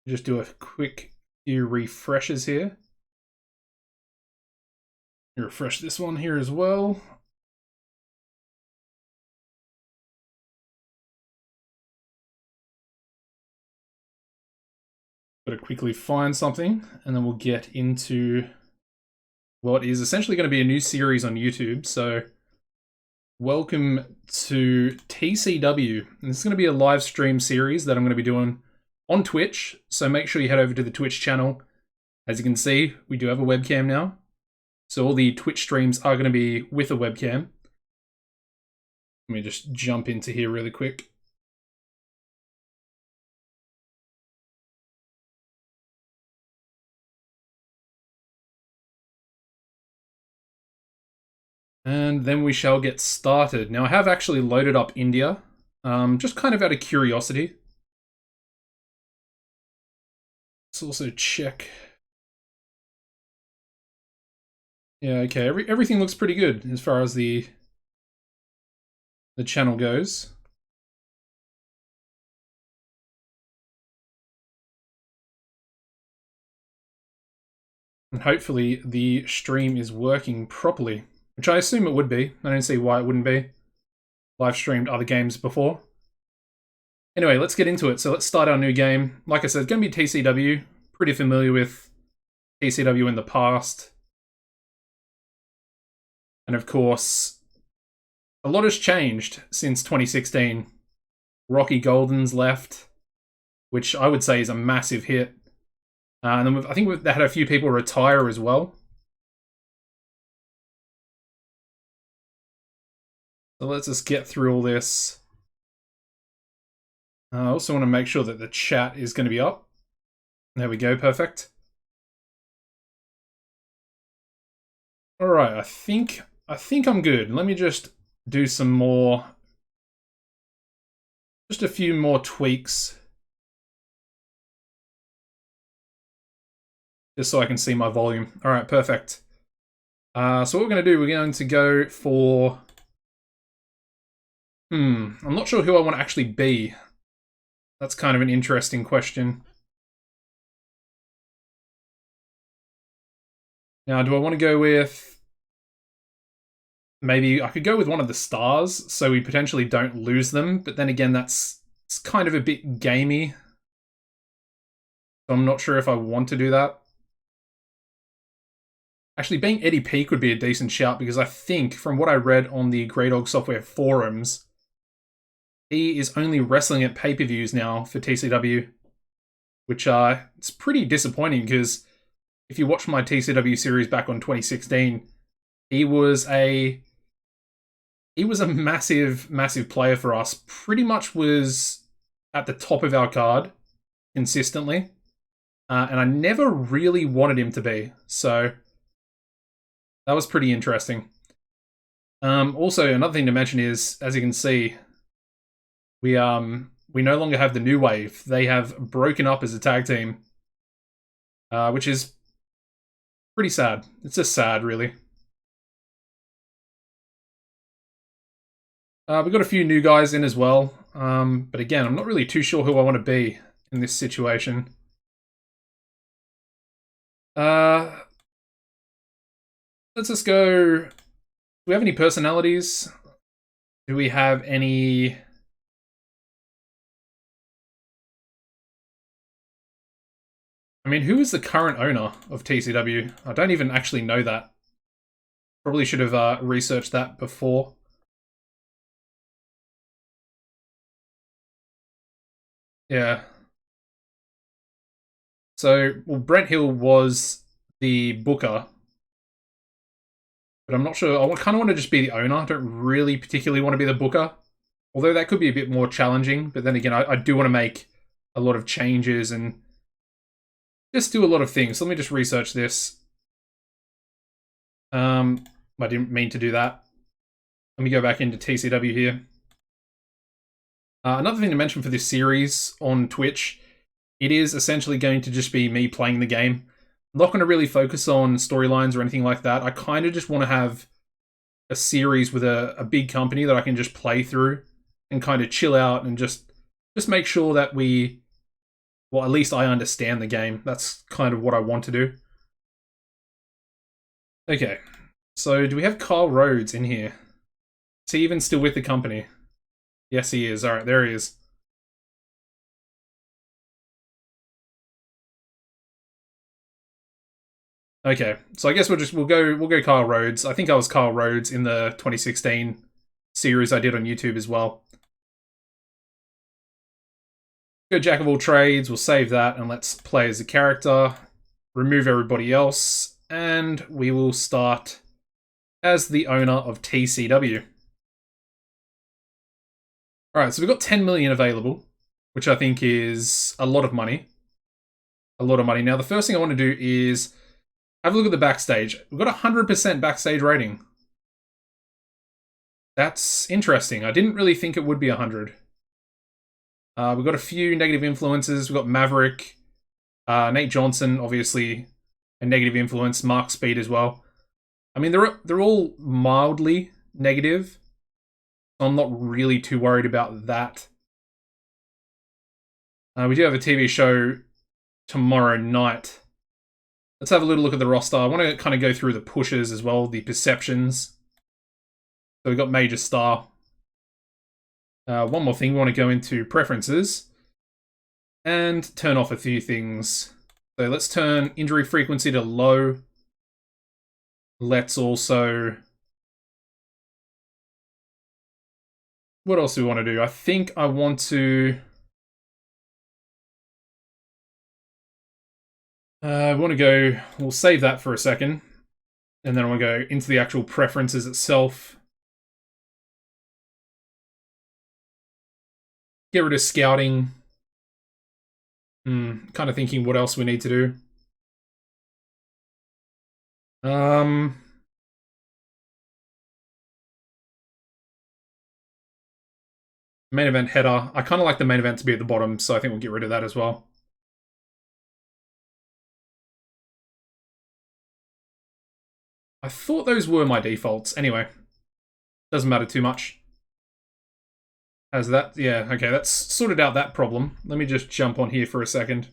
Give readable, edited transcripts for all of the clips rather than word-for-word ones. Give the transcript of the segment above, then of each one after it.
Just do a quick few refreshes here. Refresh this one here as well. Got to quickly find something, and then we'll get into what is essentially going to be a new series on YouTube. So, welcome to TCW. And this is going to be a live stream series that I'm going to be doing on Twitch. So make sure you head over to the Twitch channel. As you can see, we do have a webcam now. So all the Twitch streams are going to be with a webcam. Let me just jump into here really quick. And then we shall get started. Now I have actually loaded up India, just kind of out of curiosity. Let's also check. Yeah, okay, everything looks pretty good as far as the channel goes. And hopefully the stream is working properly, which I assume it would be. I don't see why it wouldn't be. Live streamed other games before. Anyway, let's get into it. So let's start our new game. Like I said, it's going to be TCW. Pretty familiar with TCW in the past. And of course, a lot has changed since 2016. Rocky Golden's left, which I would say is a massive hit. And then I think we've had a few people retire as well. So let's just get through all this. I also want to make sure that the chat is going to be up. There we go, perfect. All right, I think I'm good. Let me just do some more, just a few more tweaks, just so I can see my volume. All right, perfect. So what we're going to do, we're going to go for, I'm not sure who I want to actually be. That's kind of an interesting question. Now, do I want to go with, maybe I could go with one of the stars, so we potentially don't lose them, but then again, it's kind of a bit gamey. So I'm not sure if I want to do that. Actually, being Eddie Peak would be a decent shout, because I think, from what I read on the Grey Dog Software forums, he is only wrestling at pay-per-views now for TCW, which it's pretty disappointing, because if you watch my TCW series back on 2016, he was a massive, massive player for us. Pretty much was at the top of our card consistently, and I never really wanted him to be. So that was pretty interesting. Also, another thing to mention is, as you can see, we no longer have the New Wave. They have broken up as a tag team, which is pretty sad. It's just sad, really. We've got a few new guys in as well, but again, I'm not really too sure who I want to be in this situation. Let's just go. Do we have any personalities? Do we have any? I mean, who is the current owner of TCW? I don't even actually know that. Probably should have researched that before. Yeah. So, well, Brent Hill was the booker, but I'm not sure. I kind of want to just be the owner. I don't really particularly want to be the booker, although that could be a bit more challenging. But then again, I do want to make a lot of changes and just do a lot of things. So let me just research this. I didn't mean to do that. Let me go back into TCW here. Another thing to mention for this series on Twitch, it is essentially going to just be me playing the game. I'm not going to really focus on storylines or anything like that. I kind of just want to have a series with a big company that I can just play through and kind of chill out and just make sure that we Well, at least I understand the game. That's kind of what I want to do. Okay. So, do we have Carl Rhodes in here? Is he even still with the company? Yes, he is. Alright, there he is. Okay, so I guess we'll go Carl Rhodes. I think I was Carl Rhodes in the 2016 series I did on YouTube as well. Go Jack of all trades, we'll save that and let's play as a character. Remove everybody else, and we will start as the owner of TCW. Alright, so we've got 10 million available, which I think is a lot of money. A lot of money. Now, the first thing I want to do is have a look at the backstage. We've got 100% backstage rating. That's interesting. I didn't really think it would be 100. We've got a few negative influences. We've got Maverick, Nate Johnson, obviously a negative influence. Mark Speed as well. I mean, they're all mildly negative. I'm not really too worried about that. We do have a TV show tomorrow night. Let's have a little look at the roster. I want to kind of go through the pushes as well, the perceptions. So we've got Major Star. One more thing, we want to go into preferences and turn off a few things. So let's turn injury frequency to low. Let's also... What else do we want to do? I think I want to... we'll save that for a second. And then I want to go into the actual preferences itself. Get rid of scouting. Kind of thinking what else we need to do. Main event header. I kind of like the main event to be at the bottom, so I think we'll get rid of that as well. I thought those were my defaults. Anyway, doesn't matter too much. Has that? Yeah, okay, that's sorted out that problem. Let me just jump on here for a second.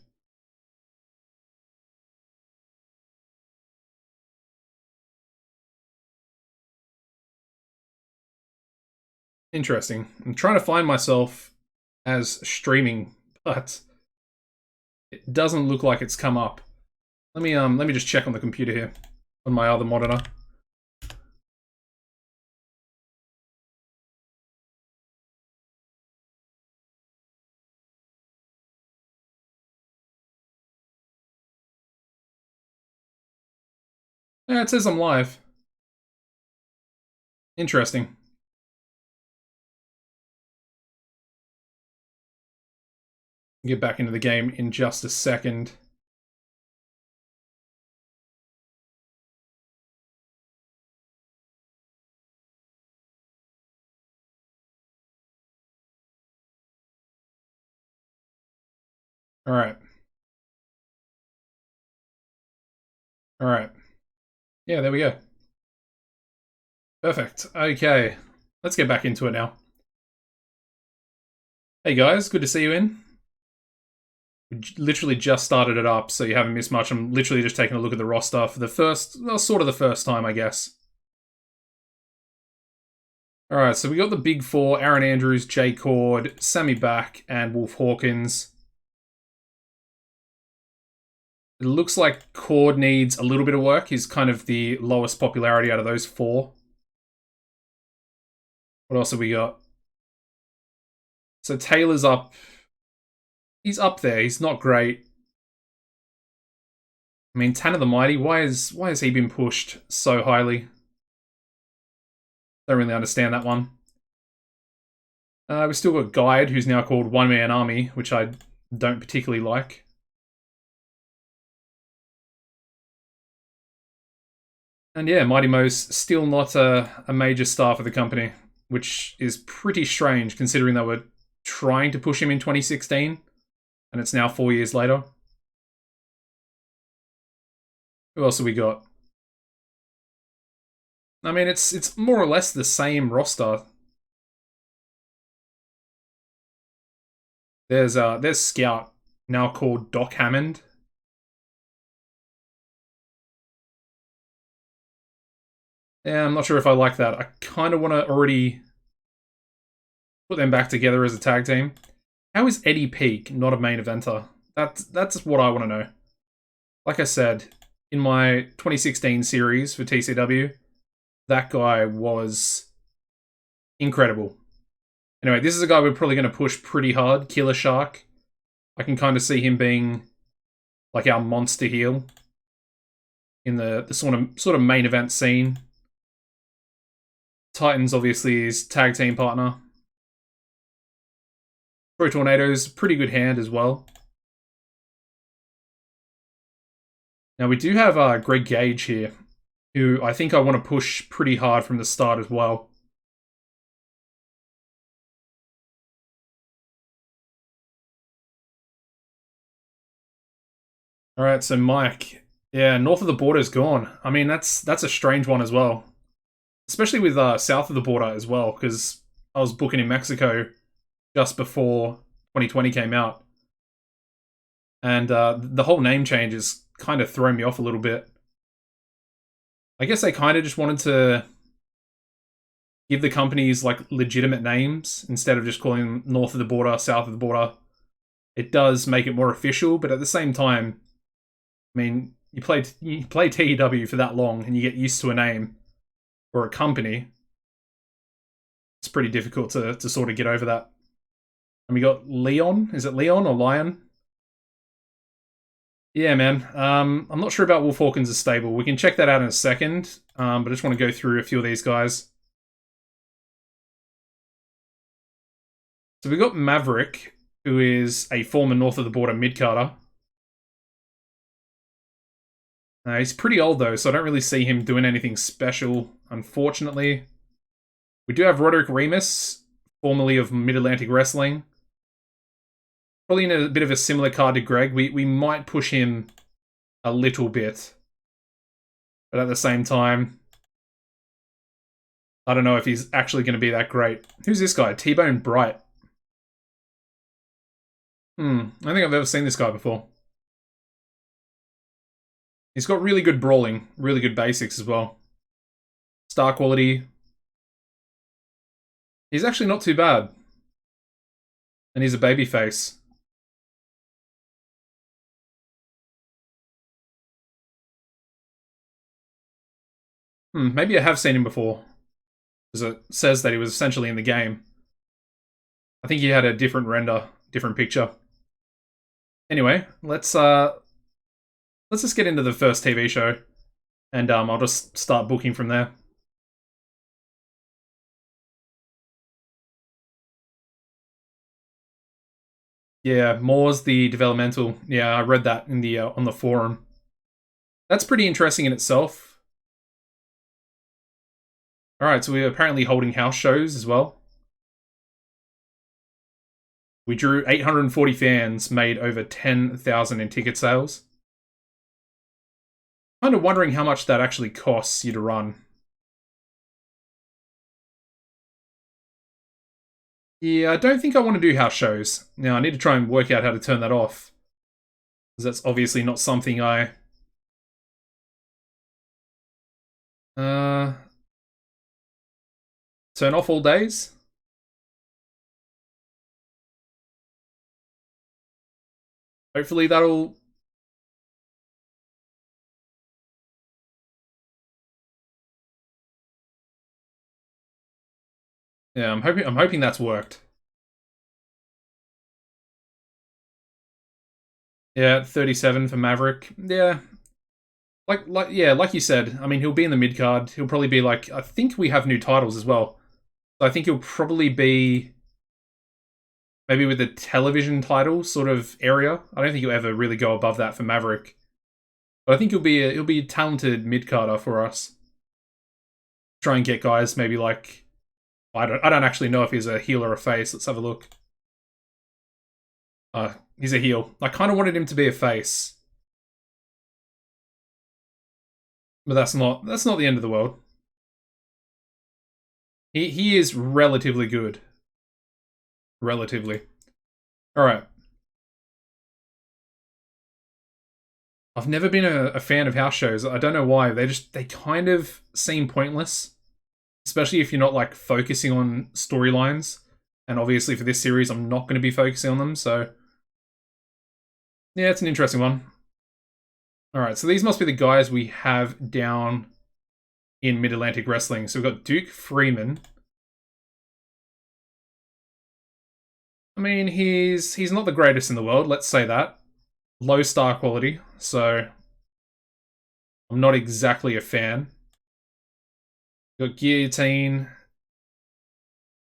Interesting. I'm trying to find myself as streaming, but it doesn't look like it's come up. Let me just check on the computer here, on my other monitor. Yeah, it says I'm live. Interesting. Get back into the game in just a second. All right. All right. Yeah, there we go. Perfect. Okay. Let's get back into it now. Hey guys, good to see you in. We literally just started it up, so you haven't missed much. I'm literally just taking a look at the roster for the first, well, sort of the first time, I guess. Alright, so we got the big four, Aaron Andrews, Jay Cord, Sammy Back, and Wolf Hawkins. It looks like Cord needs a little bit of work. He's kind of the lowest popularity out of those four. What else have we got? So Taylor's up. He's up there. He's not great. I mean, Tanner the Mighty, why has he been pushed so highly? Don't really understand that one. We still got Guide, who's now called One Man Army, which I don't particularly like. And yeah, Mighty Mo's still not a major star for the company, which is pretty strange considering they were trying to push him in 2016, and it's now 4 years later. Who else have we got? I mean, it's more or less the same roster. There's Scout. now called Doc Hammond. Yeah, I'm not sure if I like that. I kind of want to already put them back together as a tag team. How is Eddie Peak not a main eventer? That's what I want to know. Like I said, in my 2016 series for TCW, that guy was incredible. Anyway, this is a guy we're probably going to push pretty hard. Killer Shark. I can kind of see him being like our monster heel in the sort of main event scene. Titans obviously is tag team partner. Troy Tornado's pretty good hand as well. Now we do have Greg Gage here, who I think I want to push pretty hard from the start as well. All right, so Mike, yeah, north of the border is gone. I mean, that's a strange one as well, especially with south of the border as well, because I was booking in Mexico just before 2020 came out, and the whole name change has kind of thrown me off a little bit. I guess they kind of just wanted to give the companies like legitimate names instead of just calling them north of the border, south of the border. It does make it more official, but at the same time, I mean, you play TEW for that long and you get used to a name or a company. It's pretty difficult to sort of get over that. And we got Leon. Is it Leon or Lion? Yeah, man. I'm not sure about Wolf Hawkins' stable. We can check that out in a second. But I just want to go through a few of these guys. So we got Maverick, who is a former north of the border mid-carder. He's pretty old though, so I don't really see him doing anything special, unfortunately. We do have Roderick Remus, formerly of Mid-Atlantic Wrestling. Probably in a bit of a similar card to Greg. We might push him a little bit. But at the same time, I don't know if he's actually going to be that great. Who's this guy? T-Bone Bright. I don't think I've ever seen this guy before. He's got really good brawling, really good basics as well. Star quality. He's actually not too bad. And he's a babyface. Maybe I have seen him before. Because it says that he was essentially in the game. I think he had a different render, different picture. Anyway, let's just get into the first TV show. And I'll just start booking from there. Yeah, Moore's the developmental. Yeah, I read that in the on the forum. That's pretty interesting in itself. Alright, so we're apparently holding house shows as well. We drew 840 fans, made over 10,000 in ticket sales. Kind of wondering how much that actually costs you to run. Yeah, I don't think I want to do house shows. Now, I need to try and work out how to turn that off. Because that's obviously not something I... Turn off all days? Hopefully that'll... Yeah, I'm hoping that's worked. Yeah, 37 for Maverick. Yeah. Like you said, I mean, he'll be in the mid card. He'll probably be like, I think we have new titles as well. So I think he'll probably be maybe with the television title sort of area. I don't think he'll ever really go above that for Maverick. But I think he'll be a talented mid carder for us. Try and get guys maybe like I don't actually know if he's a heel or a face. Let's have a look. He's a heel. I kind of wanted him to be a face. But that's not the end of the world. He is relatively good. Relatively. Alright. I've never been a fan of house shows. I don't know why. They kind of seem pointless, especially if you're not like focusing on storylines. And obviously for this series, I'm not going to be focusing on them. So yeah, it's an interesting one. All right, so these must be the guys we have down in Mid-Atlantic Wrestling. So we've got Duke Freeman. I mean, he's not the greatest in the world, let's say that. Low star quality, so I'm not exactly a fan. We've got Guillotine,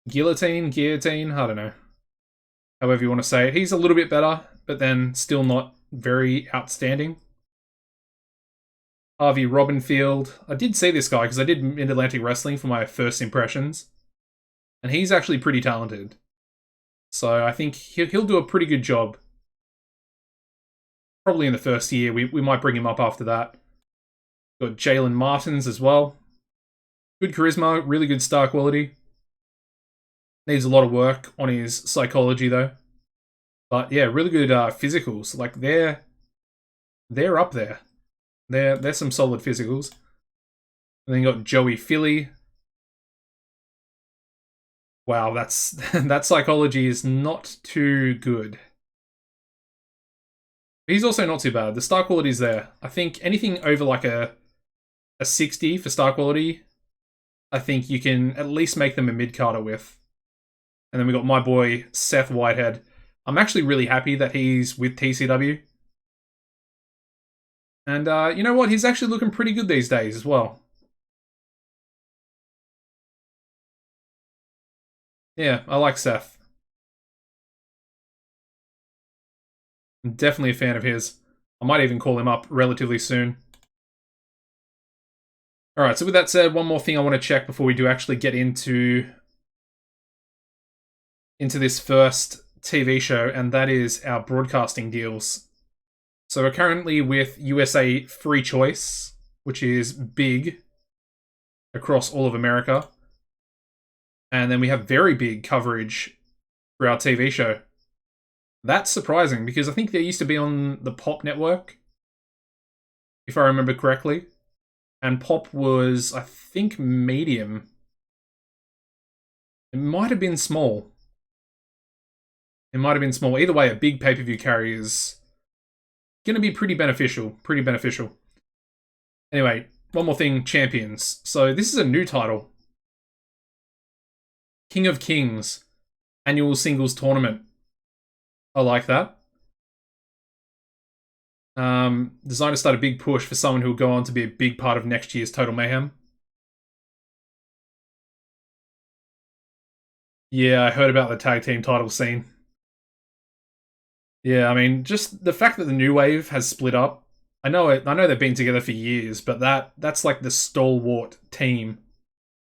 I don't know. However you want to say it. He's a little bit better, but then still not very outstanding. Harvey Robinfield. I did see this guy because I did Mid-Atlantic Wrestling for my first impressions. And he's actually pretty talented. So I think he'll do a pretty good job. Probably in the first year. We might bring him up after that. Got Jalen Martins as well. Good charisma, really good star quality. Needs a lot of work on his psychology though. But yeah, really good physicals. Like they're up there. They're some solid physicals. And then you got Joey Philly. Wow, that's that psychology is not too good. He's also not too bad. The star quality's there. I think anything over like a 60 for star quality, I think you can at least make them a mid-carder with. And then we got my boy Seth Whitehead. I'm actually really happy that he's with TCW. And you know what? He's actually looking pretty good these days as well. Yeah, I like Seth. I'm definitely a fan of his. I might even call him up relatively soon. Alright, so with that said, one more thing I want to check before we do actually get into this first TV show, and that is our broadcasting deals. So we're currently with USA Free Choice, which is big across all of America. And then we have very big coverage for our TV show. That's surprising because I think they used to be on the Pop network, if I remember correctly. And Pop was, I think, medium. It might have been small. Either way, a big pay-per-view carry is going to be pretty beneficial. Anyway, one more thing, champions. So this is a new title. King of Kings annual singles tournament. I like that. Designed to start a big push for someone who will go on to be a big part of next year's Total Mayhem. Yeah, I heard about the tag team title scene. Yeah, I mean, just the fact that the New Wave has split up. I know they've been together for years, but that's like the stalwart team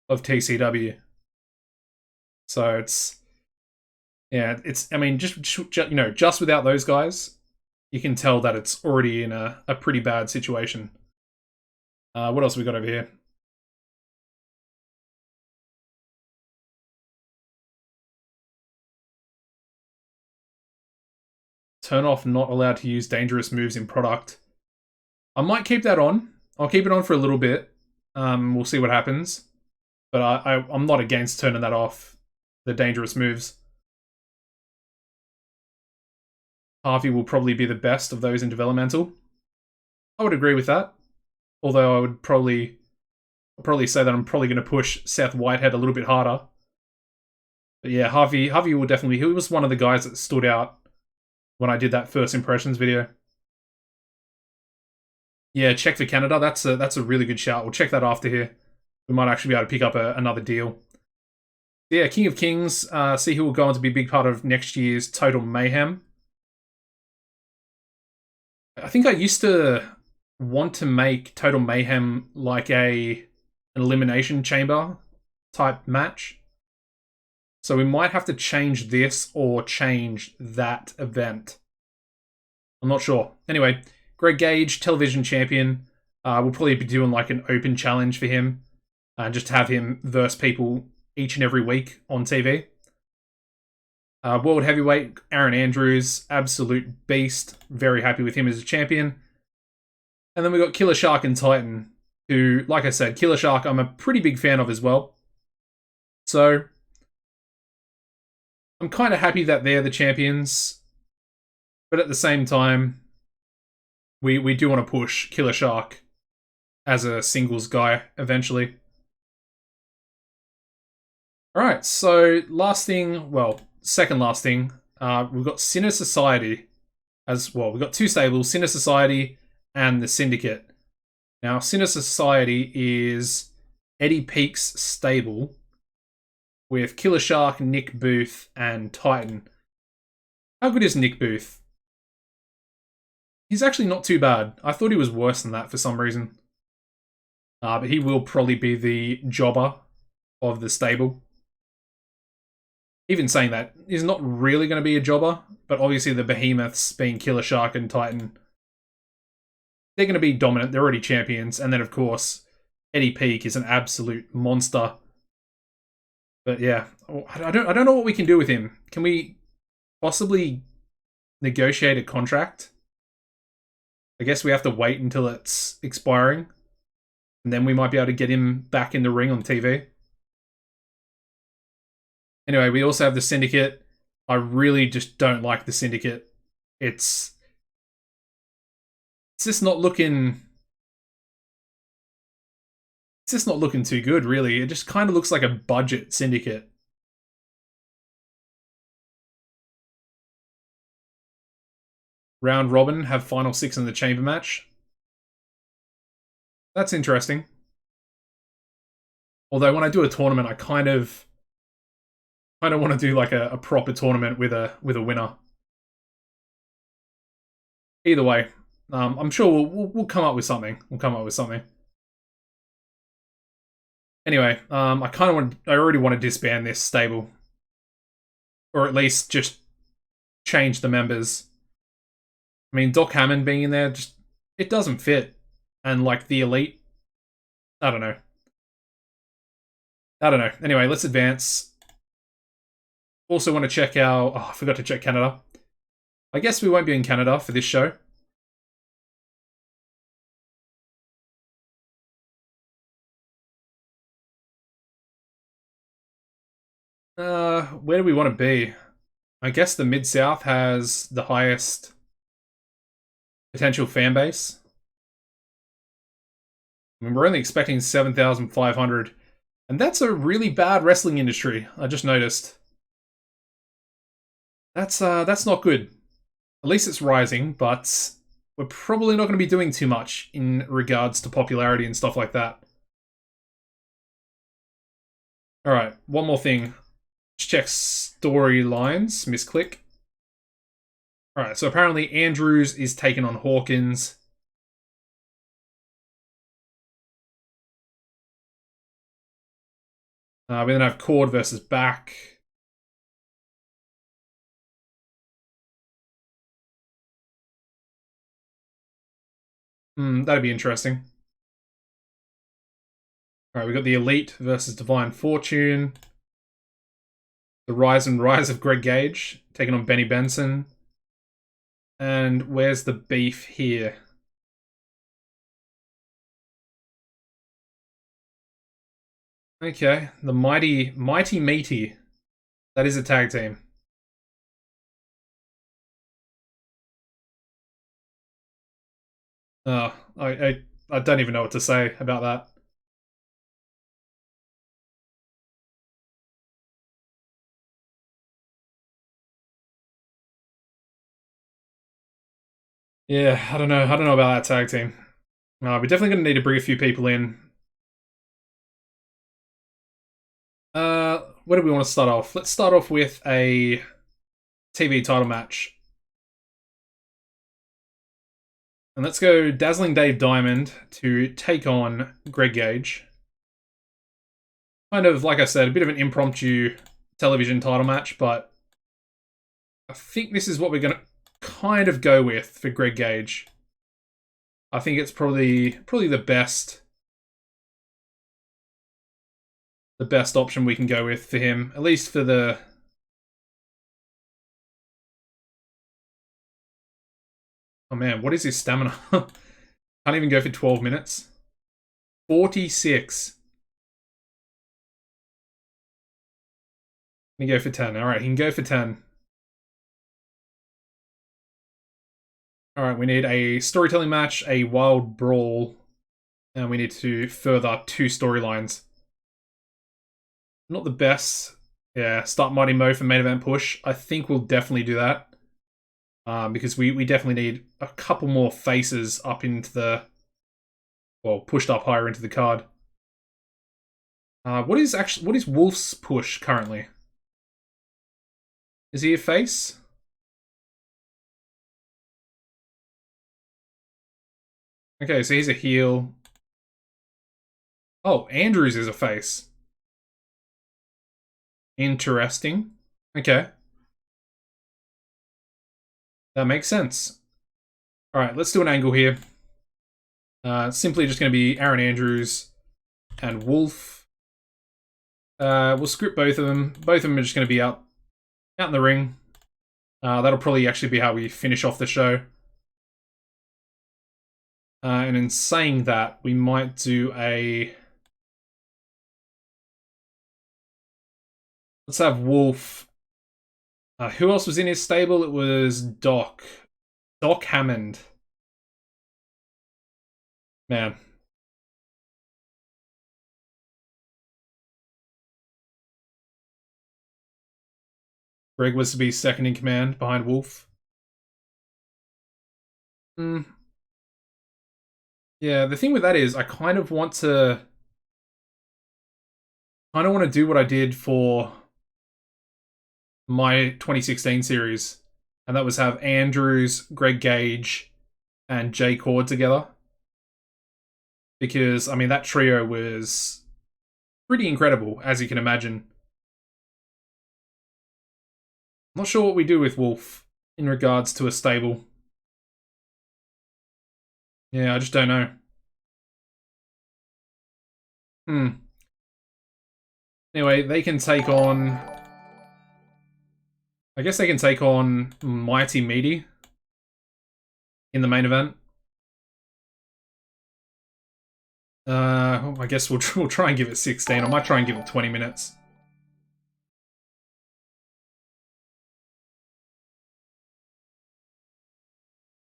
of TCW. So I mean, just without those guys, you can tell that it's already in a pretty bad situation. What else have we got over here? Turn off not allowed to use dangerous moves in product. I might keep that on. I'll keep it on for a little bit. We'll see what happens. But I'm not against turning that off, the dangerous moves. Harvey will probably be the best of those in developmental. I would agree with that. Although I would probably say that I'm probably going to push Seth Whitehead a little bit harder. But yeah, Harvey will definitely... He was one of the guys that stood out when I did that first impressions video. Yeah, check for Canada. That's a really good shout. We'll check that after here. We might actually be able to pick up another deal. Yeah, King of Kings. See who will go on to be a big part of next year's Total Mayhem. I think I used to want to make Total Mayhem like an elimination chamber type match. So we might have to change this or change that event. I'm not sure. Anyway, Greg Gage, television champion. We'll probably be doing like an open challenge for him. Just to have him verse people each and every week on TV. World Heavyweight, Aaron Andrews, absolute beast. Very happy with him as a champion. And then we got Killer Shark and Titan, who, like I said, Killer Shark I'm a pretty big fan of as well. So I'm kind of happy that they're the champions. But at the same time, we do want to push Killer Shark as a singles guy eventually. Alright, so last thing, well, second last thing, we've got Sinner Society as well. We've got two stables, Sinner Society and the Syndicate. Now, Sinner Society is Eddie Peake's stable with Killer Shark, Nick Booth, and Titan. How good is Nick Booth? He's actually not too bad. I thought he was worse than that for some reason. But he will probably be the jobber of the stable. Even saying that, he's not really going to be a jobber, but obviously the behemoths, being Killer Shark and Titan, they're going to be dominant. They're already champions. And then, of course, Eddie Peake is an absolute monster. But yeah, I don't know what we can do with him. Can we possibly negotiate a contract? I guess we have to wait until it's expiring. And then we might be able to get him back in the ring on TV. Anyway, we also have the Syndicate. I really just don't like the Syndicate. It's just not looking... It's just not looking too good, really. It just kind of looks like a budget Syndicate. Round robin, have final 6 in the chamber match. That's interesting. Although when I do a tournament, I kind of want to do like a proper tournament with a winner. Either way, I'm sure we'll come up with something. We'll come up with something. Anyway, I already want to disband this stable, or at least just change the members. I mean, Doc Hammond being in there, just it doesn't fit, and like the Elite, I don't know. Anyway, let's advance. Also want to check our... Oh, I forgot to check Canada. I guess we won't be in Canada for this show. Where do we want to be? I guess the Mid-South has the highest potential fan base. I mean, we're only expecting 7,500. And that's a really bad wrestling industry, I just noticed. That's not good. At least it's rising, but we're probably not going to be doing too much in regards to popularity and stuff like that. Alright, one more thing. Let's check storylines. Misclick. Alright, so apparently Andrews is taking on Hawkins. We then have Cord versus Back. That'd be interesting. Alright, we got the Elite versus Divine Fortune. The Rise and Rise of Greg Gage, taking on Benny Benson. And where's the beef here? Okay, the Mighty Meaty. That is a tag team. I don't even know what to say about that. Yeah, I don't know about that tag team. We're definitely going to need to bring a few people in. Where do we want to start off? Let's start off with a TV title match. And let's go Dazzling Dave Diamond to take on Greg Gage. Kind of, like I said, a bit of an impromptu television title match, but I think this is what we're going to kind of go with for Greg Gage. I think it's probably the best option we can go with for him, at least for the... Oh man, what is his stamina? Can't even go for 12 minutes. 46. Can he go for 10? Alright, he can go for 10. Alright, we need a storytelling match, a wild brawl, and we need to further 2 storylines. Not the best. Yeah, start Mighty Mo for main event push. I think we'll definitely do that. Because we definitely need a couple more faces up into the... Well, pushed up higher into the card. What is Wolf's push currently? Is he a face? Okay, so he's a heel. Oh, Andrews is a face. Interesting. Okay. That makes sense. Alright, let's do an angle here. Simply just going to be Aaron Andrews and Wolf. We'll script both of them. Both of them are just going to be out in the ring. That'll probably actually be how we finish off the show. And in saying that, we might do a... Let's have Wolf. Who else was in his stable? It was Doc. Doc Hammond. Man. Greg was to be second in command behind Wolf. Yeah, the thing with that is I kind of want to do what I did for my 2016 series, and that was have Andrews, Greg Gage, and Jay Cord together. Because, I mean, that trio was pretty incredible, as you can imagine. I'm not sure what we do with Wolf in regards to a stable. Yeah, I just don't know. Anyway, they can take on... I guess they can take on Mighty Meaty in the main event. I guess we'll try and give it 16. I might try and give it 20 minutes.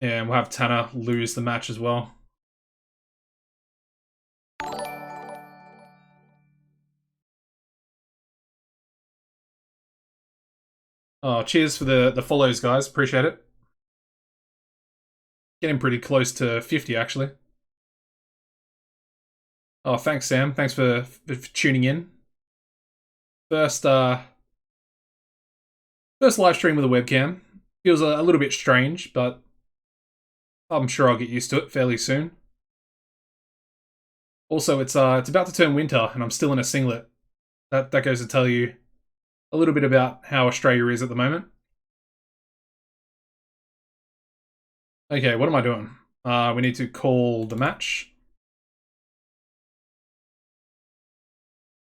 Yeah, and we'll have Tanner lose the match as well. Oh, cheers for the follows, guys. Appreciate it. Getting pretty close to 50, actually. Oh, thanks, Sam. Thanks for tuning in. First live stream with a webcam. Feels a little bit strange, but I'm sure I'll get used to it fairly soon. Also, it's about to turn winter, and I'm still in a singlet. That goes to tell you a little bit about how Australia is at the moment. Okay, what am I doing? We need to call the match.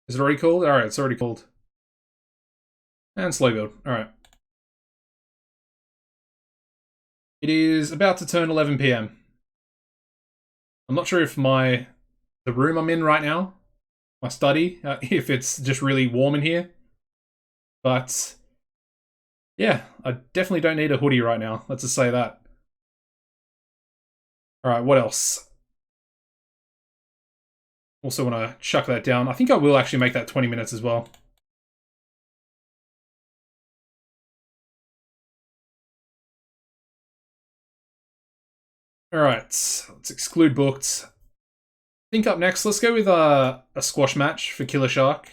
Is it already called? Alright, it's already called. And slow build. Alright. It is about to turn 11 PM. I'm not sure if the room I'm in right now, my study, if it's just really warm in here. But yeah, I definitely don't need a hoodie right now. Let's just say that. Alright, what else? Also want to chuck that down. I think I will actually make that 20 minutes as well. Alright, let's exclude booked. I think up next, let's go with a squash match for Killer Shark.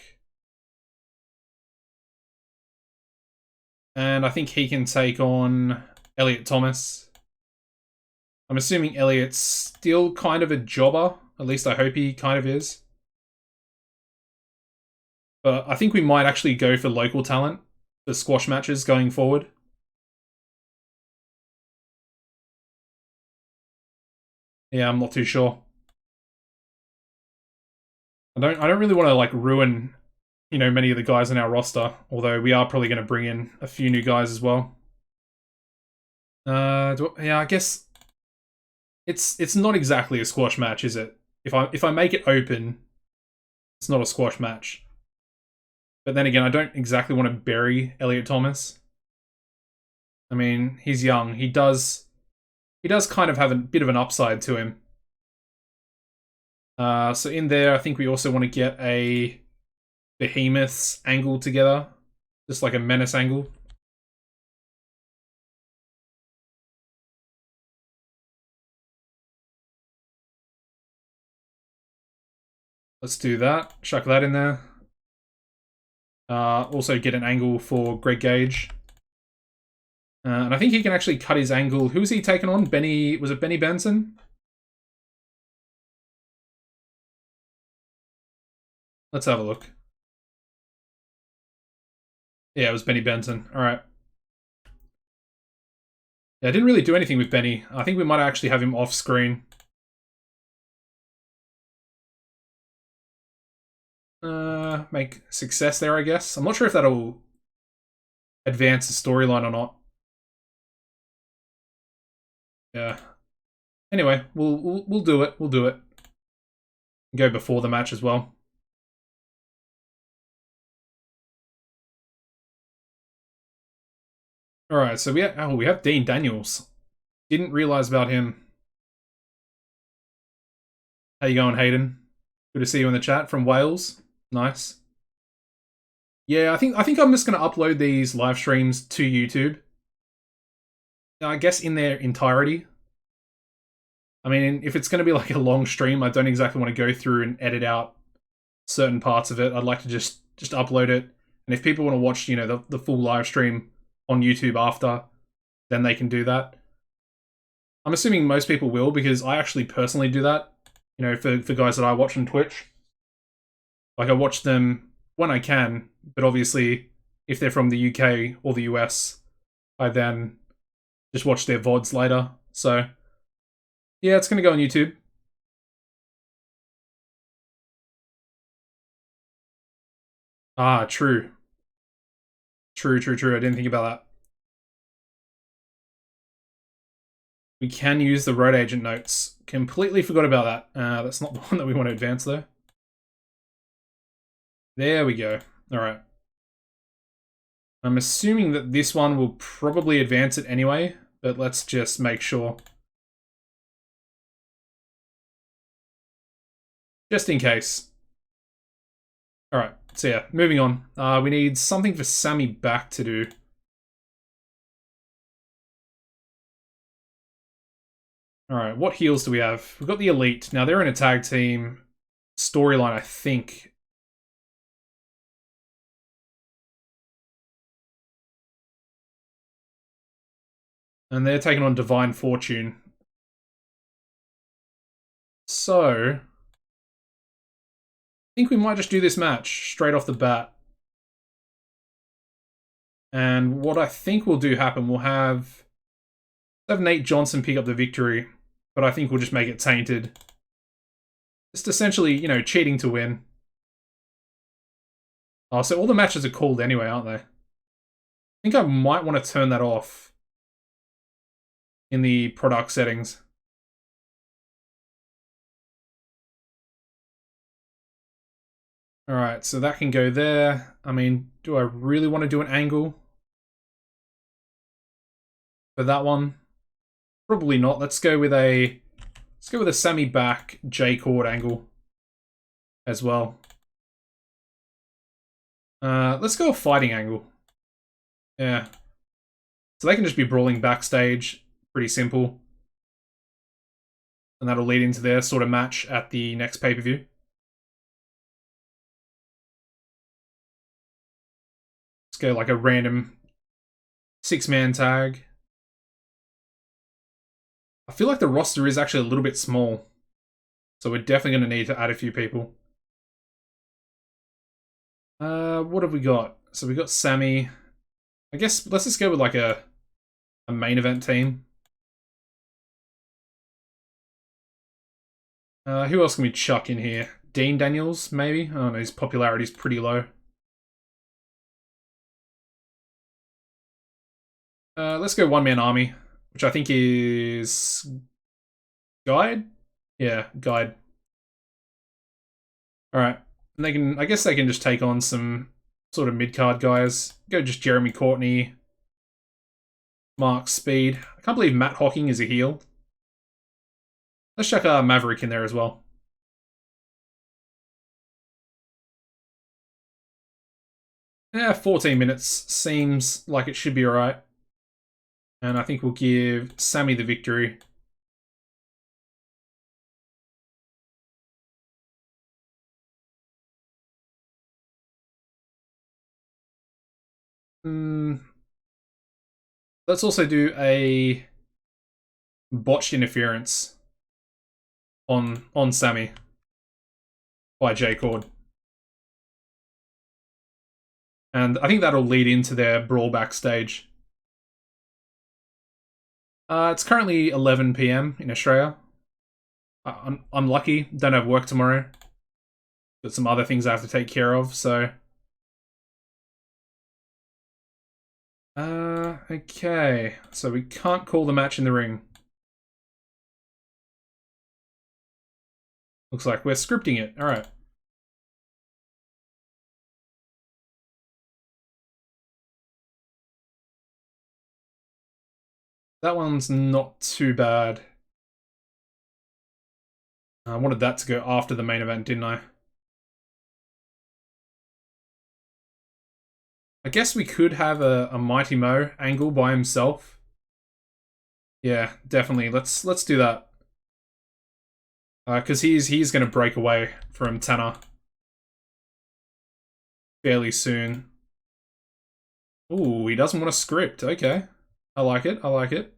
And I think he can take on Elliot Thomas. I'm assuming Elliot's still kind of a jobber. At least I hope he kind of is. But I think we might actually go for local talent for squash matches going forward. Yeah, I'm not too sure. I don't really want to like ruin, you know, many of the guys in our roster, although we are probably going to bring in a few new guys as well. Yeah, I guess It's not exactly a squash match, is it? If I make it open, it's not a squash match. But then again, I don't exactly want to bury Elliot Thomas. I mean, he's young. He does kind of have a bit of an upside to him. So in there, I think we also want to get a Behemoth's angle together. Just like a menace angle. Let's do that. Chuck that in there. Also get an angle for Greg Gage. And I think he can actually cut his angle. Who was he taking on? Benny... Was it Benny Benson? Let's have a look. Yeah, it was Benny Benson. Alright. Yeah, I didn't really do anything with Benny. I think we might actually have him off screen. Make success there, I guess. I'm not sure if that'll advance the storyline or not. Yeah. Anyway, we'll do it. We'll do it. Go before the match as well. All right, so we have Dean Daniels. Didn't realize about him. How you going, Hayden? Good to see you in the chat from Wales. Nice. Yeah, I think I'm just gonna upload these live streams to YouTube. I guess in their entirety. I mean, if it's gonna be like a long stream, I don't exactly want to go through and edit out certain parts of it. I'd like to just upload it. And if people want to watch, you know, the full live stream on YouTube after, then they can do that. I'm assuming most people will, because I actually personally do that. You know, for guys that I watch on Twitch. Like, I watch them when I can, but obviously, if they're from the UK or the US, I then just watch their VODs later. So, yeah, it's going to go on YouTube. Ah, true. True. I didn't think about that. We can use the road agent notes. Completely forgot about that. That's not the one that we want to advance, though. There we go. Alright. I'm assuming that this one will probably advance it anyway, but let's just make sure. Just in case. Alright, so yeah, moving on. We need something for Sammy back to do. Alright, what heals do we have? We've got the Elite. Now, they're in a tag team storyline, I think. And they're taking on Divine Fortune. So, I think we might just do this match straight off the bat. And what I think will do happen, we'll have Nate Johnson pick up the victory, but I think we'll just make it tainted. Just essentially, you know, cheating to win. Oh, so all the matches are called anyway, aren't they? I think I might want to turn that off in the product settings. Alright, so that can go there. I mean, do I really want to do an angle for that one? Probably not. Let's go with a Sammy back J chord angle as well. Let's go a fighting angle. Yeah. So they can just be brawling backstage. Pretty simple. And that'll lead into their sort of match at the next pay-per-view. Let's go like a random 6-man tag. I feel like the roster is actually a little bit small. So we're definitely going to need to add a few people. What have we got? So we got Sammy. I guess let's just go with like a main event team. Who else can we chuck in here? Dean Daniels, maybe? I don't know, his popularity's pretty low. Let's go one-man army, which I think is Guide? Yeah, guide. Alright. And they can, I guess they can just take on some sort of mid-card guys. Go just Jeremy Courtney, Mark Speed. I can't believe Matt Hocking is a heel. Let's chuck Maverick in there as well. Yeah, 14 minutes seems like it should be alright. And I think we'll give Sammy the victory. Let's also do a botched interference on Sammy by J Cord. And I think that'll lead into their brawl backstage. It's currently 11 PM in Australia. I'm lucky, don't have work tomorrow. Got some other things I have to take care of, so... okay. So we can't call the match in the ring. Looks like we're scripting it. Alright. That one's not too bad. I wanted that to go after the main event, didn't I? I guess we could have a Mighty Mo angle by himself. Yeah, definitely. Let's do that. Because he's going to break away from Tanner fairly soon. Ooh, he doesn't want a script. Okay. I like it. I like it.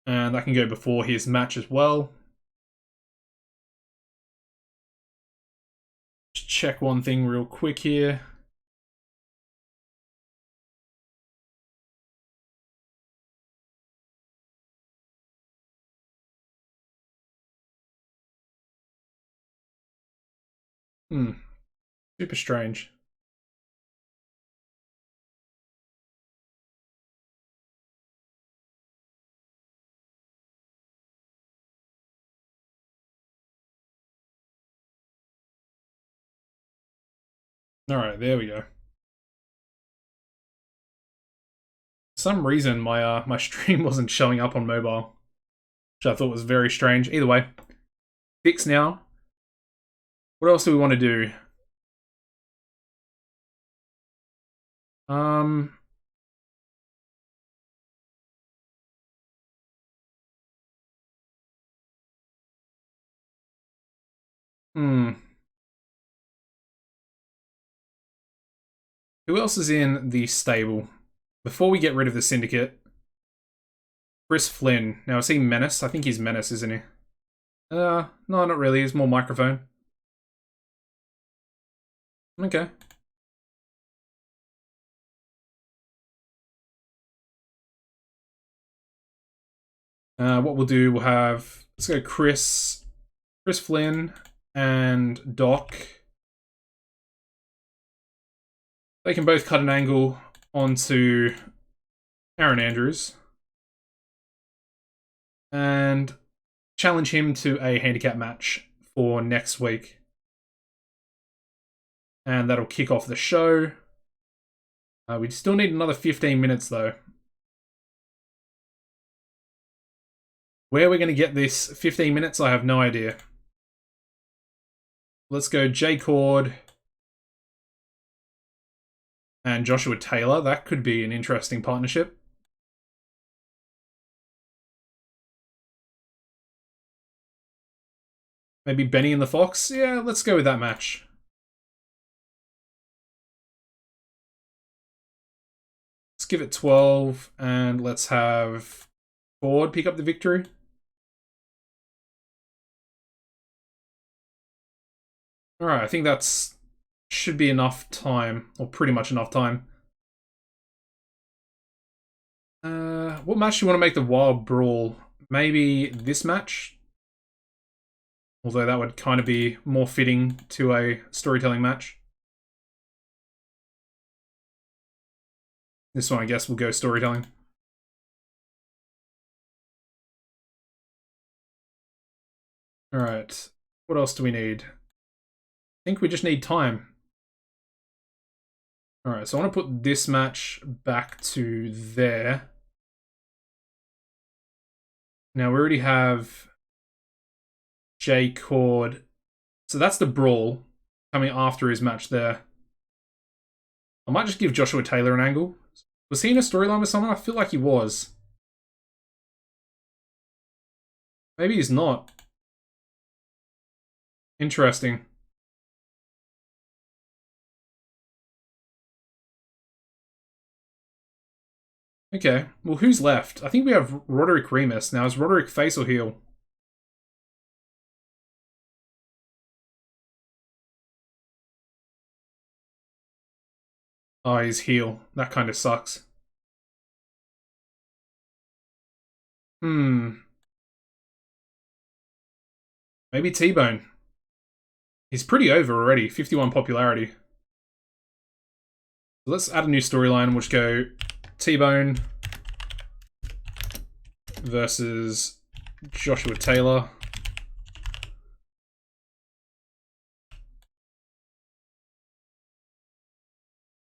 And that can go before his match as well. Just check one thing real quick here. Super strange. Alright, there we go. For some reason, my stream wasn't showing up on mobile, which I thought was very strange. Either way, fixed now. What else do we want to do? Who else is in the stable? Before we get rid of the Syndicate, Chris Flynn. Now, is he Menace? I think he's Menace, isn't he? No, not really. He's more microphone. Okay. What we'll do, we'll have... Let's go Chris Flynn, and Doc. They can both cut an angle onto Aaron Andrews. And challenge him to a handicap match for next week. And that'll kick off the show. We still need another 15 minutes, though. Where we're going to get this 15 minutes, I have no idea. Let's go J Cord and Joshua Taylor. That could be an interesting partnership. Maybe Benny and the Fox? Yeah, let's go with that match. Let's give it 12, and let's have Ford pick up the victory. Alright, I think that's should be enough time, or pretty much enough time. What match do you want to make the Wild Brawl? Maybe this match? Although that would kind of be more fitting to a storytelling match. This one, I guess, will go storytelling. Alright. What else do we need? I think we just need time. Alright, so I want to put this match back to there. Now, we already have J Cord. So that's the brawl coming after his match there. I might just give Joshua Taylor an angle. Was he in a storyline with someone? I feel like he was. Maybe he's not. Interesting. Okay, well, who's left? I think we have Roderick Remus. Now, is Roderick face or heel? Oh, he's heel. That kind of sucks. Maybe T-Bone. He's pretty over already. 51 popularity. Let's add a new storyline, which go T-Bone versus Joshua Taylor.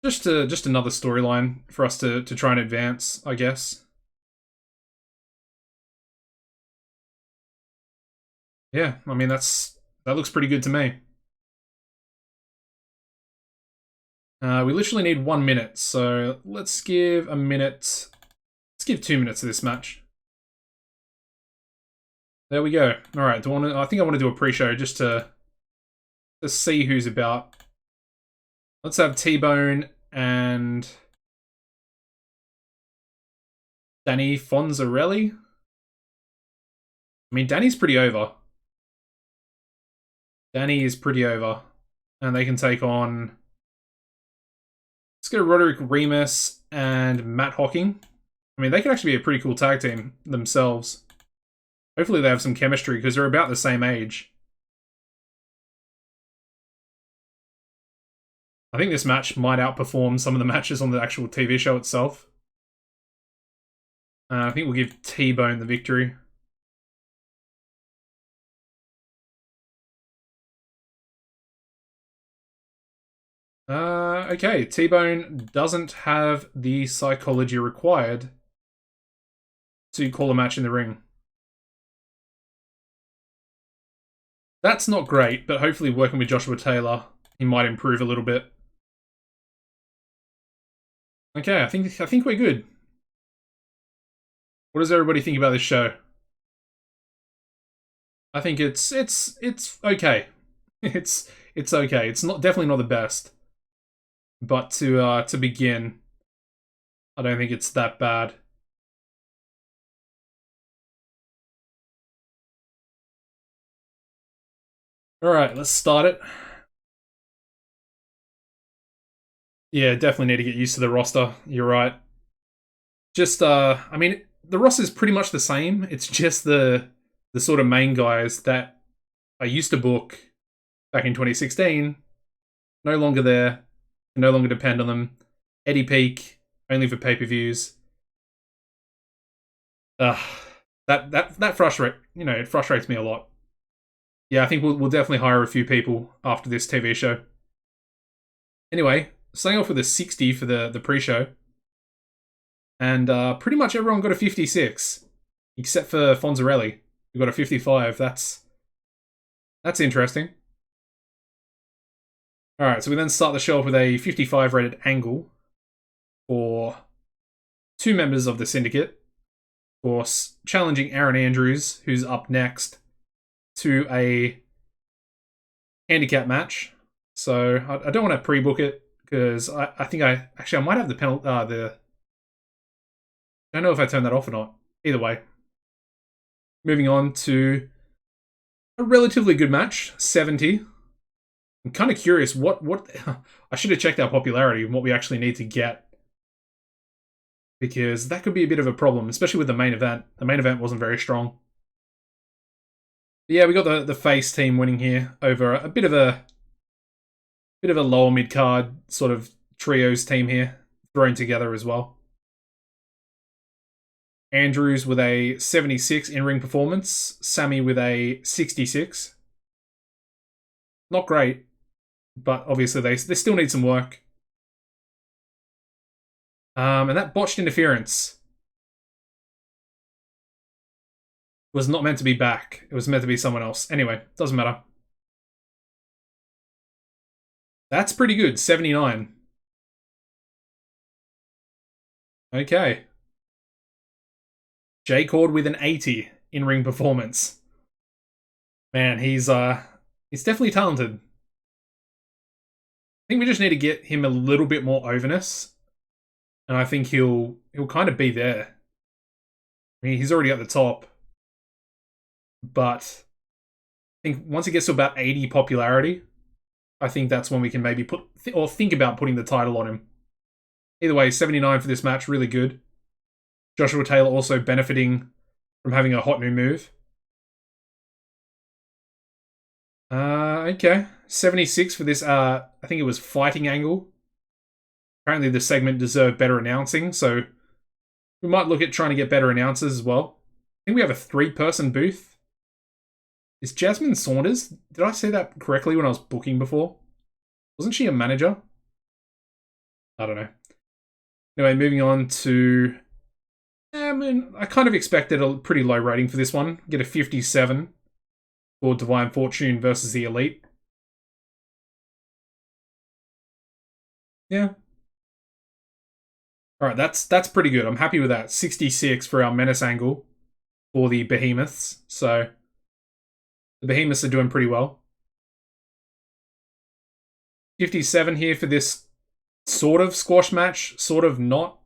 Just another storyline for us to try and advance, I guess. Yeah, I mean that looks pretty good to me. We literally need 1 minute, so let's give a minute. Let's give 2 minutes to this match. There we go. All right, I think I want to do a pre-show just to see who's about. Let's have T-Bone and Danny Fonzarelli. I mean, Danny's pretty over. Danny is pretty over. And they can take on... Let's go Roderick Remus and Matt Hocking. I mean, they could actually be a pretty cool tag team themselves. Hopefully they have some chemistry, because they're about the same age. I think this match might outperform some of the matches on the actual TV show itself. I think we'll give T-Bone the victory. Okay, T-Bone doesn't have the psychology required to call a match in the ring. That's not great, but hopefully working with Joshua Taylor, he might improve a little bit. Okay, I think we're good. What does everybody think about this show? I think it's okay. It's okay. It's definitely not the best. But to begin, I don't think it's that bad. Alright, let's start it. Yeah, definitely need to get used to the roster. You're right. Just, I mean, the roster is pretty much the same. It's just the sort of main guys that I used to book back in 2016. No longer there. No longer depend on them. Eddie Peak, only for pay-per-views. That frustrates, it frustrates me a lot. Yeah, I think we'll definitely hire a few people after this TV show. Anyway, starting off with a 60 for the pre-show. And pretty much everyone got a 56. Except for Fonzarelli, who got a 55. That's interesting. Alright, so we then start the show off with a 55 rated angle for 2 members of the Syndicate. Of course, challenging Aaron Andrews, who's up next, to a handicap match. So I don't want to pre-book it, because I think I might have the penalty. I don't know if I turned that off or not. Either way. Moving on to a relatively good match, 70. I'm kind of curious what I should have checked our popularity and what we actually need to get, because that could be a bit of a problem, especially with the main event. The main event wasn't very strong. But yeah, we got the face team winning here over a bit of a lower mid card sort of trios team here thrown together as well. Andrews with a 76 in-ring performance. Sammy with a 66. Not great, but obviously they still need some work. And that botched interference was not meant to be back. It was meant to be someone else. Anyway, doesn't matter. That's pretty good, 79. Okay. Jay Cord with an 80 in-ring performance. Man, he's definitely talented. I think we just need to get him a little bit more overness. And I think he'll kind of be there. I mean, he's already at the top. But I think once he gets to about 80 popularity, I think that's when we can maybe think about putting the title on him. Either way, 79 for this match, really good. Joshua Taylor also benefiting from having a hot new move. Okay. 76 for this, I think it was fighting angle. Apparently the segment deserved better announcing, so we might look at trying to get better announcers as well. I think we have a 3-person booth. Is Jasmine Saunders? Did I say that correctly when I was booking before? Wasn't she a manager? I don't know. Anyway, moving on to... I mean, I kind of expected a pretty low rating for this one. Get a 57 for Divine Fortune versus the Elite. Yeah. Alright, that's pretty good. I'm happy with that. 66 for our Menace angle for the Behemoths. So, the Behemoths are doing pretty well. 57 here for this sort of squash match, sort of not.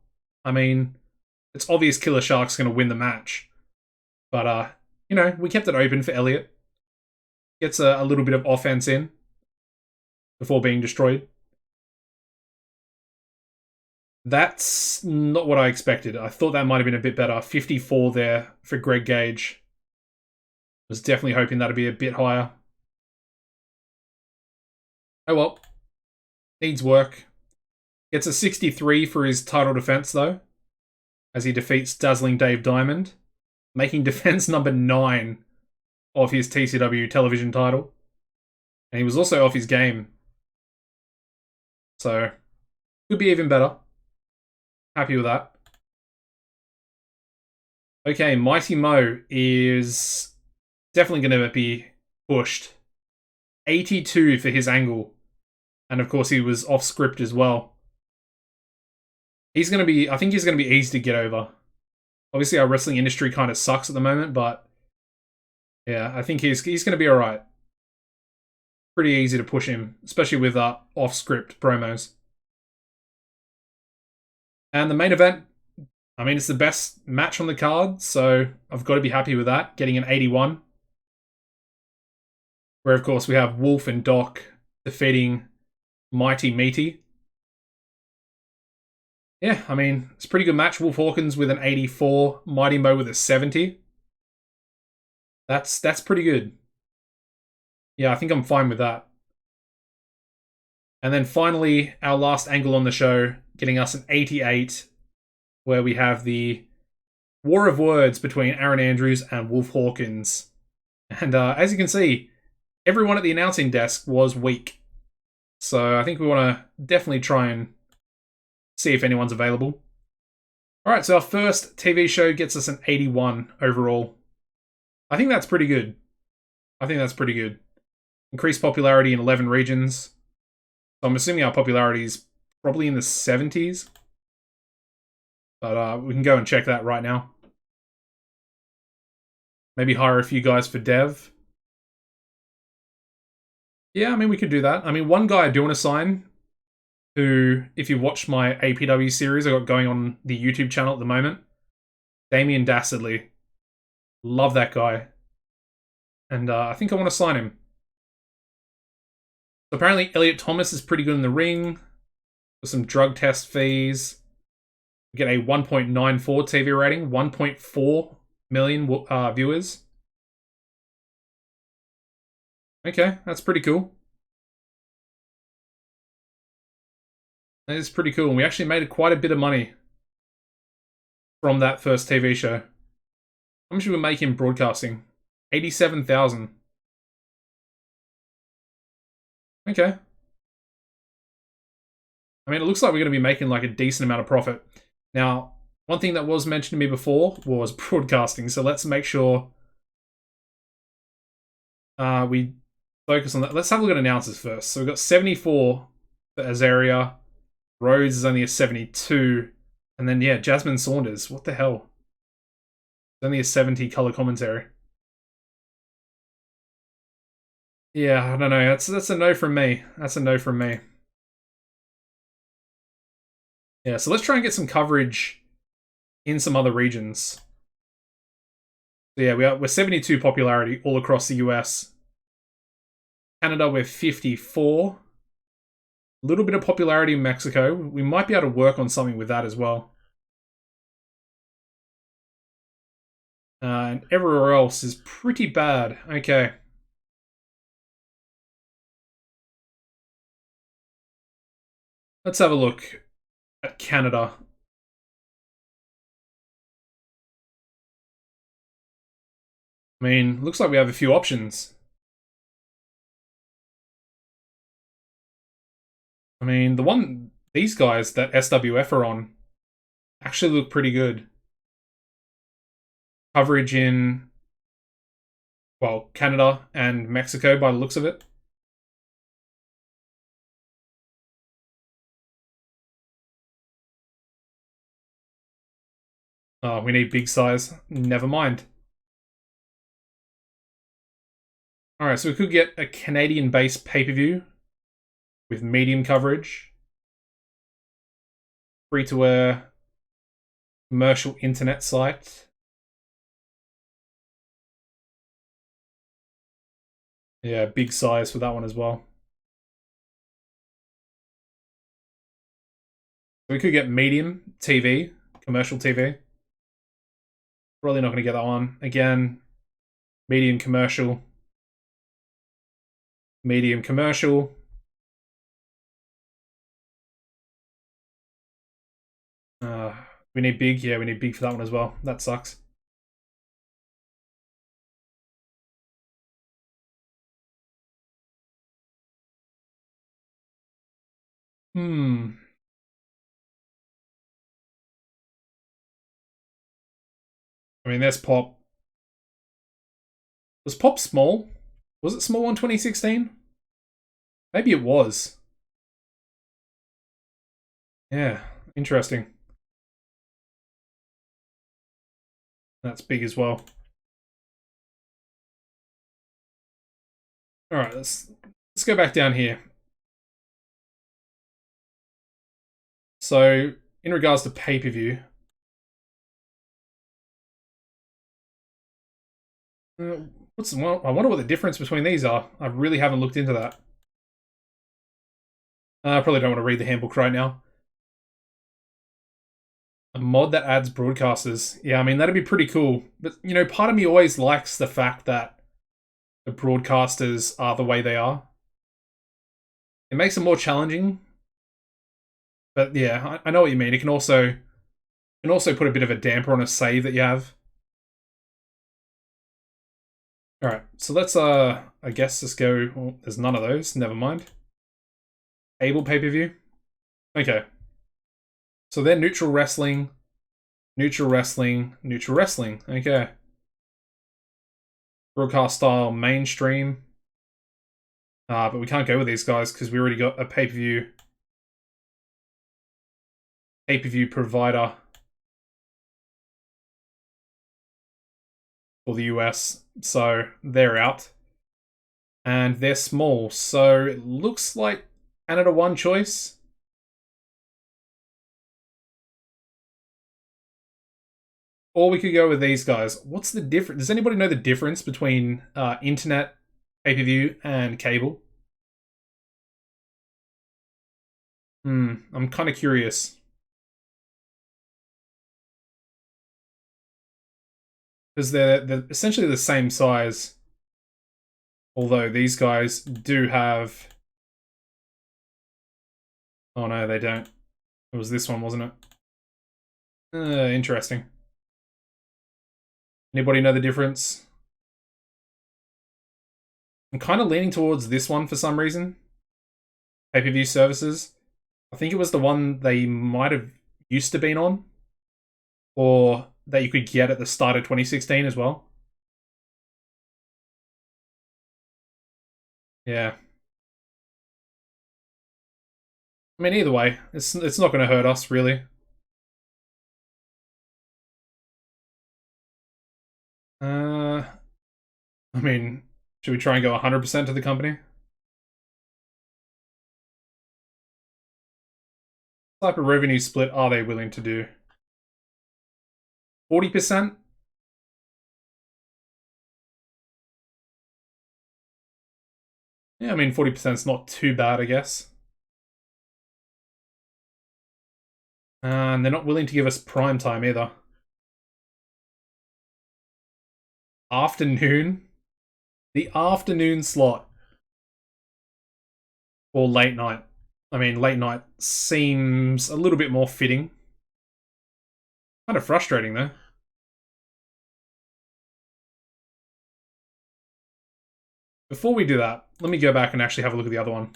I mean, it's obvious Killer Shark's going to win the match. But, you know, we kept it open for Elliot. Gets a little bit of offense in before being destroyed. That's not what I expected. I thought that might have been a bit better. 54 there for Greg Gage. Was definitely hoping that'd be a bit higher. Oh well. Needs work. Gets a 63 for his title defense, though, as he defeats Dazzling Dave Diamond, making defense number 9 of his TCW television title. And he was also off his game. So, could be even better. Happy with that. Okay, Mighty Mo is definitely going to be pushed. 82 for his angle. And of course, he was off script as well. He's going to be, I think he's going to be easy to get over. Obviously, our wrestling industry kind of sucks at the moment, but yeah, I think he's going to be alright. Pretty easy to push him, especially with off script promos. And the main event, I mean, it's the best match on the card, so I've got to be happy with that, getting an 81. Where, of course, we have Wolf and Doc defeating Mighty Meaty. Yeah, I mean, it's a pretty good match. Wolf Hawkins with an 84, Mighty Mo with a 70. That's pretty good. Yeah, I think I'm fine with that. And then finally, our last angle on the show, getting us an 88, where we have the war of words between Aaron Andrews and Wolf Hawkins. And as you can see, everyone at the announcing desk was weak. So I think we want to definitely try and see if anyone's available. Alright, so our first TV show gets us an 81 overall. I think that's pretty good. Increased popularity in 11 regions. So I'm assuming our popularity is probably in the 70s. But we can go and check that right now. Maybe hire a few guys for dev. Yeah, I mean, we could do that. I mean, one guy I do want to sign, who, if you watch my APW series I got going on the YouTube channel at the moment, Damien Dastardly. Love that guy. And I think I want to sign him. So apparently Elliot Thomas is pretty good in the ring. With some drug test fees. We get a 1.94 TV rating. 1.4 million viewers. Okay, that's pretty cool. That is pretty cool. And we actually made quite a bit of money from that first TV show. How much did we make in broadcasting? 87,000. Okay. I mean, it looks like we're going to be making like a decent amount of profit. Now, one thing that was mentioned to me before was broadcasting. So let's make sure we focus on that. Let's have a look at announcers first. So we've got 74 for Azaria. Rhodes is only a 72. And then, yeah, Jasmine Saunders. What the hell? It's only a 70 color commentary. Yeah, I don't know. That's a no from me. That's a no from me. Yeah, so let's try and get some coverage in some other regions. So yeah, we're 72 popularity all across the US. Canada, we're 54. A little bit of popularity in Mexico. We might be able to work on something with that as well. And everywhere else is pretty bad. Okay. Let's have a look at Canada. I mean, looks like we have a few options. I mean, these guys that SWF are on actually look pretty good. Coverage in, well, Canada and Mexico by the looks of it. Oh, we need big size. Never mind. Alright, so we could get a Canadian-based pay-per-view with medium coverage. Free-to-air commercial internet site. Yeah, big size for that one as well. We could get medium TV, commercial TV. Probably not going to get that one. Again, medium commercial. Medium commercial. We need big. Yeah, we need big for that one as well. That sucks. I mean, there's Pop. Was Pop small? Was it small in 2016? Maybe it was. Yeah, interesting. That's big as well. All right, let's go back down here. So, in regards to pay-per-view, I wonder what the difference between these are. I really haven't looked into that. I probably don't want to read the handbook right now. A mod that adds broadcasters. Yeah, I mean, that'd be pretty cool. But, you know, part of me always likes the fact that the broadcasters are the way they are. It makes it more challenging. But yeah, I know what you mean. It can also put a bit of a damper on a save that you have. Alright, so let's I guess just go, well, there's none of those, never mind. Able pay-per-view. Okay. So they're neutral wrestling, neutral wrestling, neutral wrestling. Okay. Broadcast style mainstream. But we can't go with these guys because we already got a pay-per-view provider for the US. So they're out. And they're small. So it looks like Canada one choice. Or we could go with these guys. What's the difference? Does anybody know the difference between internet pay-per-view and cable? I'm kind of curious. Because they're essentially the same size. Although these guys do have... Oh no, they don't. It was this one, wasn't it? Interesting. Anybody know the difference? I'm kind of leaning towards this one for some reason. Pay-per-view services. I think it was the one they might have used to been on. Or that you could get at the start of 2016 as well. Yeah. I mean, either way, it's not going to hurt us, really. I mean, should we try and go 100% to the company? What type of revenue split are they willing to do? 40%? Yeah, I mean, 40% is not too bad, I guess. And they're not willing to give us prime time either. Afternoon? The afternoon slot. Or late night. I mean, late night seems a little bit more fitting. Kind of frustrating, though. Before we do that, let me go back and actually have a look at the other one.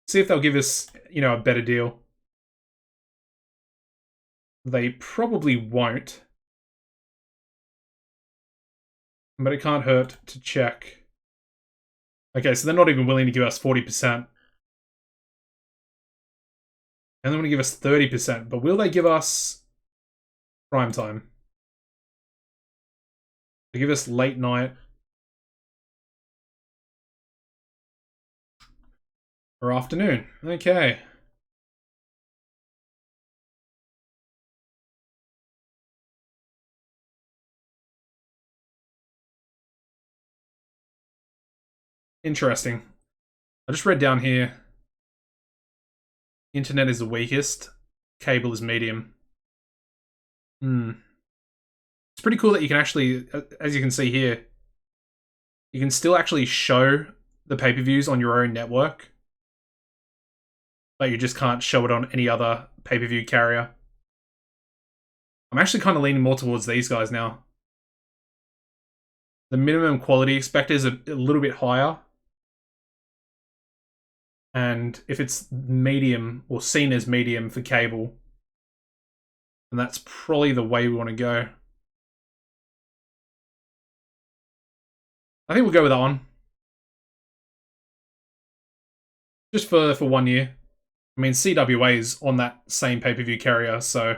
See if they'll give us, a better deal. They probably won't. But it can't hurt to check. Okay, so they're not even willing to give us 40%. And they want to give us 30%. But will they give us prime time? They give us late night. Or afternoon. Okay. Interesting. I just read down here. Internet is the weakest. Cable is medium. It's pretty cool that you can actually, as you can see here, you can still actually show the pay-per-views on your own network. But you just can't show it on any other pay-per-view carrier. I'm actually kind of leaning more towards these guys now. The minimum quality expected is a little bit higher. And if it's medium, or seen as medium for cable, then that's probably the way we want to go. I think we'll go with that one. Just for 1 year. I mean, CWA is on that same pay-per-view carrier, so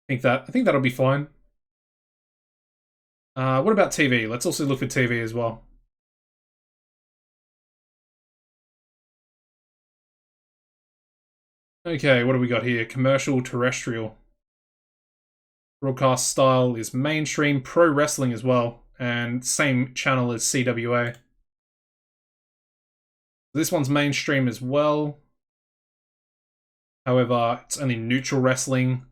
I think that'll be fine. What about TV? Let's also look at TV as well. Okay, what do we got here? Commercial, terrestrial. Broadcast style is mainstream, pro wrestling as well, and same channel as CWA. This one's mainstream as well. However, it's only neutral wrestling.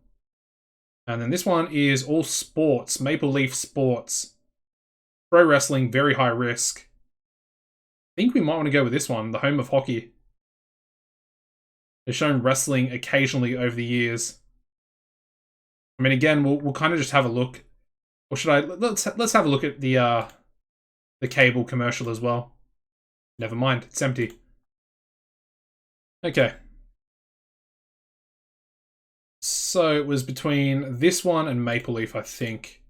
And then this one is all sports, Maple Leaf Sports. Pro wrestling, very high risk. I think we might want to go with this one, the home of hockey. They've shown wrestling occasionally over the years. I mean, again, we'll kind of just have a look. Or should I? Let's have a look at the cable commercial as well. Never mind, it's empty. Okay. So it was between this one and Maple Leaf, I think.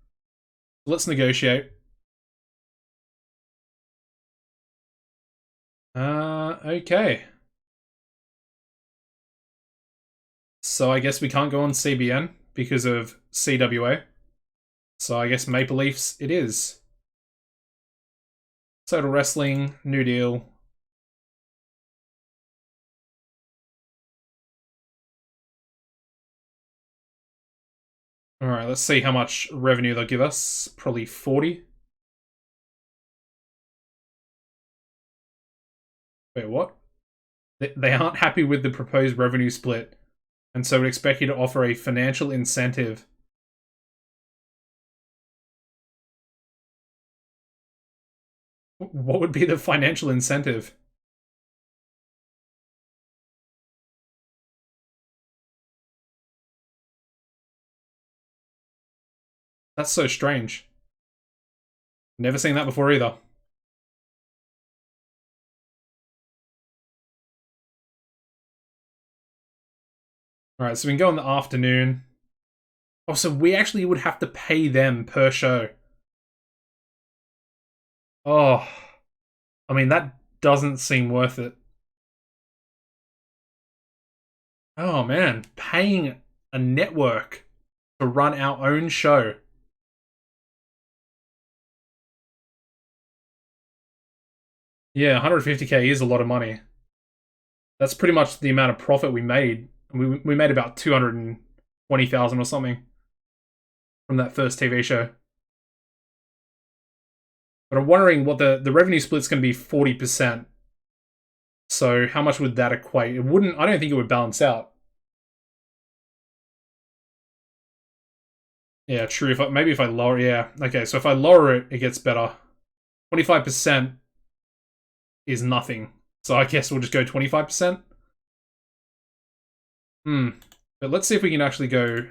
Let's negotiate. Okay. So I guess we can't go on CBN because of CWA. So I guess Maple Leafs it is. Total Wrestling, new deal. Alright, let's see how much revenue they'll give us. Probably 40. Wait, what? They aren't happy with the proposed revenue split, and so would expect you to offer a financial incentive. What would be the financial incentive? That's so strange. Never seen that before either. Alright, so we can go in the afternoon. Oh, so we actually would have to pay them per show. Oh, I mean, that doesn't seem worth it. Oh man, paying a network to run our own show. Yeah, 150k is a lot of money. That's pretty much the amount of profit we made. We made about 220,000 or something from that first TV show. But I'm wondering what the revenue split's going to be 40%. So how much would that equate? It wouldn't. I don't think it would balance out. Yeah, true. Maybe if I lower, yeah, okay. So if I lower it, it gets better. 25% is nothing. So I guess we'll just go 25%. But let's see if we can actually go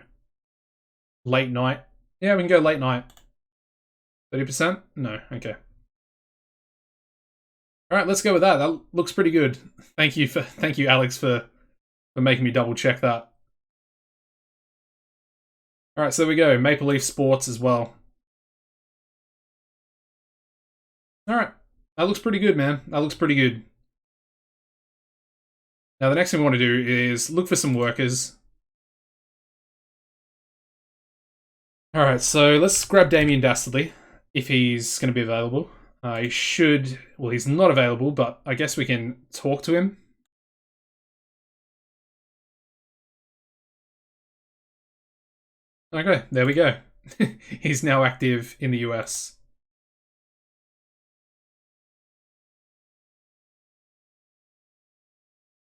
late night. Yeah, we can go late night. 30%? No, okay. All right, let's go with that. That looks pretty good. Thank you, Alex, for making me double check that. All right, so there we go. Maple Leaf Sports as well. All right, that looks pretty good, man. That looks pretty good. Now the next thing we want to do is look for some workers. All right, so let's grab Damien Dastardly if he's going to be available. He should. Well, he's not available, but I guess we can talk to him. Okay, there we go. He's now active in the US.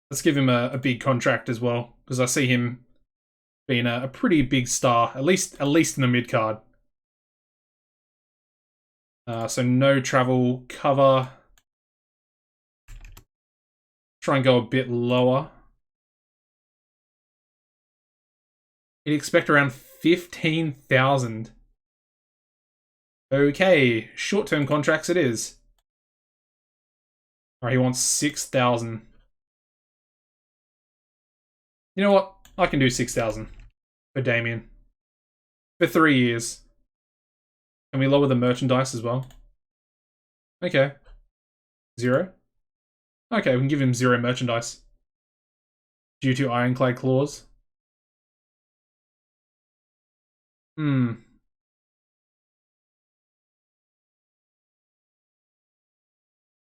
Let's give him a big contract as well, because I see him being a pretty big star, at least in the mid card. So no travel cover. Try and go a bit lower. You'd expect around 15,000. Okay, short-term contracts it is. Alright, he wants 6,000. You know what? I can do 6,000 for Damien. For 3 years. Can we lower the merchandise as well? Okay. 0? Okay, we can give him 0 merchandise. Due to ironclad clause.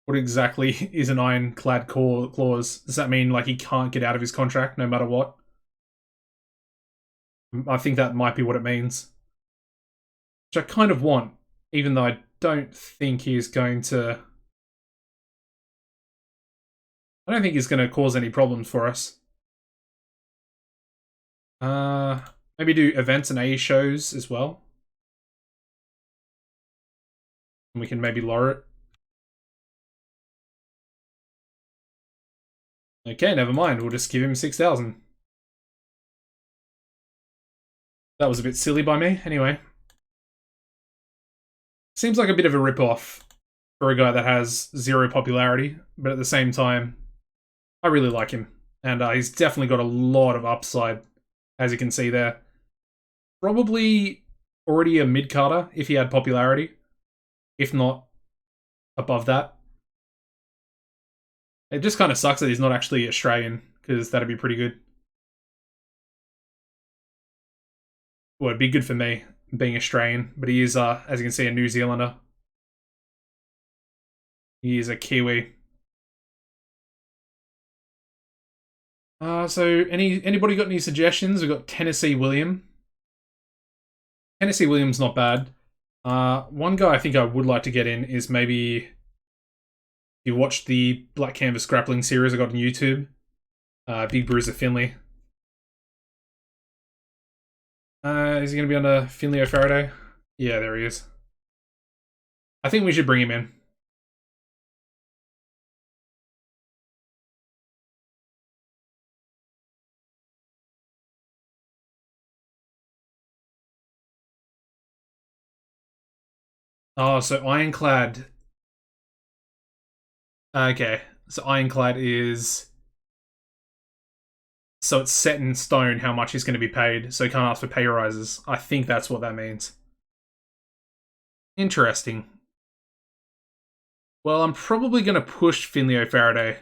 What exactly is an ironclad clause? Does that mean like he can't get out of his contract no matter what? I think that might be what it means. Which I kind of want, even though I don't think he's going to... I don't think he's going to cause any problems for us. Maybe do events and A shows as well. And we can maybe lower it. Okay, never mind. We'll just give him 6,000. That was a bit silly by me. Anyway. Seems like a bit of a rip-off for a guy that has 0 popularity, but at the same time, I really like him. And he's definitely got a lot of upside, as you can see there. Probably already a mid-carder if he had popularity. If not, above that. It just kind of sucks that he's not actually Australian, because that'd be pretty good. Well, it'd be good for me, being Australian, but he is, as you can see, a New Zealander. He is a Kiwi. So anybody got any suggestions? We've got Tennessee William. Tennessee William's not bad. One guy I think I would like to get in is maybe... You watched the Black Canvas Grappling series I got on YouTube. Big Bruiser Finley. Is he going to be under Finley O'Faraday? Yeah, there he is. I think we should bring him in. Oh, so Ironclad. Okay, so Ironclad is so it's set in stone how much he's going to be paid, so he can't ask for pay rises. I think that's what that means. Interesting. Well, I'm probably going to push Finley O'Faraday.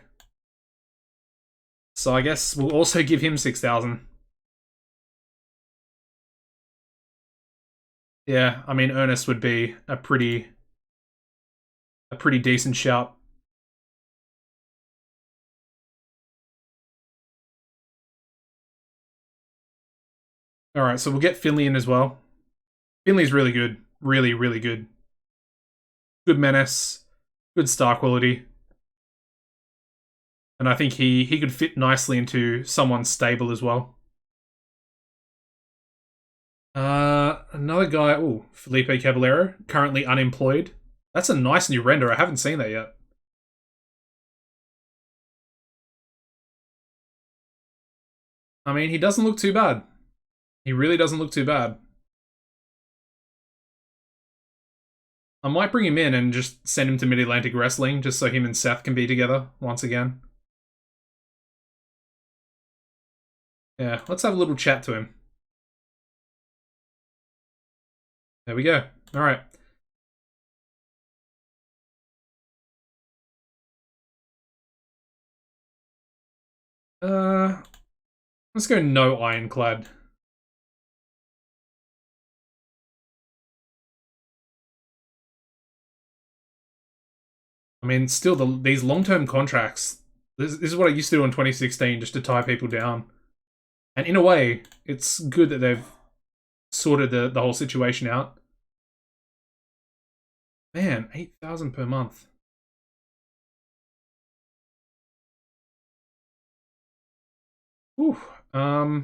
So I guess we'll also give him 6,000. Yeah, I mean Ernest would be a pretty decent shout. All right, so we'll get Finley in as well. Finley's really good, really good. Good menace, good star quality, and I think he could fit nicely into someone stable as well. Another guy. Oh, Felipe Caballero, currently unemployed. That's a nice new render. I haven't seen that yet. I mean, he doesn't look too bad. He really doesn't look too bad. I might bring him in and just send him to Mid-Atlantic Wrestling just so him and Seth can be together once again. Yeah, let's have a little chat to him. There we go. All right. Uh, let's go no Ironclad. I mean, still, these long-term contracts, this is what I used to do in 2016 just to tie people down. And in a way, it's good that they've sorted the whole situation out. Man, 8,000 per month. Whew. I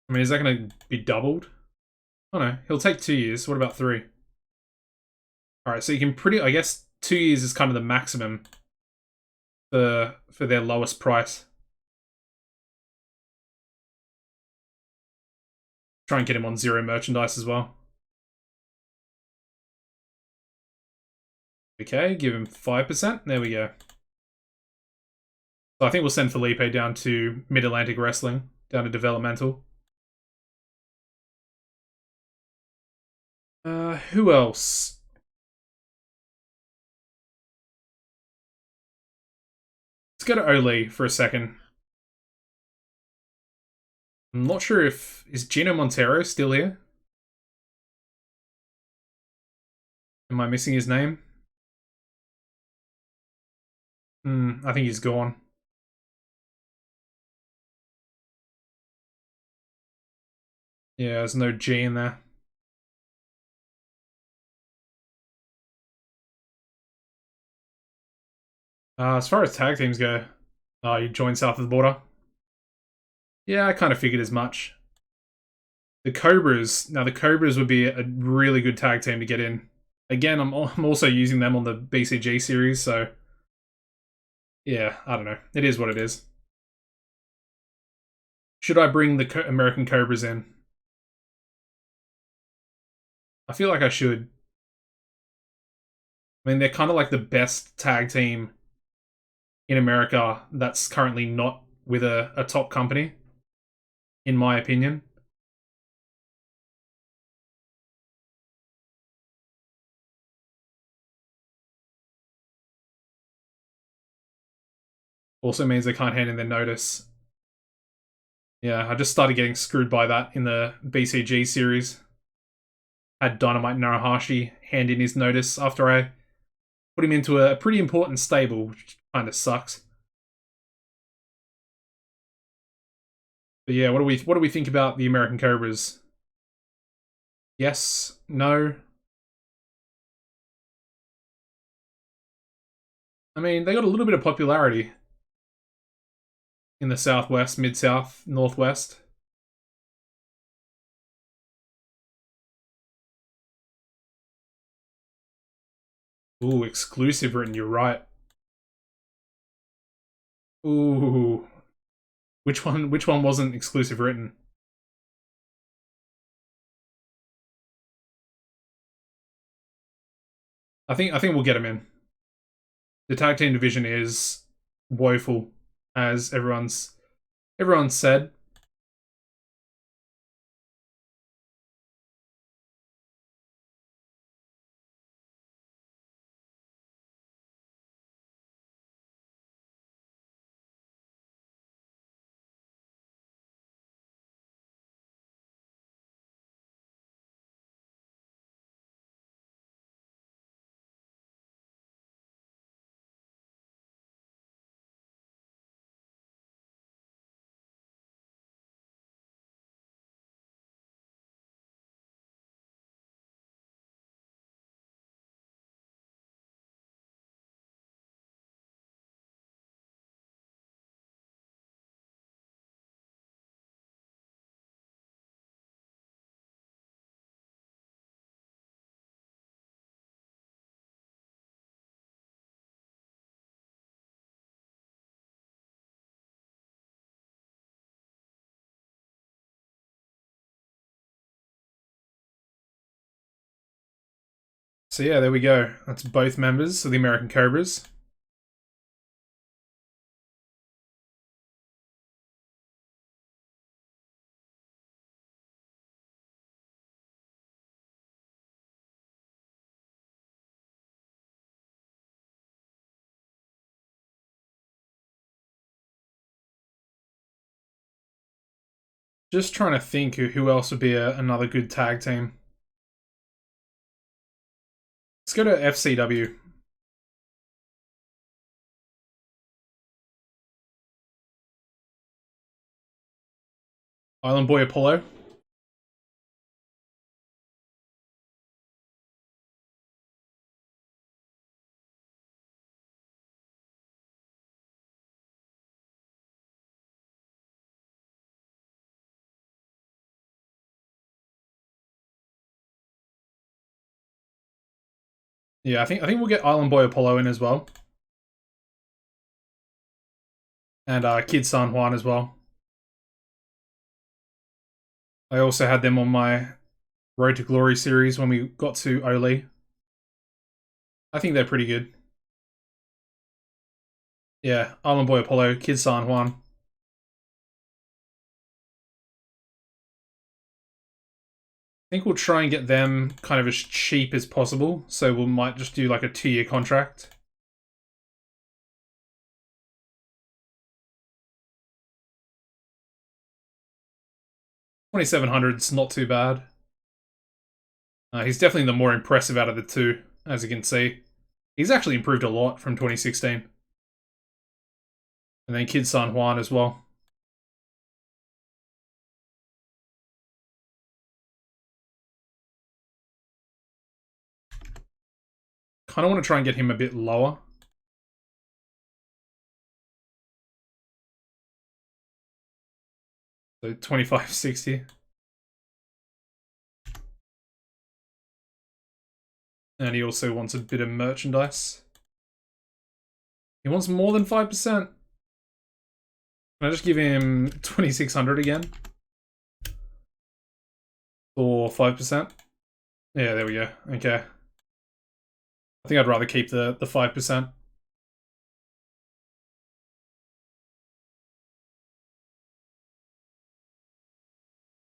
mean, is that going to be doubled? Oh no, he'll take 2 years. What about 3? Alright, so you can I guess 2 years is kind of the maximum for their lowest price. Try and get him on 0 merchandise as well. Okay, give him 5%. There we go. So I think we'll send Felipe down to Mid-Atlantic Wrestling, down to developmental. Who else? Let's go to Ole for a second. I'm not sure is Gino Montero still here? Am I missing his name? I think he's gone. Yeah, there's no G in there. As far as tag teams go, you joined south of the border. Yeah, I kind of figured as much. The Cobras. Now, the Cobras would be a really good tag team to get in. Again, I'm also using them on the BCG series, so yeah, I don't know. It is what it is. Should I bring the American Cobras in? I feel like I should. I mean, they're kind of like the best tag team in America that's currently not with a top company, in my opinion. Also means they can't hand in their notice. Yeah, I just started getting screwed by that in the BCG series. Had Dynamite Narahashi hand in his notice after I put him into a pretty important stable, which kind of sucks. But yeah, what do we think about the American Cobras? Yes, no. I mean, they got a little bit of popularity in the Southwest, Mid-South, Northwest. Ooh, exclusive written, you're right. Ooh. Which one wasn't exclusive written? I think we'll get him in. The tag team division is woeful, as everyone's said. So yeah, there we go. That's both members of the American Cobras. Just trying to think who else would be another good tag team. Let's go to FCW. Island Boy Apollo. Yeah, I think we'll get Island Boy Apollo in as well. And Kid San Juan as well. I also had them on my Road to Glory series when we got to Oli. I think they're pretty good. Yeah, Island Boy Apollo, Kid San Juan. I think we'll try and get them kind of as cheap as possible. So we might just do like a 2-year contract. $2,700's not too bad. He's definitely the more impressive out of the two, as you can see. He's actually improved a lot from 2016. And then Kid San Juan as well. Kind of want to try and get him a bit lower. So 25.60. And he also wants a bit of merchandise. He wants more than 5%. Can I just give him 2,600 again? Or 5%? Yeah, there we go. Okay. I think I'd rather keep the 5%.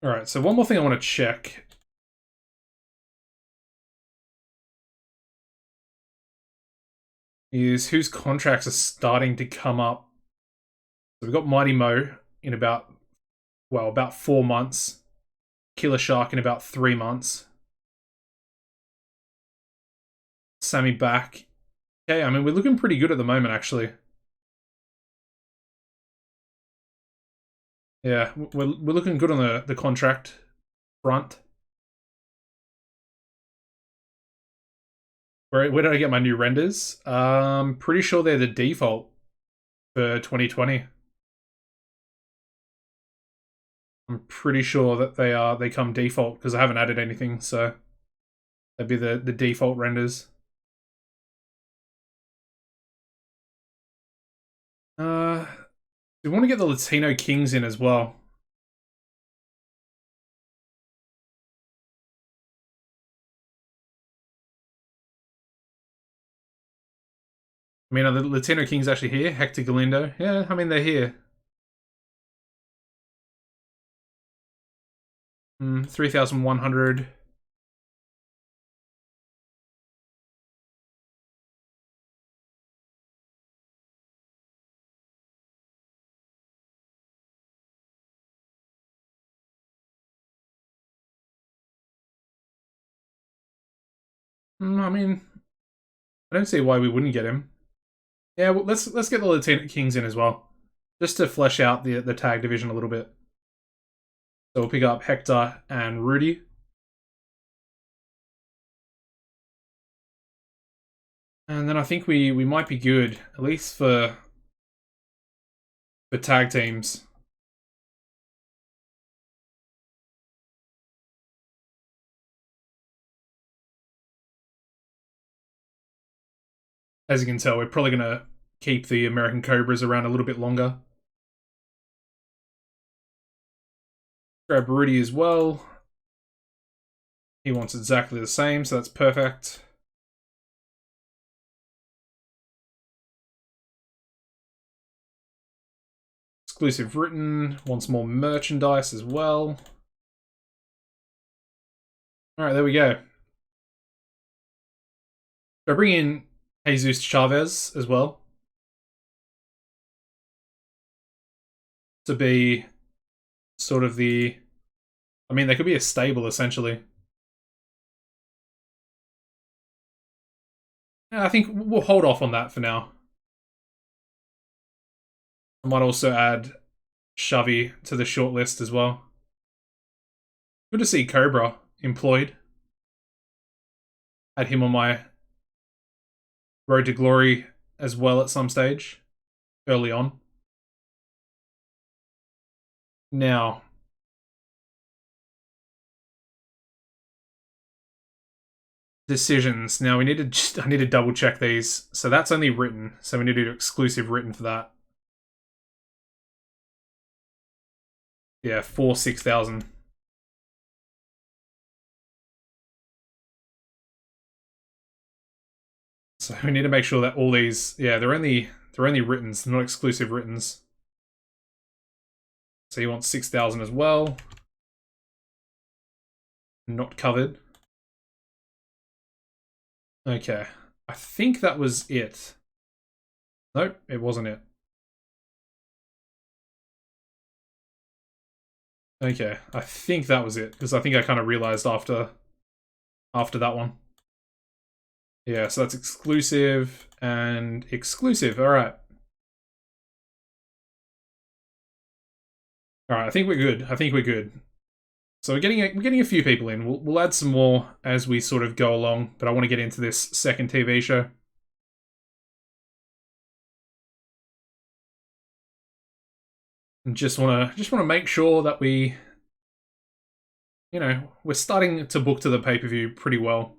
Alright, so one more thing I want to check. Is whose contracts are starting to come up. So we've got Mighty Mo in about 4 months. Killer Shark in about 3 months. Sammy back. Okay, I mean, we're looking pretty good at the moment, actually. Yeah, we're looking good on the contract front. Where did I get my new renders? Pretty sure they're the default for 2020. I'm pretty sure that they come default because I haven't added anything, so that'd be the default renders. We want to get the Latino Kings in as well. I mean, are the Latino Kings actually here? Hector Galindo? Yeah, I mean, they're here. 3,100. I mean, I don't see why we wouldn't get him. Yeah, well, let's get the Latino Kings in as well, just to flesh out the tag division a little bit. So we'll pick up Hector and Rudy. And then I think we might be good, at least for tag teams. As you can tell, we're probably going to keep the American Cobras around a little bit longer. Grab Rudy as well. He wants exactly the same, so that's perfect. Exclusive written, wants more merchandise as well. Alright, there we go. So I bring in Jesus Chavez as well. To be sort of the... I mean, they could be a stable, essentially. Yeah, I think we'll hold off on that for now. I might also add Shovey to the shortlist as well. Good to see Cobra employed. Had him on my road to glory as well at some stage, early on. Now, decisions. Now we need to I need to double check these. So that's only written. So we need to do exclusive written for that. Yeah, 6,000. So we need to make sure that all these, yeah, they're only writtens, not exclusive writtens. So you want 6,000 as well. Not covered. Okay. I think that was it. Nope, it wasn't it. Okay, I think that was it, because I think I kind of realized after that one. Yeah, so that's exclusive and exclusive. All right. All right, I think we're good. I think we're good. So we're getting a few people in. We'll add some more as we sort of go along, but I want to get into this second TV show. And just want to make sure that we, you know, we're starting to book to the pay-per-view pretty well.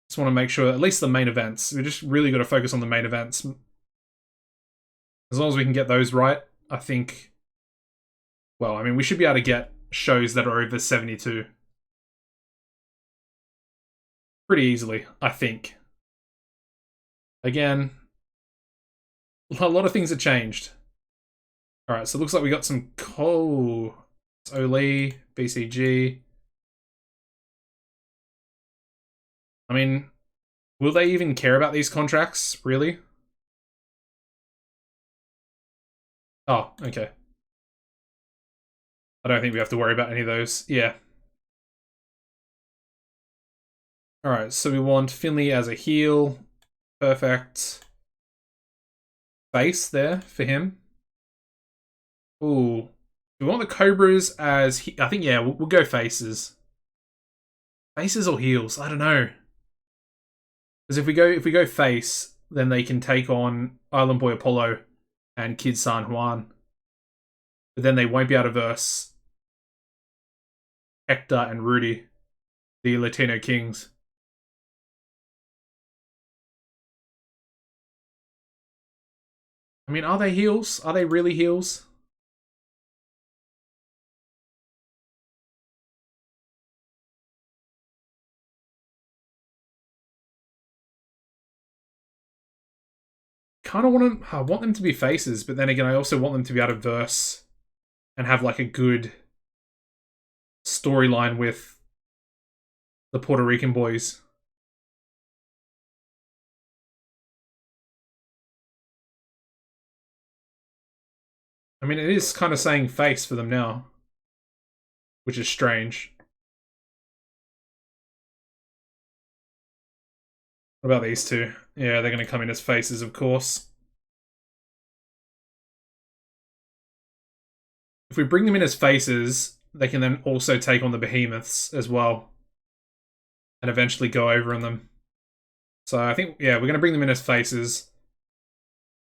Just want to make sure, at least the main events, we just really got to focus on the main events. As long as we can get those right, I think, well, I mean, we should be able to get shows that are over 72 pretty easily, I think. Again, a lot of things have changed. Alright, so it looks like we got some Oli, BCG. I mean, will they even care about these contracts, really? Oh, okay. I don't think we have to worry about any of those. Yeah. Alright, so we want Finley as a heel. Perfect. Face there for him. Ooh. We want the Cobras as... I think, yeah, we'll go faces. Faces or heels? I don't know. Because if we go face, then they can take on Island Boy Apollo and Kid San Juan. But then they won't be able to verse Hector and Rudy, the Latino Kings. I mean, are they heels? Are they really heels? kind of I want them to be faces, but then again, I also want them to be able to verse and have like a good storyline with the Puerto Rican boys. I mean, it is kind of saying face for them now, which is strange. What about these two? Yeah, they're going to come in as faces, of course. If we bring them in as faces, they can then also take on the behemoths as well. And eventually go over on them. So I think, yeah, we're going to bring them in as faces.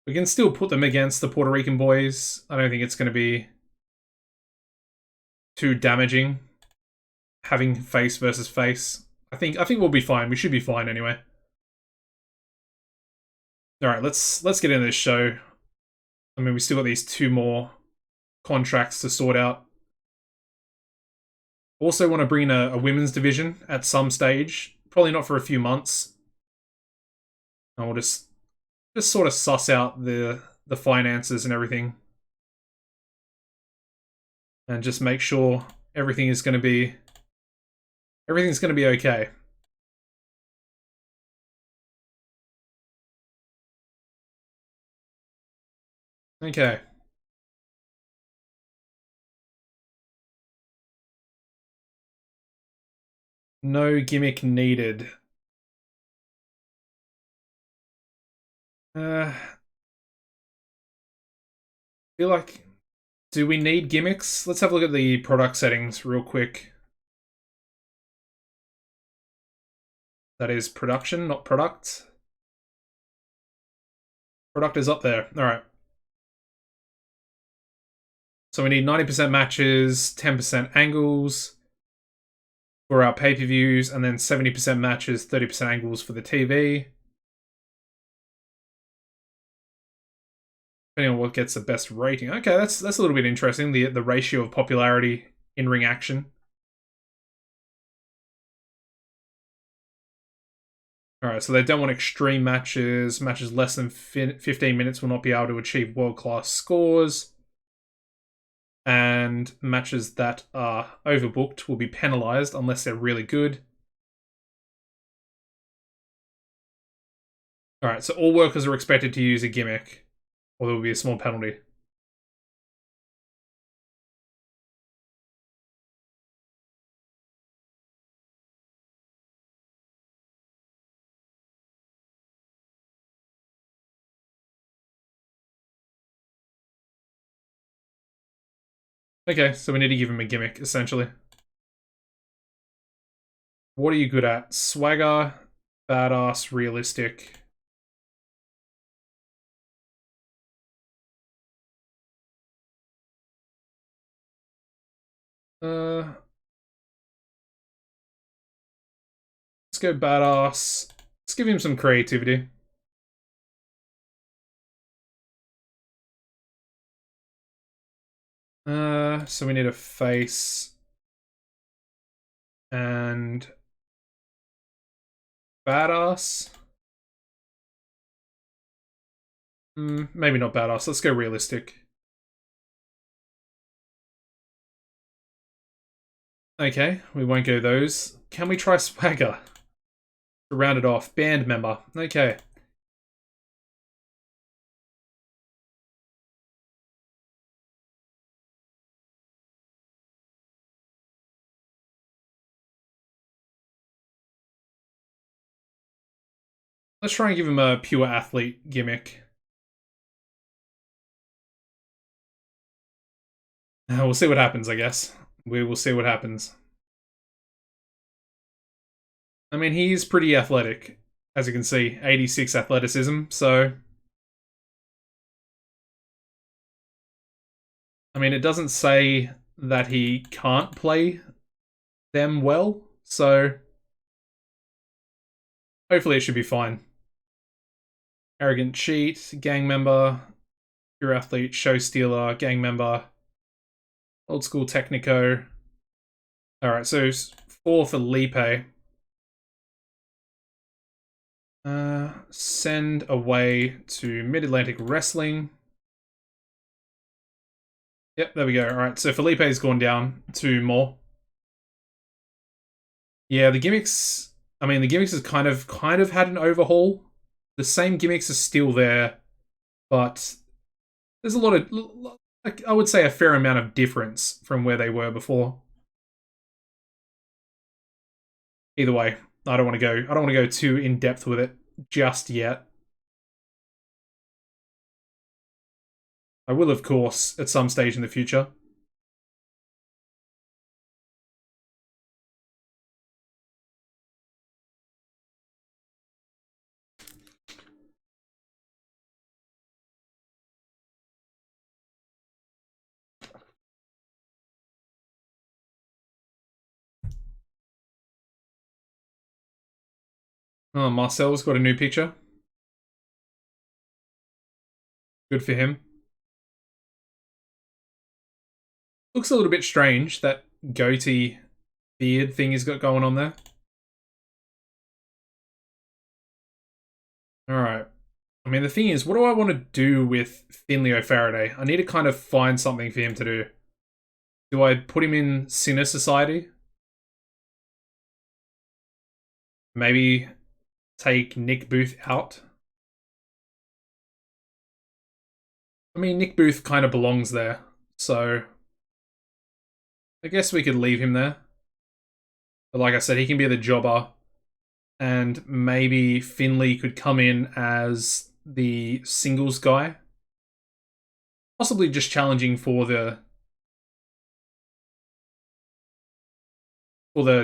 We can still put them against the Puerto Rican boys. I don't think it's going to be too damaging having face versus face. I think we'll be fine. We should be fine anyway. All right, let's get into this show. I mean, we still got these 2 more contracts to sort out. Also want to bring in a women's division at some stage. Probably not for a few months. And we'll just sort of suss out the finances and everything. And just make sure everything's going to be okay. Okay. No gimmick needed. I feel like, do we need gimmicks? Let's have a look at the product settings real quick. That is production, not product. Product is up there. All right. So we need 90% matches, 10% angles for our pay-per-views, and then 70% matches, 30% angles for the TV. Depending on what gets the best rating. Okay, that's a little bit interesting, the ratio of popularity in ring action. Alright, so they don't want extreme matches. Matches less than 15 minutes will not be able to achieve world-class scores. And matches that are overbooked will be penalized unless they're really good. Alright, so all workers are expected to use a gimmick, or there will be a small penalty. Okay, so we need to give him a gimmick, essentially. What are you good at? Swagger, badass, realistic. Let's go badass. Let's give him some creativity. So we need a face. And badass. Maybe not badass. Let's go realistic. Okay, we won't go those. Can we try swagger? To round it off. Band member. Okay. Let's try and give him a pure athlete gimmick. We'll see what happens, I guess. We will see what happens. I mean, he's pretty athletic, as you can see. 86 athleticism, so... I mean, it doesn't say that he can't play them well, so... hopefully it should be fine. Arrogant cheat, gang member, pure athlete, show stealer, gang member, old school technico. Alright, so 4 for Lipe. Send away to Mid-Atlantic Wrestling. Yep, there we go. All right, so Felipe's gone down 2 more. Yeah, the gimmicks. I mean, the gimmicks has kind of had an overhaul. The same gimmicks are still there, but there's a lot of, like, I would say, a fair amount of difference from where they were before. Either way, I don't want to go too in depth with it just yet. I will, of course, at some stage in the future. Oh, Marcel's got a new picture. Good for him. Looks a little bit strange, that goatee beard thing he's got going on there. Alright. I mean, the thing is, what do I want to do with Finley O'Faraday? I need to kind of find something for him to do. Do I put him in Sinner Society? Maybe take Nick Booth out? I mean, Nick Booth kind of belongs there, so I guess we could leave him there. But like I said, he can be the jobber, and maybe Finley could come in as the singles guy. Possibly just challenging for the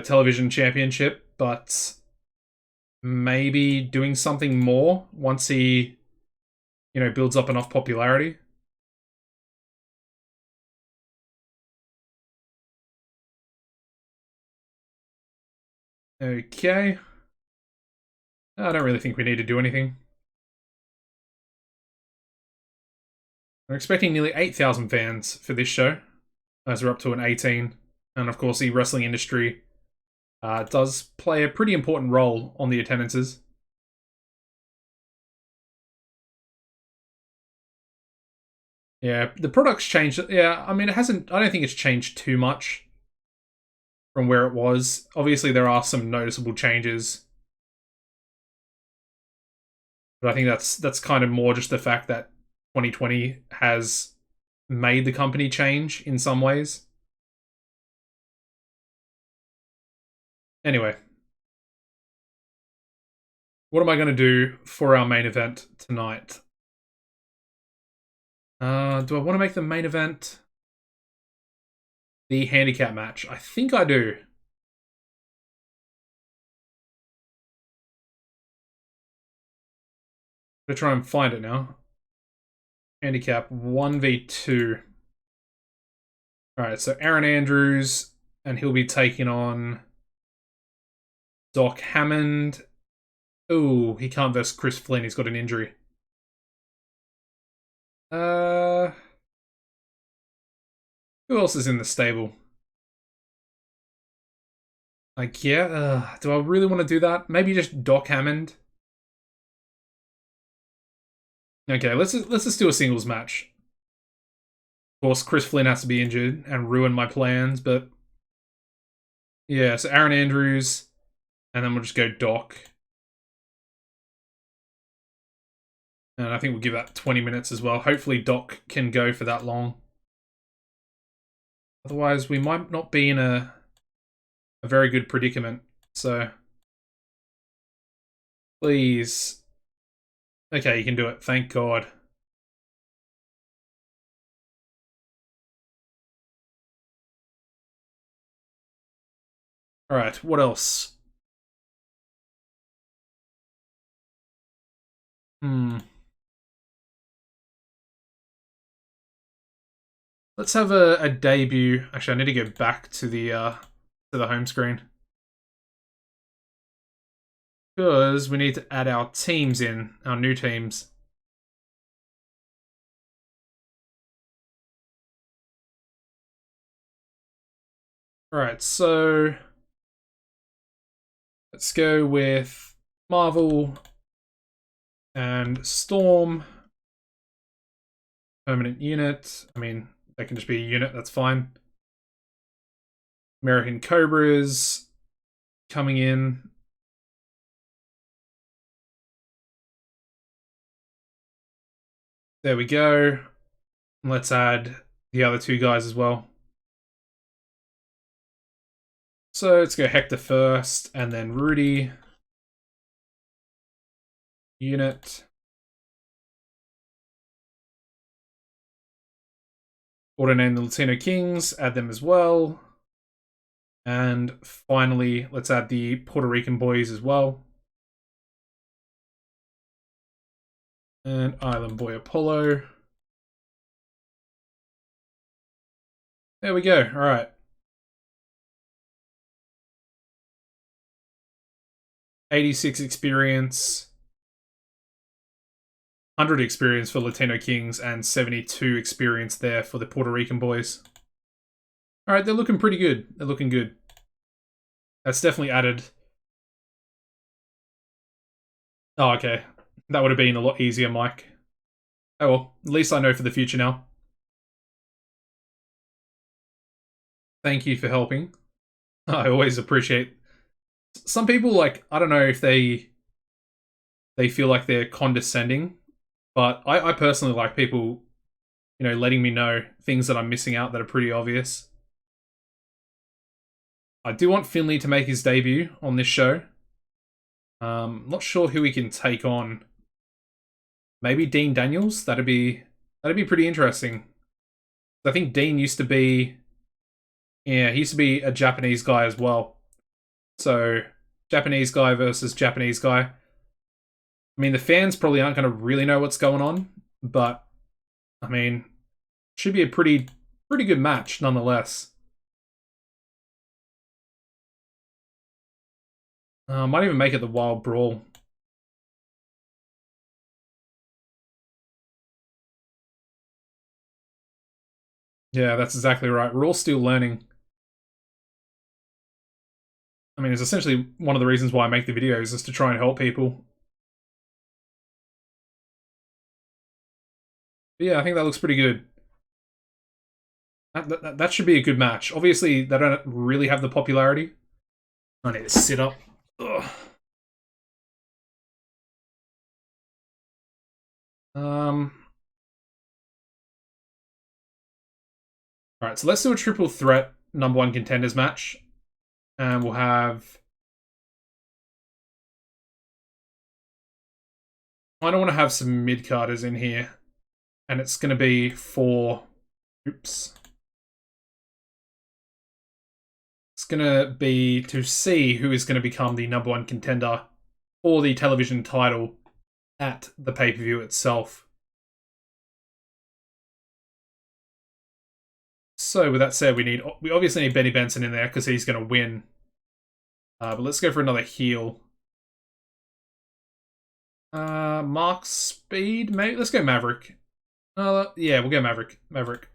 television championship, but maybe doing something more once he, you know, builds up enough popularity. Okay. I don't really think we need to do anything. We're expecting nearly 8,000 fans for this show, as we're up to an 18. And of course, the wrestling industry does play a pretty important role on the attendances. Yeah, the product's changed. Yeah, I mean, it hasn't. I don't think it's changed too much from where it was. Obviously, there are some noticeable changes, but I think that's kind of more just the fact that 2020 has made the company change in some ways. Anyway, what am I going to do for our main event tonight? Do I want to make the main event the handicap match? I think I do. I'm going to try and find it now. Handicap 1v2. Alright, so Aaron Andrews, and he'll be taking on Doc Hammond. Oh, he can't versus Chris Flynn. He's got an injury. Who else is in the stable? Like, yeah, do I really want to do that? Maybe just Doc Hammond. Okay, let's just do a singles match. Of course, Chris Flynn has to be injured and ruin my plans, but yeah, so Aaron Andrews, and then we'll just go Doc. And I think we'll give that 20 minutes as well. Hopefully Doc can go for that long. Otherwise, we might not be in a very good predicament. So, please. Okay, you can do it. Thank God. Alright, what else? Let's have a debut. Actually, I need to go back to the home screen. Because we need to add our teams in, our new teams. Alright, so let's go with Marvel And Storm. Permanent unit. I mean, they can just be a unit, that's fine. American Cobras coming in. There we go. Let's add the other two guys as well. So let's go Hector first, and then Rudy. Unit. Auto-name the Latino Kings, add them as well. And finally, let's add the Puerto Rican boys as well. And Island Boy Apollo. There we go, alright. 86 experience. 100 experience for Latino Kings and 72 experience there for the Puerto Rican boys. Alright, they're looking pretty good. They're looking good. That's definitely added. Oh, okay. That would have been a lot easier, Mike. Oh well, at least I know for the future now. Thank you for helping. I always appreciate. Some people, like, I don't know if they feel like they're condescending, but I personally like people, you know, letting me know things that I'm missing out that are pretty obvious. I do want Finley to make his debut on this show. Not sure who he can take on. Maybe Dean Daniels. That'd be pretty interesting. I think Dean used to be, yeah, he used to be a Japanese guy as well. So Japanese guy versus Japanese guy. I mean, the fans probably aren't going to really know what's going on, but I mean, should be a pretty good match nonetheless. Might even make it the Wild Brawl. Yeah, that's exactly right. We're all still learning. I mean, it's essentially one of the reasons why I make the videos, is to try and help people. But yeah, I think that looks pretty good. That should be a good match. Obviously, they don't really have the popularity. I need to sit up. Ugh. Alright, so let's do a triple threat #1 contenders match. And we'll have... I don't want to have some mid-carders in here. And it's going to be for... Oops. It's going to be to see who is going to become the #1 contender for the television title at the pay-per-view itself. So with that said, we obviously need Benny Benson in there because he's going to win. But let's go for another heel. Mark Speed, maybe? Let's go Maverick. Yeah, we'll go Maverick. Maverick.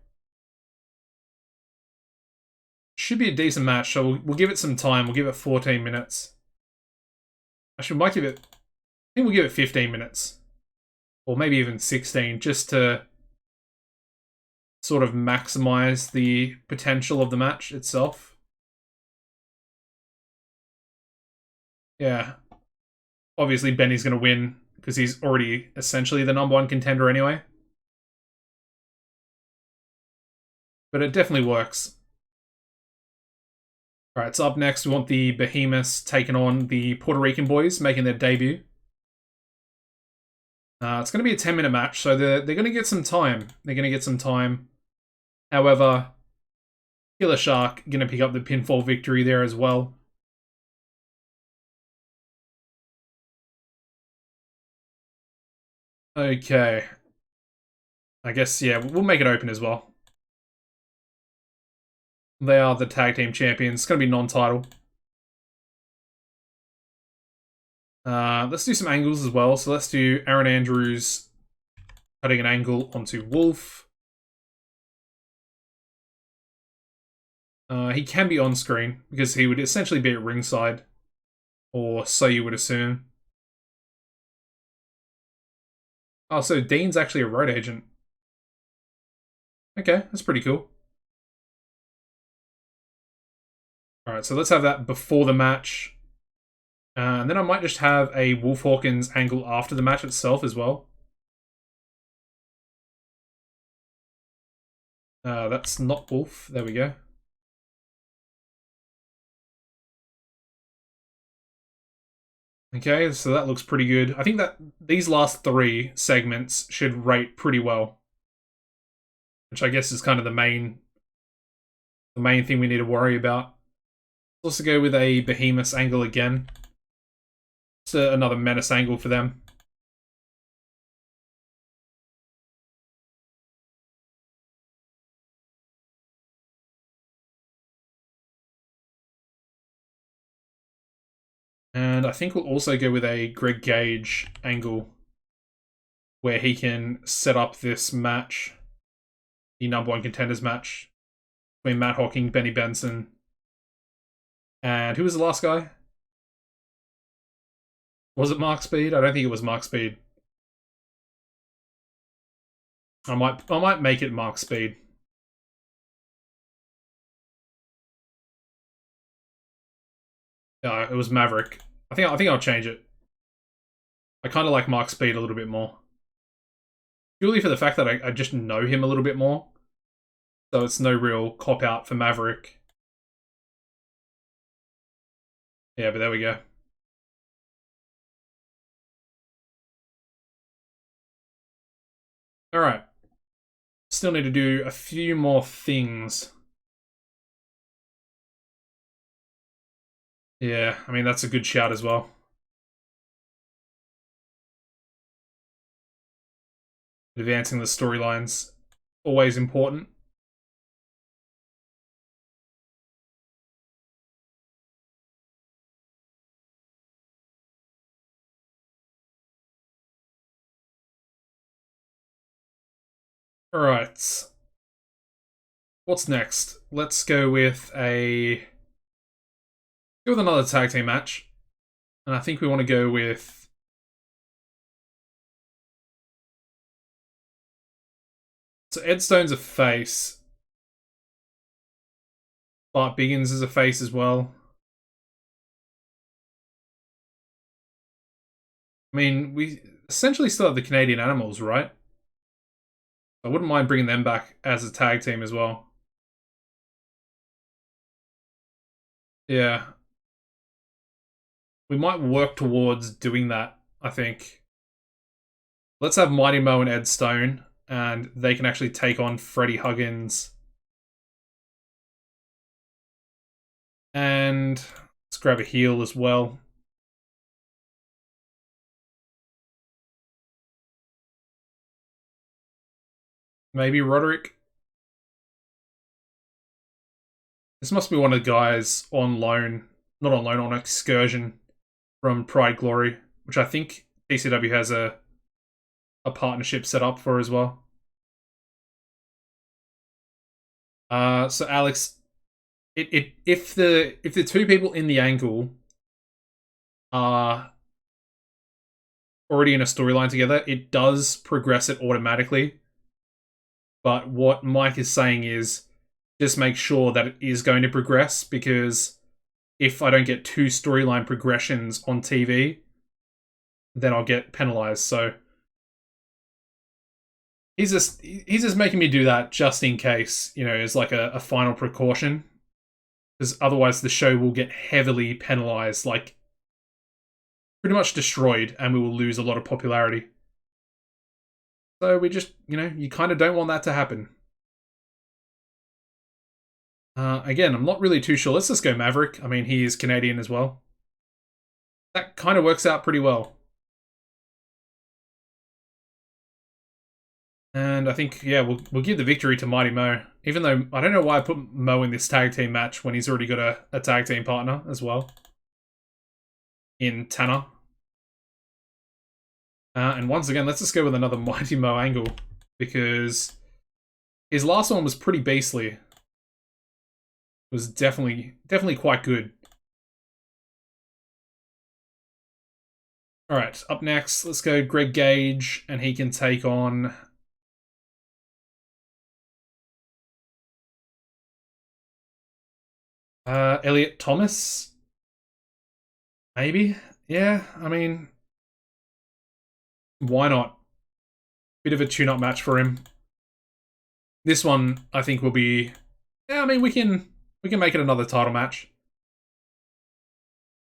Should be a decent match, so we'll give it some time. We'll give it 14 minutes. Actually, we might give it... I think we'll give it 15 minutes. Or maybe even 16, just to sort of maximize the potential of the match itself. Yeah. Obviously, Benny's going to win, because he's already essentially the #1 contender anyway. But it definitely works. Alright, so up next we want the Behemoths taking on the Puerto Rican boys, making their debut. It's going to be a 10-minute match, so they're going to get some time. They're going to get some time. However, Killer Shark going to pick up the pinfall victory there as well. Okay. I guess, yeah, we'll make it open as well. They are the tag team champions. It's going to be non-title. Let's do some angles as well. So let's do Aaron Andrews cutting an angle onto Wolf. He can be on screen because he would essentially be at ringside, or so you would assume. Oh, so Dean's actually a road agent. Okay, that's pretty cool. Alright, so let's have that before the match. And then I might just have a Wolf Hawkins angle after the match itself as well. That's not Wolf. There we go. Okay, so that looks pretty good. I think that these last 3 segments should rate pretty well. Which I guess is kind of the main thing we need to worry about. Let's also go with a Behemoth angle again. It's another menace angle for them. And I think we'll also go with a Greg Gage angle where he can set up this match, the #1 contenders match between Matt Hawking, Benny Benson, and who was the last guy? Was it Mark Speed? I don't think it was Mark Speed. I might make it Mark Speed. It was Maverick. I think I'll change it. I kind of like Mark Speed a little bit more. Purely for the fact that I just know him a little bit more. So it's no real cop-out for Maverick. Yeah, but there we go. Alright. Still need to do a few more things. Yeah, I mean, that's a good shout as well. Advancing the storylines, always important. Alright. What's next? Let's go with another tag team match. And I think we want to go with... So Ed Stone's a face. Bart Biggins is a face as well. I mean, we essentially still have the Canadian Animals, right? I wouldn't mind bringing them back as a tag team as well. Yeah. We might work towards doing that, I think. Let's have Mighty Mo and Ed Stone, and they can actually take on Freddie Huggins. And let's grab a heel as well. Maybe Roderick. This must be one of the guys on loan, not on loan, on excursion from Pride Glory, which I think TCW has a partnership set up for as well. So Alex, if the 2 people in the angle are already in a storyline together, it does progress it automatically. But what Mike is saying is just make sure that it is going to progress, because if I don't get 2 storyline progressions on TV, then I'll get penalized. So he's just making me do that just in case, you know, as like a final precaution, because otherwise the show will get heavily penalized, like pretty much destroyed, and we will lose a lot of popularity. So we just, you know, you kind of don't want that to happen. Again, I'm not really too sure. Let's just go Maverick. I mean, he is Canadian as well. That kind of works out pretty well. And I think, yeah, we'll give the victory to Mighty Mo. Even though, I don't know why I put Mo in this tag team match when he's already got a tag team partner as well. In Tanner. And once again, let's just go with another Mighty Mo angle, because his last one was pretty beastly. It was definitely quite good. All right, up next, let's go Greg Gage, and he can take on Elliot Thomas. Maybe. Yeah, I mean, why not? Bit of a tune-up match for him. This one, I think, will be... Yeah, I mean, we can make it another title match.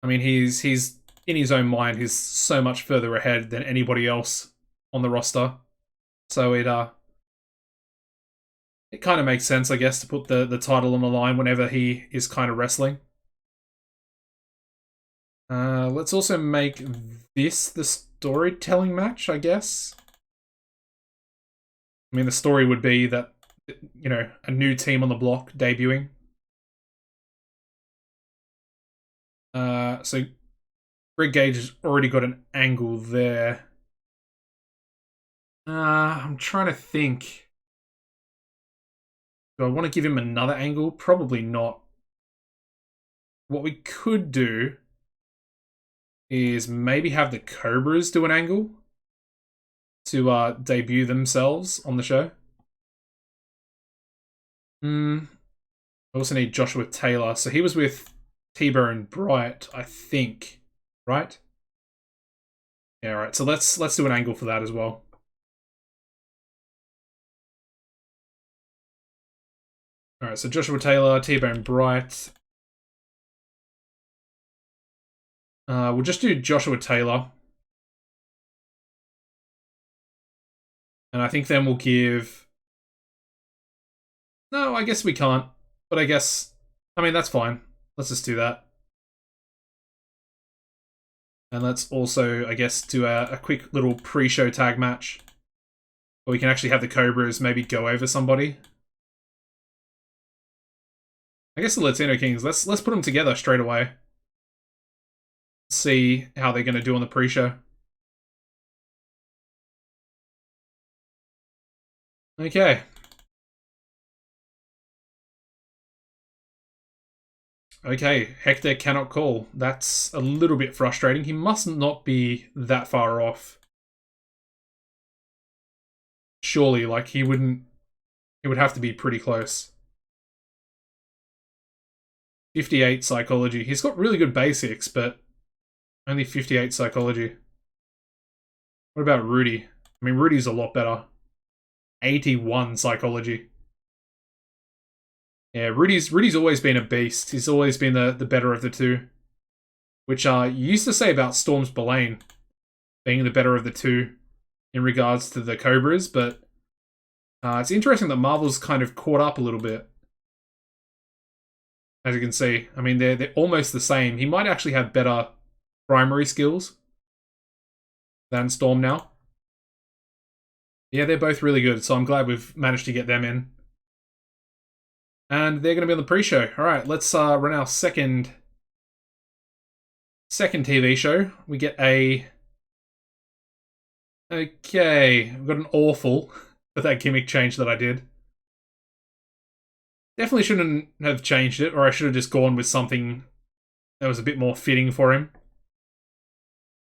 I mean, he's in his own mind, he's so much further ahead than anybody else on the roster. So it kind of makes sense, I guess, to put the title on the line whenever he is kind of wrestling. Let's also make this the storytelling match, I guess. I mean, the story would be that, you know, a new team on the block debuting. So Greg Gage has already got an angle there. I'm trying to think. Do I want to give him another angle? Probably not. What we could do is maybe have the Cobras do an angle to debut themselves on the show. I also need Joshua Taylor. So he was with T-Bone Bright, I think. Right? Yeah, right. So let's do an angle for that as well. Alright, so Joshua Taylor, T-Bone Bright. We'll just do Joshua Taylor. And I think then we'll give... No, I guess we can't. But I guess... I mean, that's fine. Let's just do that. And let's also, I guess, do a quick little pre-show tag match. Or we can actually have the Cobras maybe go over somebody. I guess the Latino Kings, let's put them together straight away. See how they're going to do on the pre-show. Okay. Okay, Hector cannot call. That's a little bit frustrating. He must not be that far off. Surely, like, he would have to be pretty close. 58 psychology. He's got really good basics, but only 58 psychology. What about Rudy? I mean, Rudy's a lot better. 81 psychology. Yeah, Rudy's always been a beast. He's always been the better of the two. Which you used to say about Storm Spillane being the better of the two in regards to the Cobras, but it's interesting that Marvel's kind of caught up a little bit. As you can see, I mean, they're almost the same. He might actually have better primary skills than Storm now. Yeah, they're both really good, so I'm glad we've managed to get them in. And they're going to be on the pre-show. All right, let's run our second TV show. We get a... Okay, we've got an awful for that gimmick change that I did. Definitely shouldn't have changed it, or I should have just gone with something that was a bit more fitting for him.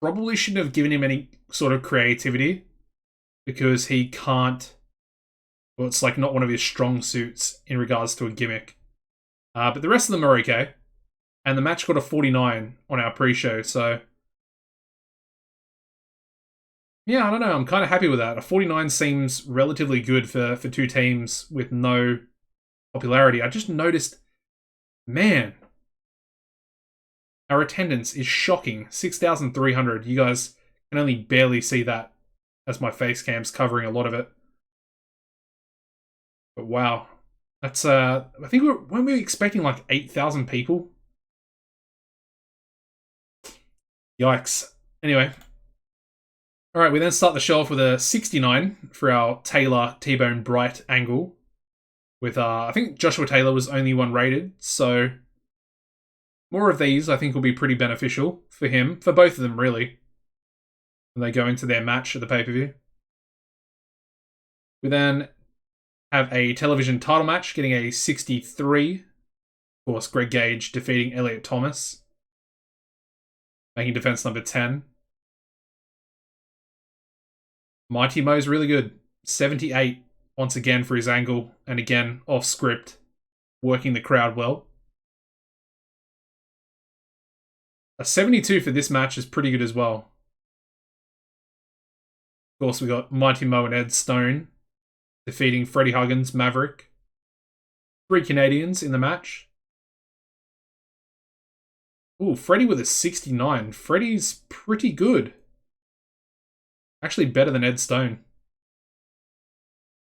Probably shouldn't have given him any sort of creativity, because he can't... Well, it's like not one of his strong suits in regards to a gimmick. But the rest of them are okay. And the match got a 49 on our pre-show, so... Yeah, I don't know, I'm kind of happy with that. A 49 seems relatively good for two teams with no popularity. I just noticed, man, our attendance is shocking. 6,300. You guys can only barely see that as my face cam's covering a lot of it. But wow. That's, I think weren't we expecting like 8,000 people? Yikes. Anyway. Alright, we then start the show off with a 69 for our Taylor T-Bone Bright angle. With, I think Joshua Taylor was only one rated, so more of these I think will be pretty beneficial for him, for both of them really, when they go into their match at the pay-per-view. We then have a television title match, getting a 63. Of course, Greg Gage defeating Elliot Thomas, making defense number 10. Mighty Mo's really good. 78 once again for his angle, and again off script, working the crowd well. A 72 for this match is pretty good as well. Of course, we got Mighty Mo and Ed Stone defeating Freddie Huggins, Maverick. 3 Canadians in the match. Ooh, Freddie with a 69. Freddie's pretty good. Actually better than Ed Stone.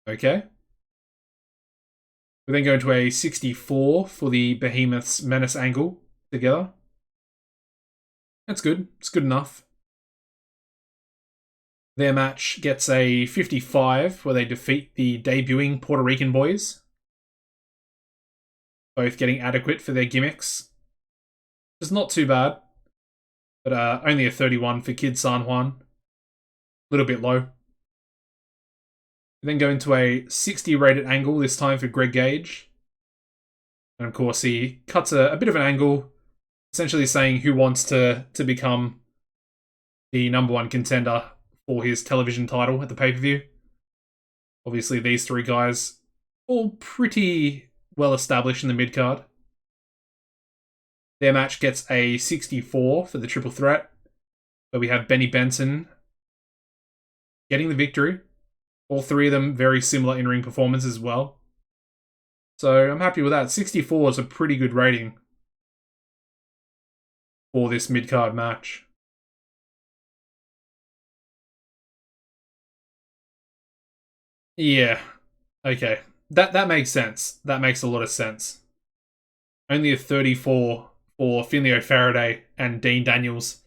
Okay. We then go into a 64 for the Behemoth's Menace angle together. That's good. It's good enough. Their match gets a 55 where they defeat the debuting Puerto Rican boys. Both getting adequate for their gimmicks. It's not too bad. But only a 31 for Kid San Juan. A little bit low. We then go into a 60 rated angle, this time for Greg Gage. And of course he cuts a bit of an angle, essentially saying who wants to become the #1 contender for his television title at the pay-per-view. Obviously these 3 guys, all pretty well established in the mid-card. Their match gets a 64 for the triple threat, where we have Benny Benson getting the victory. All 3 of them very similar in-ring performances as well. So I'm happy with that. 64 is a pretty good rating for this mid-card match. Yeah. Okay. That makes sense. That makes a lot of sense. Only a 34 for Finley O'Faraday and Dean Daniels.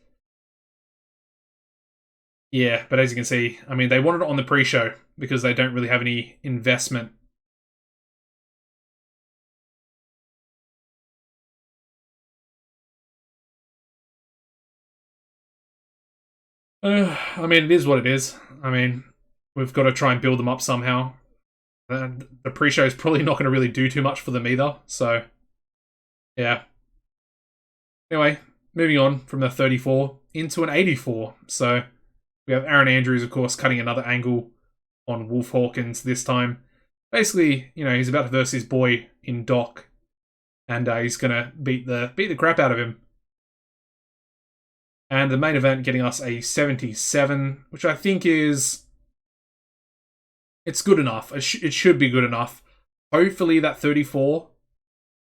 Yeah, but as you can see, I mean, they wanted it on the pre-show because they don't really have any investment. I mean, it is what it is. I mean, we've got to try and build them up somehow. And the pre-show is probably not going to really do too much for them either. So, yeah. Anyway, moving on from the 34 into an 84. So, we have Aaron Andrews, of course, cutting another angle on Wolf Hawkins this time. Basically, you know, he's about to verse his boy in Doc. And he's going to beat the crap out of him. And the main event getting us a 77, which I think is... It's good enough. It should be good enough. Hopefully that 34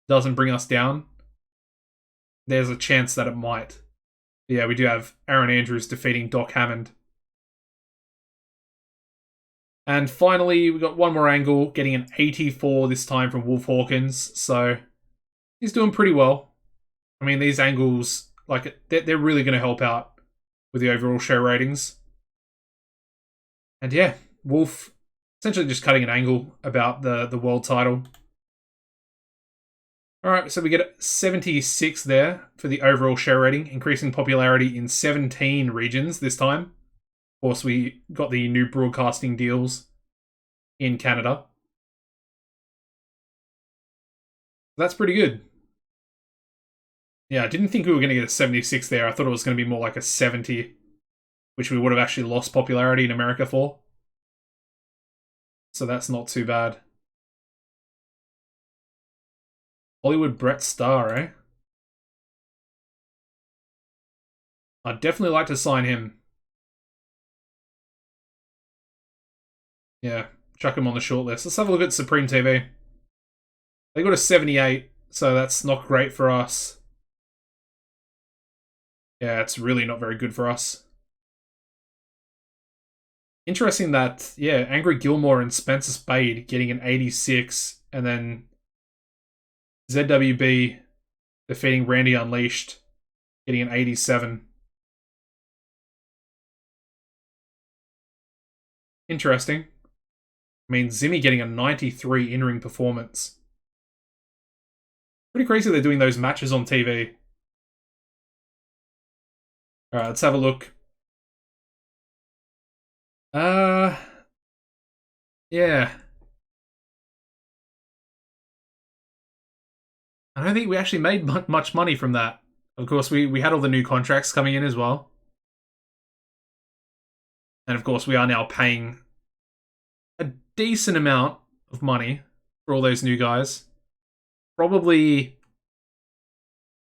doesn't bring us down. There's a chance that it might. But yeah, we do have Aaron Andrews defeating Doc Hammond. And finally, we got one more angle, getting an 84 this time from Wolf Hawkins. So he's doing pretty well. I mean, these angles, like, they're really going to help out with the overall show ratings. And yeah, Wolf essentially just cutting an angle about the world title. Alright, so we get 76 there for the overall show rating, increasing popularity in 17 regions this time. Of course, we got the new broadcasting deals in Canada. That's pretty good. Yeah, I didn't think we were going to get a 76 there. I thought it was going to be more like a 70, which we would have actually lost popularity in America for. So that's not too bad. Hollywood Brett Starr, eh? I'd definitely like to sign him. Yeah, chuck him on the shortlist. Let's have a look at Supreme TV. They got a 78, so that's not great for us. Yeah, it's really not very good for us. Interesting that, yeah, Angry Gilmore and Spencer Spade getting an 86, and then ZWB defeating Randy Unleashed, getting an 87. Interesting. I mean, Zimmy getting a 93 in-ring performance. Pretty crazy they're doing those matches on TV. Alright, let's have a look. Yeah. I don't think we actually made much money from that. Of course, we had all the new contracts coming in as well. And of course, we are now paying a decent amount of money for all those new guys. Probably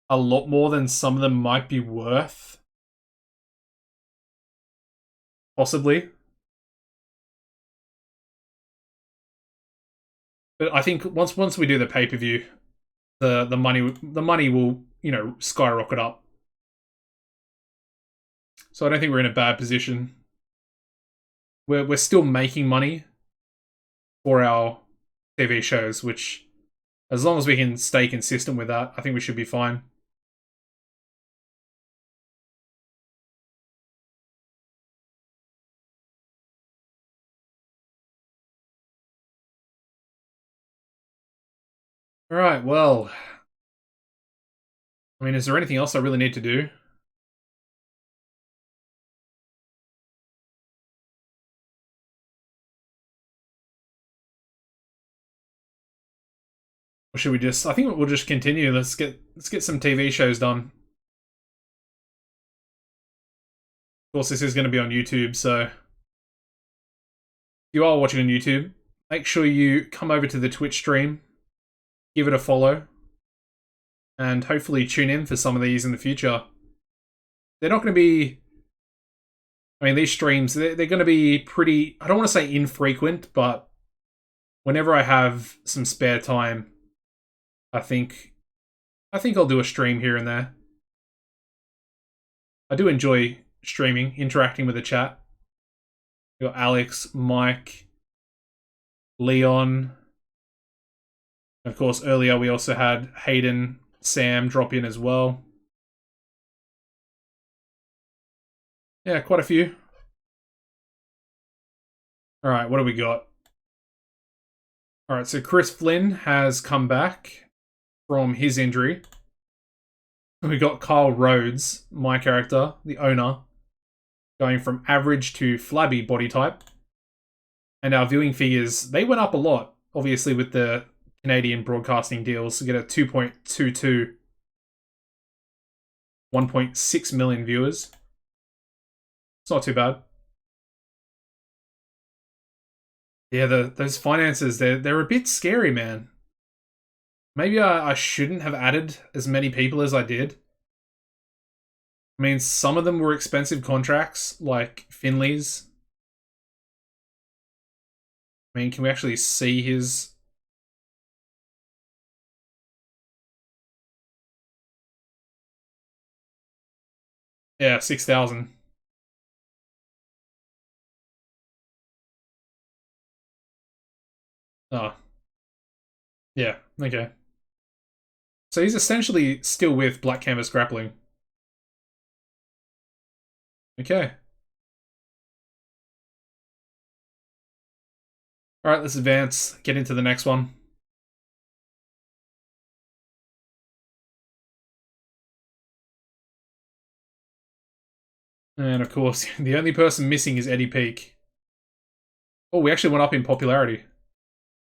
a lot more than some of them might be worth. Possibly. But I think once we do the pay-per-view, the money will, you know, skyrocket up. So I don't think we're in a bad position. We're still making money for our TV shows, which, as long as we can stay consistent with that, I think we should be fine. Alright, well, I mean, is there anything else I really need to do? Or should we just... I think we'll just continue. Let's get some TV shows done. Of course, this is going to be on YouTube, so... If you are watching on YouTube, make sure you come over to the Twitch stream, give it a follow, and hopefully tune in for some of these in the future. They're not going to be... I mean, these streams, they're going to be pretty... I don't want to say infrequent, but whenever I have some spare time, I think I'll do a stream here and there. I do enjoy streaming, interacting with the chat. You got Alex, Mike, Leon. Of course, earlier we also had Hayden, Sam drop in as well. Yeah, quite a few. Alright, what do we got? Alright, so Chris Flynn has come back from his injury. We got Kyle Rhodes, my character, the owner, going from average to flabby body type. And our viewing figures, they went up a lot, obviously with the Canadian broadcasting deals, to get a 2.22, 1.6 million viewers. It's not too bad. Yeah, those finances, they're a bit scary, man. Maybe I shouldn't have added as many people as I did. I mean, some of them were expensive contracts, like Finley's. I mean, can we actually see his... Yeah, 6,000. Oh. Yeah, okay. So he's essentially still with Black Canvas Grappling. Okay. Alright, let's advance. Get into the next one. And of course, the only person missing is Eddie Peak. Oh, we actually went up in popularity.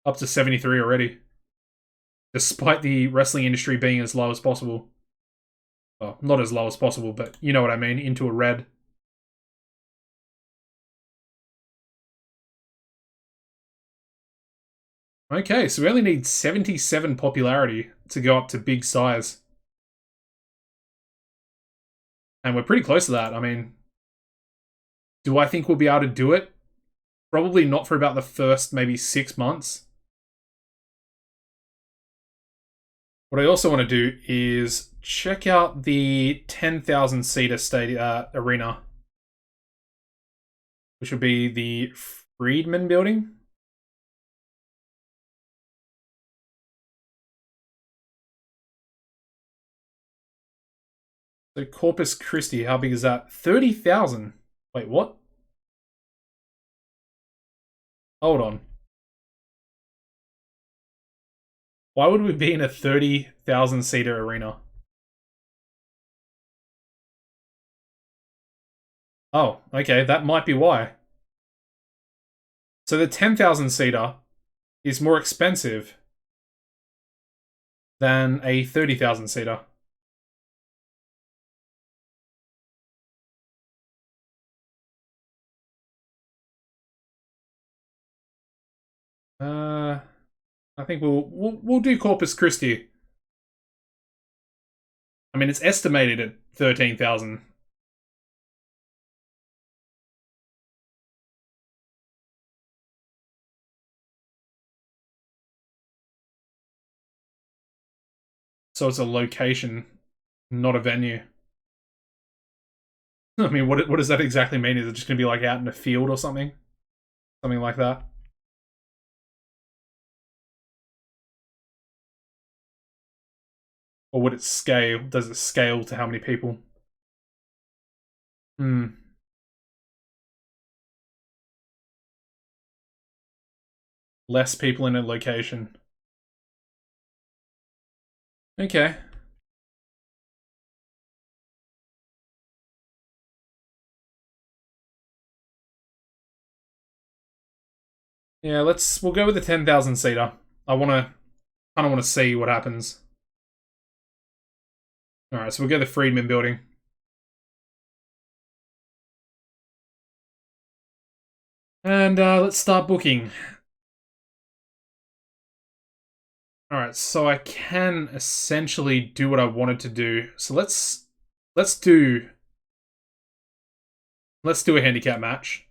Up to 73 already. Despite the wrestling industry being as low as possible. Well, not as low as possible, but you know what I mean, into a red. Okay, so we only need 77 popularity to go up to big size. And we're pretty close to that. I mean, do I think we'll be able to do it? Probably not for about the first maybe 6 months. What I also want to do is check out the 10,000 seater arena, which would be the Friedman building. So Corpus Christi, how big is that? 30,000. Wait, what? Hold on. Why would we be in a 30,000 seater arena? Oh, okay, that might be why. So the 10,000 seater is more expensive than a 30,000 seater. I think we'll do Corpus Christi. I mean, it's estimated at 13,000. So it's a location, not a venue. I mean, what does that exactly mean? Is it just going to be like out in a field or something? Something like that? Or would it scale? Does it scale to how many people? Hmm. Less people in a location. Okay. Yeah, we'll go with the 10,000 seater. Kind of want to see what happens. All right, so we'll go the Friedman building. And let's start booking. All right, so I can essentially do what I wanted to do. So let's do a handicap match.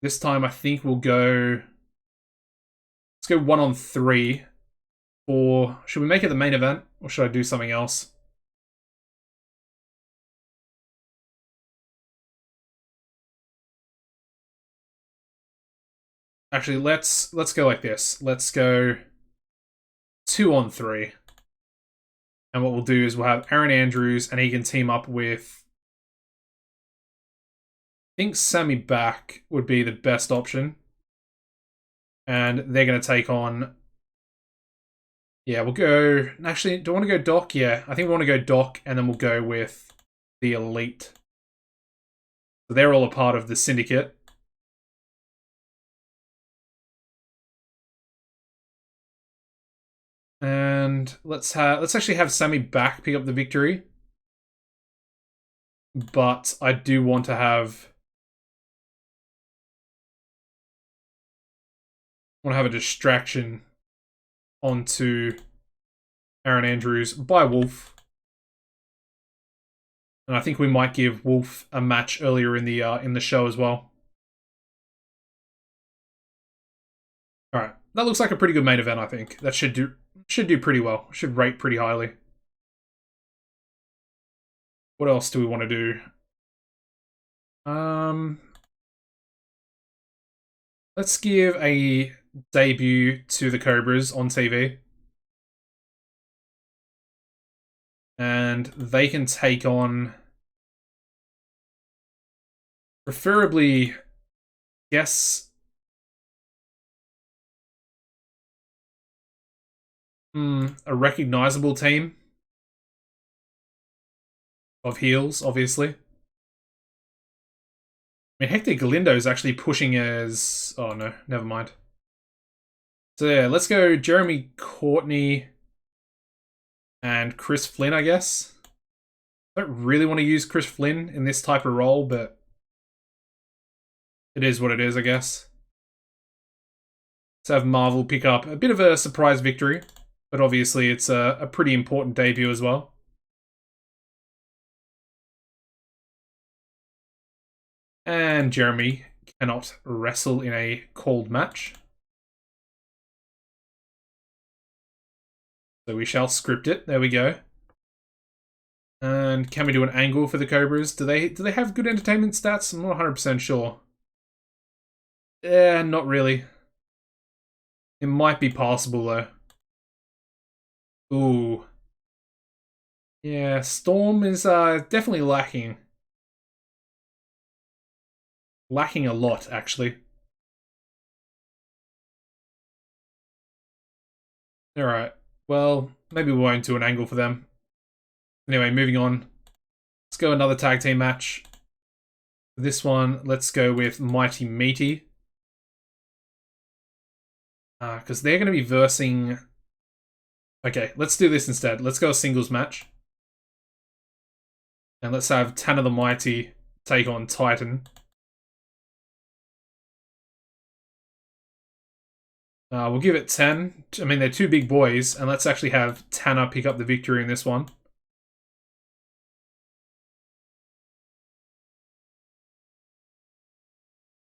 This time I think we'll go. Let's go 1-on-3. Or should we make it the main event, or should I do something else? Actually, let's go like this. Let's go 2-on-3. And what we'll do is we'll have Aaron Andrews, and he can team up with. I think Sammy Back would be the best option. And they're going to take on. Yeah, we'll go. Actually, do I want to go Doc? Yeah, I think we want to go Doc, and then we'll go with the Elite. So they're all a part of the Syndicate. And let's actually have Sammy Back pick up the victory. But I do want to have a distraction onto Aaron Andrews by Wolf. And I think we might give Wolf a match earlier in the show as well. All right, that looks like a pretty good main event. I think that should do pretty well. Should rate pretty highly. What else do we want to do? Let's give a debut to the Cobras on TV. And they can take on, preferably, yes, a recognizable team of heels, obviously. I mean, Hector Galindo is actually pushing as... Oh, no, never mind. So, yeah, let's go Jeremy Courtney and Chris Flynn, I guess. I don't really want to use Chris Flynn in this type of role, but it is what it is, I guess. Let's have Marvel pick up a bit of a surprise victory, but obviously it's a pretty important debut as well. And Jeremy cannot wrestle in a called match. So we shall script it. There we go. And can we do an angle for the Cobras? Do they have good entertainment stats? I'm not 100% sure. Not really. It might be passable though. Ooh. Yeah, Storm is definitely lacking. Lacking a lot, actually. Alright. Well, maybe we won't do an angle for them. Anyway, moving on. Let's go another tag team match. This one, let's go with Mighty Meaty. Because they're going to be versing... Okay, let's do this instead. Let's go a singles match. And let's have Tanner the Mighty take on Titan. We'll give it 10. I mean, they're two big boys, and let's actually have Tanner pick up the victory in this one.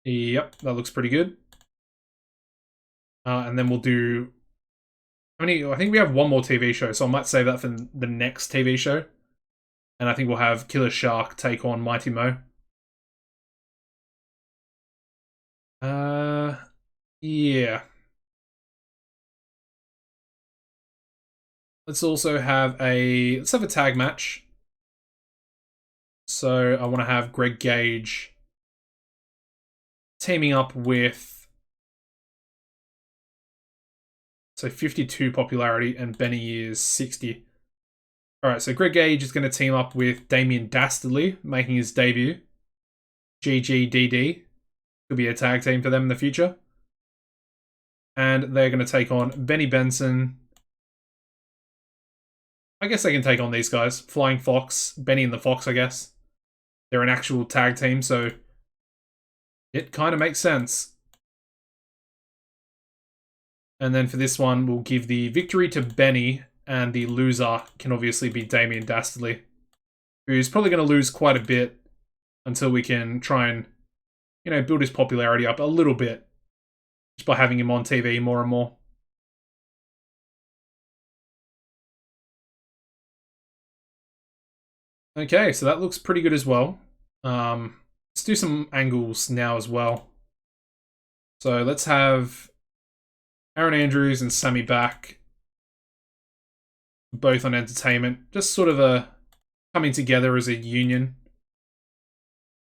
Yep, that looks pretty good. And then we'll do... I think we have one more TV show, so I might save that for the next TV show. And I think we'll have Killer Shark take on Mighty Mo. Yeah. Let's have a tag match. So I want to have Greg Gage teaming up with 52 popularity and Benny is 60. Alright, so Greg Gage is going to team up with Damien Dastardly, making his debut. GGDD. Could be a tag team for them in the future. And they're going to take on Benny Benson. I guess they can take on these guys. Flying Fox, Benny and the Fox, I guess. They're an actual tag team, so it kind of makes sense. And then for this one, we'll give the victory to Benny, and the loser can obviously be Damien Dastardly, who's probably going to lose quite a bit until we can try and, build his popularity up a little bit just by having him on TV more and more. Okay, so that looks pretty good as well. Let's do some angles now as well. So let's have Aaron Andrews and Sammy back, both on entertainment. Just sort of a coming together as a union.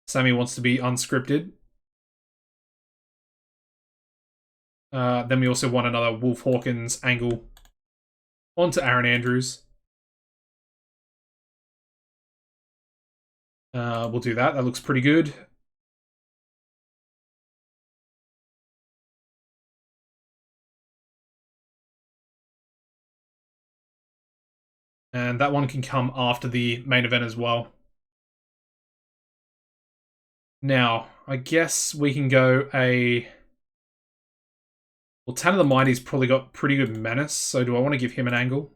Sammy wants to be unscripted. Then we also want another Wolf Hawkins angle onto Aaron Andrews. We'll do that. That looks pretty good. And that one can come after the main event as well. Now, I guess we can go a... Well, Tanner the Mighty's probably got pretty good menace, so do I want to give him an angle?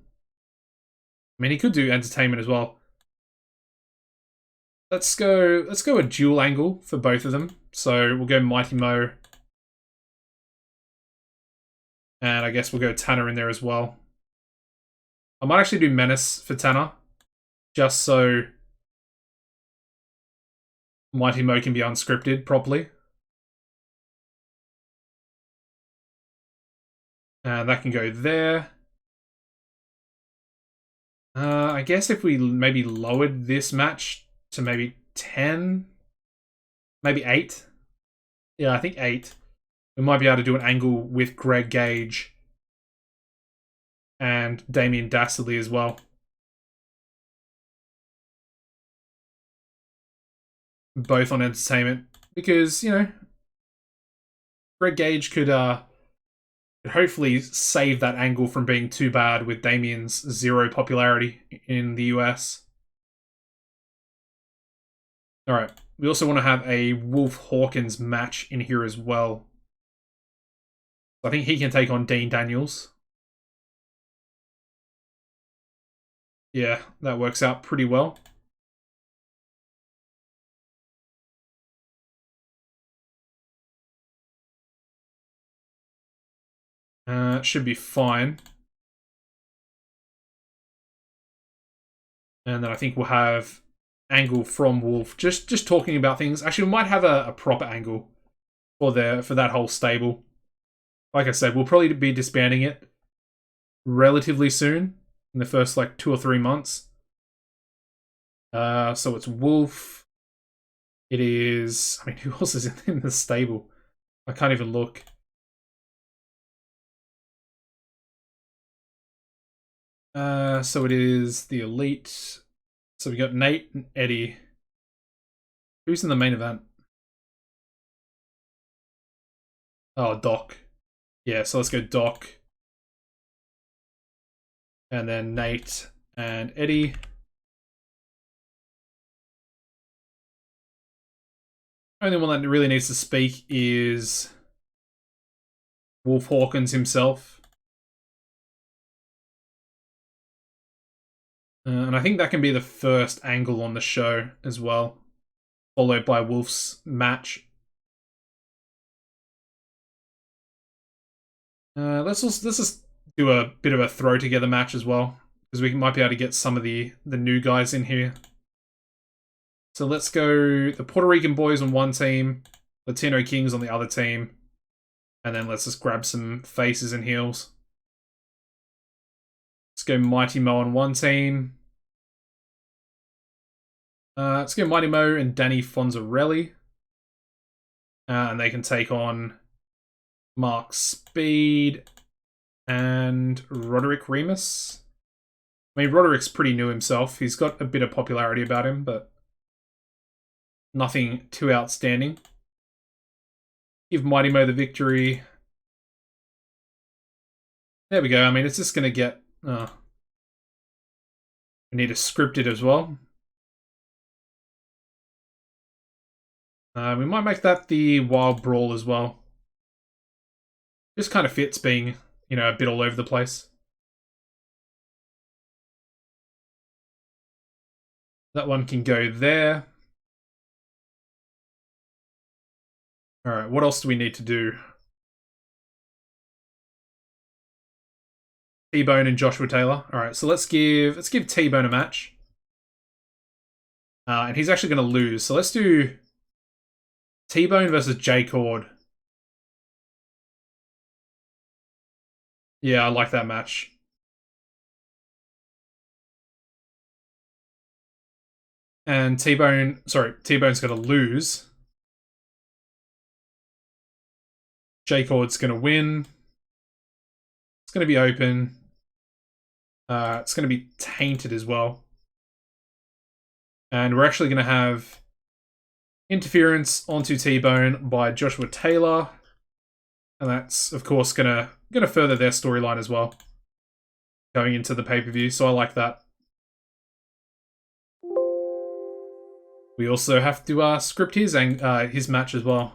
I mean, he could do entertainment as well. Let's go a dual angle for both of them. So we'll go Mighty Mo. And I guess we'll go Tanner in there as well. I might actually do Menace for Tanner, just so Mighty Mo can be unscripted properly. And that can go there. I guess if we maybe lowered this match to maybe 10, maybe 8. Yeah, I think 8. We might be able to do an angle with Greg Gage and Damien Dastardly as well. Both on entertainment. Because, Greg Gage could hopefully save that angle from being too bad with Damien's 0 popularity in the US. Alright, we also want to have a Wolf Hawkins match in here as well. I think he can take on Dean Daniels. Yeah, that works out pretty well. Should be fine. And then I think we'll have angle from Wolf, just talking about things. Actually, we might have a proper angle for that whole stable. Like I said, we'll probably be disbanding it relatively soon, in the first 2 or 3 months. So it's Wolf. It is... I mean, who else is in the stable? I can't even look. So it is the Elite. So we got Nate and Eddie. Who's in the main event? Oh, Doc. Yeah, so let's go Doc. And then Nate and Eddie. Only one that really needs to speak is Wolf Hawkins himself. And I think that can be the first angle on the show as well, followed by Wolf's match. Let's just do a bit of a throw together match as well, because we might be able to get some of the new guys in here. So let's go the Puerto Rican boys on one team, Latino Kings on the other team, and then let's just grab some faces and heels. Let's go Mighty Mo on one team. Let's go Mighty Mo and Danny Fonzarelli. And they can take on Mark Speed and Roderick Remus. I mean, Roderick's pretty new himself. He's got a bit of popularity about him, but nothing too outstanding. Give Mighty Mo the victory. There we go. I mean, it's just going to get... we need to script it as well. We might make that the Wild Brawl as well. Just kind of fits being, you know, a bit all over the place. That one can go there. Alright, what else do we need to do? T-Bone and Joshua Taylor. Alright, so let's give T-Bone a match. And he's actually going to lose. So let's do T-Bone versus J-Cord. Yeah, I like that match. And T-Bone's going to lose. J-Cord's going to win. It's going to be open. It's going to be tainted as well. And we're actually going to have interference onto T-Bone by Joshua Taylor. And that's, of course, going to further their storyline as well, going into the pay-per-view. So I like that. We also have to script his match as well.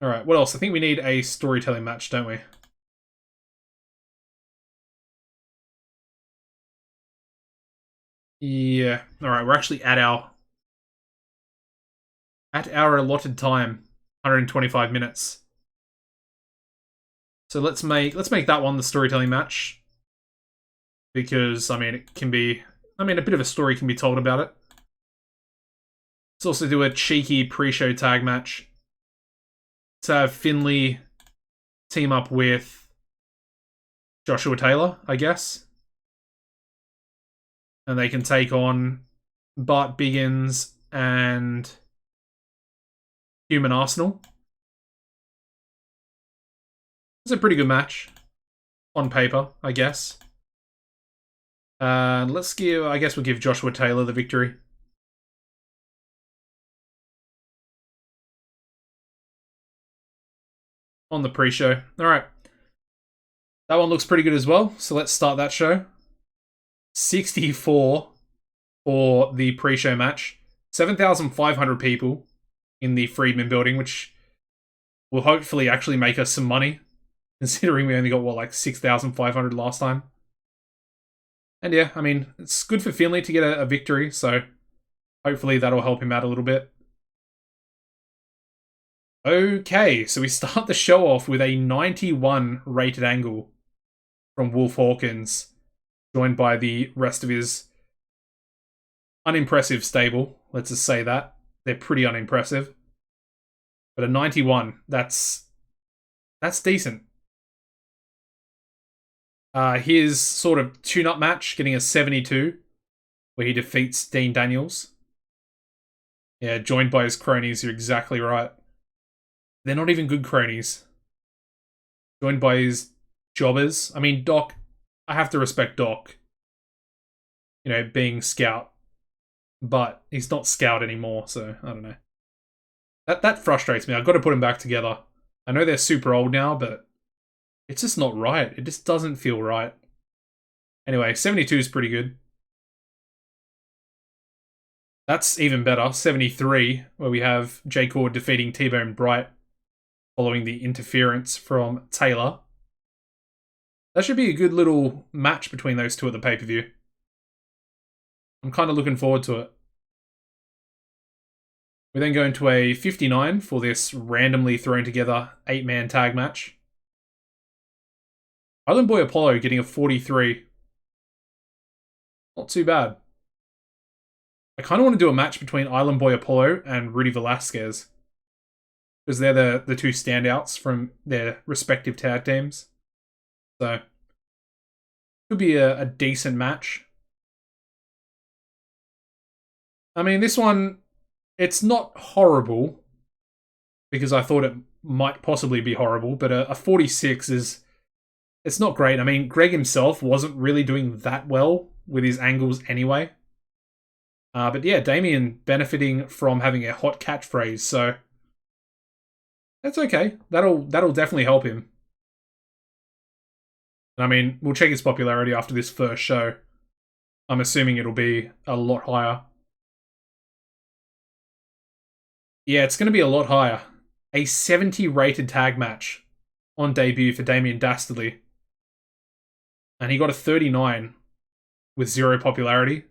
Alright, what else? I think we need a storytelling match, don't we? Yeah. Alright, we're actually at our allotted time, 125 minutes. So let's make that one the storytelling match. Because, I mean, it can be... I mean, a bit of a story can be told about it. Let's also do a cheeky pre-show tag match. To have Finley team up with Joshua Taylor, I guess. And they can take on Bart Biggins and Human Arsenal. It's a pretty good match. On paper, I guess. I guess we'll give Joshua Taylor the victory. On the pre-show. Alright. That one looks pretty good as well, so let's start that show. 64 for the pre-show match. 7,500 people in the Friedman building, which will hopefully actually make us some money, considering we only got, what, like 6,500 last time. And yeah, I mean, it's good for Finley to get a victory, so hopefully that'll help him out a little bit. Okay, so we start the show off with a 91 rated angle from Wolf Hawkins, joined by the rest of his unimpressive stable. Let's just say that. They're pretty unimpressive. But a 91, that's decent. His sort of tune-up match, getting a 72, where he defeats Dean Daniels. Yeah, joined by his cronies, you're exactly right. They're not even good cronies. Joined by his jobbers. I mean, Doc, I have to respect Doc. You know, being Scout. But he's not Scout anymore, so I don't know. That frustrates me. I've got to put them back together. I know they're super old now, but it's just not right. It just doesn't feel right. Anyway, 72 is pretty good. That's even better. 73, where we have J Cord defeating T-Bone Bright following the interference from Taylor. That should be a good little match between those two at the pay-per-view. I'm kind of looking forward to it. We then go into a 59 for this randomly thrown together 8-man tag match. Island Boy Apollo getting a 43. Not too bad. I kind of want to do a match between Island Boy Apollo and Rudy Velasquez, because they're the two standouts from their respective tag teams. So, could be a decent match. I mean, this one, it's not horrible, because I thought it might possibly be horrible, but a 46 is... It's not great. I mean, Greg himself wasn't really doing that well with his angles anyway. But yeah, Damien benefiting from having a hot catchphrase, so that's okay. That'll definitely help him. I mean, we'll check his popularity after this first show. I'm assuming it'll be a lot higher. Yeah, it's going to be a lot higher. A 70 rated tag match on debut for Damien Dastardly. And he got a 39 with 0 popularity.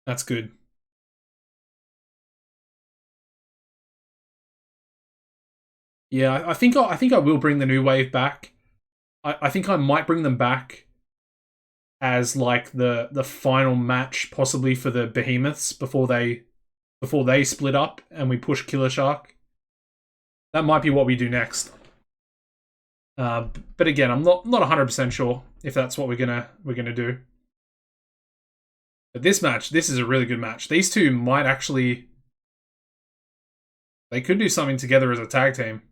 That's good. Yeah, I think I will bring the New Wave back. I think I might bring them back as like the final match, possibly for the Behemoths before they split up and we push Killer Shark. That might be what we do next. But again, I'm not 100% sure if that's what we're gonna do. But this match, this is a really good match. These two might actually... They could do something together as a tag team.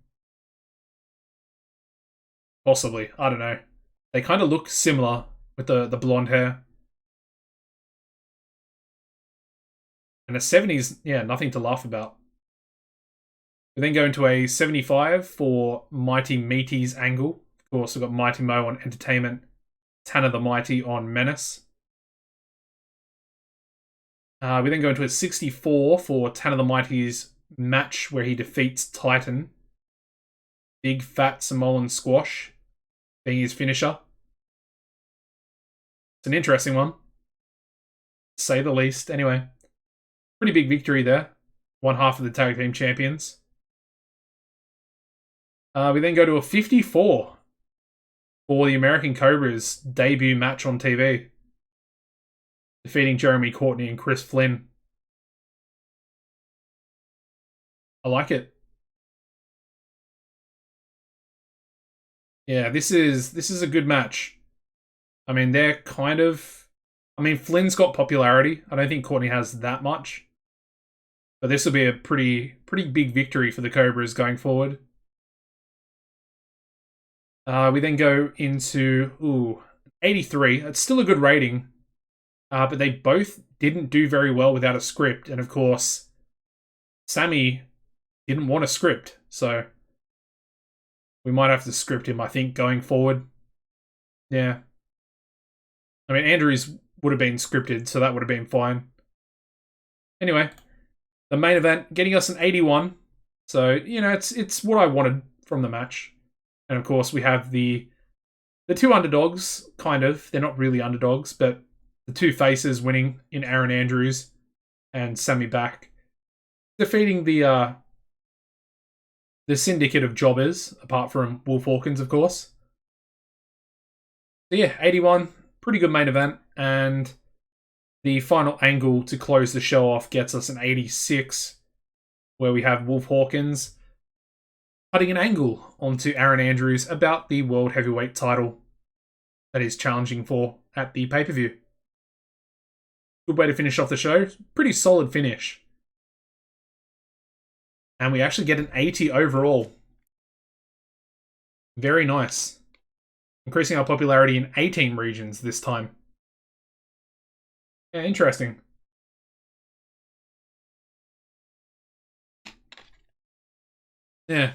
Possibly. I don't know. They kind of look similar with the blonde hair. And a 70's, yeah, nothing to laugh about. We then go into a 75 for Mighty Meaty's angle. Of course, we've got Mighty Mo on Entertainment, Tanner the Mighty on Menace. We then go into a 64 for Tanner the Mighty's match where he defeats Titan. Big Fat Samoan Squash being his finisher. It's an interesting one, to say the least. Anyway, pretty big victory there. One half of the tag team champions. We then go to a 54 for the American Cobra's debut match on TV. Defeating Jeremy Courtney and Chris Flynn. I like it. Yeah, this is a good match. I mean, they're kind of... I mean, Flynn's got popularity. I don't think Courtney has that much. But this will be a pretty big victory for the Cobras going forward. We then go into 83. It's still a good rating. But they both didn't do very well without a script. And of course, Sammy didn't want a script. So we might have to script him, I think, going forward. Yeah. I mean, Andrews would have been scripted, so that would have been fine. Anyway, the main event getting us an 81. So, you know, it's what I wanted from the match. And of course, we have the two underdogs, kind of. They're not really underdogs, but the two faces winning in Aaron Andrews and Sammy Back, defeating the syndicate of jobbers, apart from Wolf Hawkins, of course. So yeah, 81, pretty good main event, and the final angle to close the show off gets us an 86, where we have Wolf Hawkins cutting an angle onto Aaron Andrews about the World Heavyweight title that he's challenging for at the pay-per-view. Good way to finish off the show. Pretty solid finish. And we actually get an 80 overall. Very nice. Increasing our popularity in 18 regions this time. Yeah, interesting. Yeah.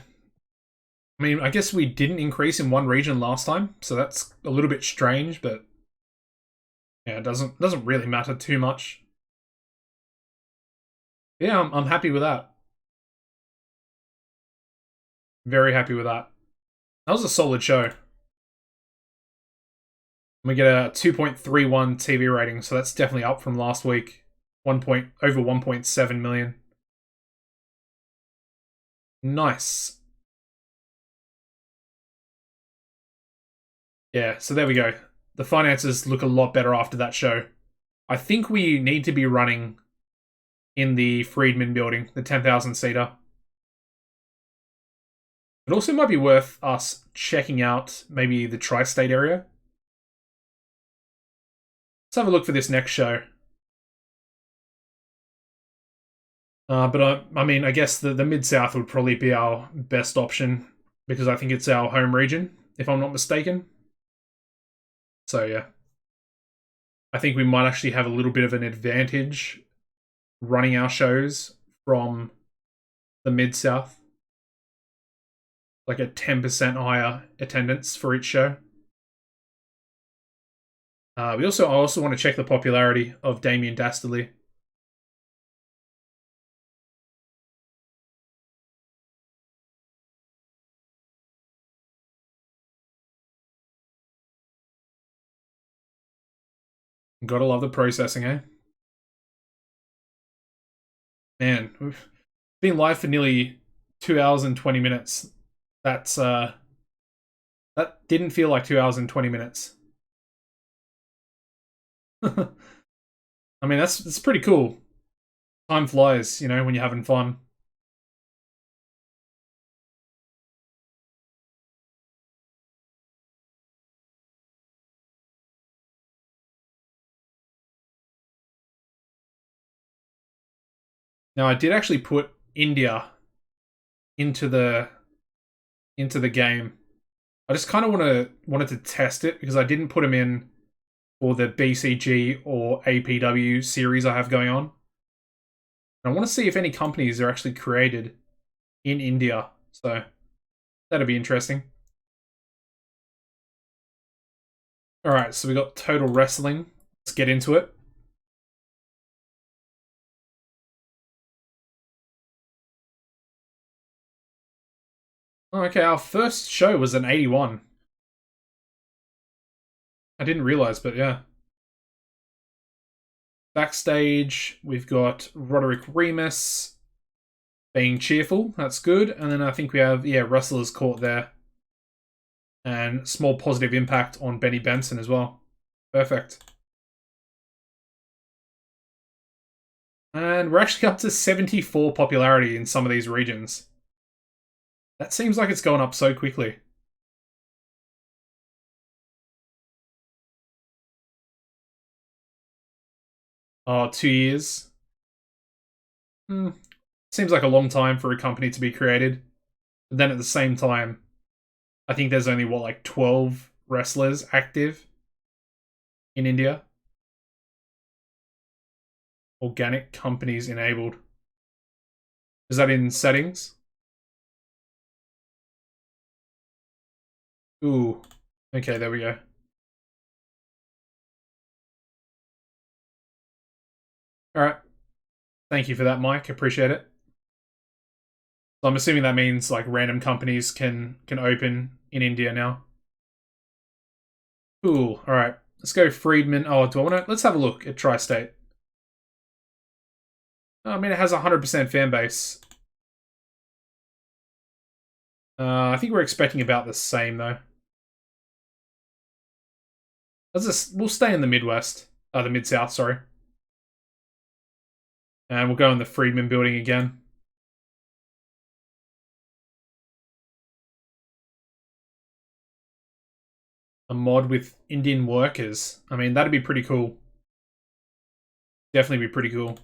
I mean, I guess we didn't increase in one region last time, so that's a little bit strange, but yeah, it doesn't really matter too much. Yeah, I'm happy with that. Very happy with that. That was a solid show. We get a 2.31 TV rating, so that's definitely up from last week. Over 1.7 million. Nice. Yeah, so there we go. The finances look a lot better after that show. I think we need to be running in the Friedman building, the 10,000 seater. It also might be worth us checking out maybe the tri-state area. Let's have a look for this next show. But I mean, I guess the Mid-South would probably be our best option because I think it's our home region, if I'm not mistaken. So yeah. I think we might actually have a little bit of an advantage running our shows from the Mid-South. Like a 10% higher attendance for each show. I also want to check the popularity of Damien Dastardly. Gotta love the processing, eh? Man, we've been live for nearly 2 hours and 20 minutes. That's that didn't feel like 2 hours and 20 minutes. I mean, that's pretty cool. Time flies, you know, when you're having fun. Now, I did actually put India into the game. I just kind of wanted to test it because I didn't put them in for the BCG or APW series I have going on. I want to see if any companies are actually created in India. So that'd be interesting. All right, so we got Total Wrestling. Let's get into it. Oh, okay, our first show was an 81. I didn't realize, but yeah. Backstage, we've got Roderick Remus being cheerful. That's good. And then I think we have, yeah, Wrestlers Court there. And small positive impact on Benny Benson as well. Perfect. And we're actually up to 74 popularity in some of these regions. That seems like it's going up so quickly. Oh, 2 years. Seems like a long time for a company to be created. But then at the same time, I think there's only, what, like 12 wrestlers active in India? Organic companies enabled. Is that in settings? Ooh. Okay, there we go. Alright. Thank you for that, Mike. Appreciate it. So I'm assuming that means like random companies can open in India now. Cool. Alright. Let's go Friedman. Oh, do I want to? Let's have a look at Tri-State. Oh, I mean, it has a 100% fan base. I think we're expecting about the same, though. We'll stay in the Midwest. The Mid-South, sorry. And we'll go in the Friedman building again. A mod with Indian workers. I mean, that'd be pretty cool. Definitely be pretty cool.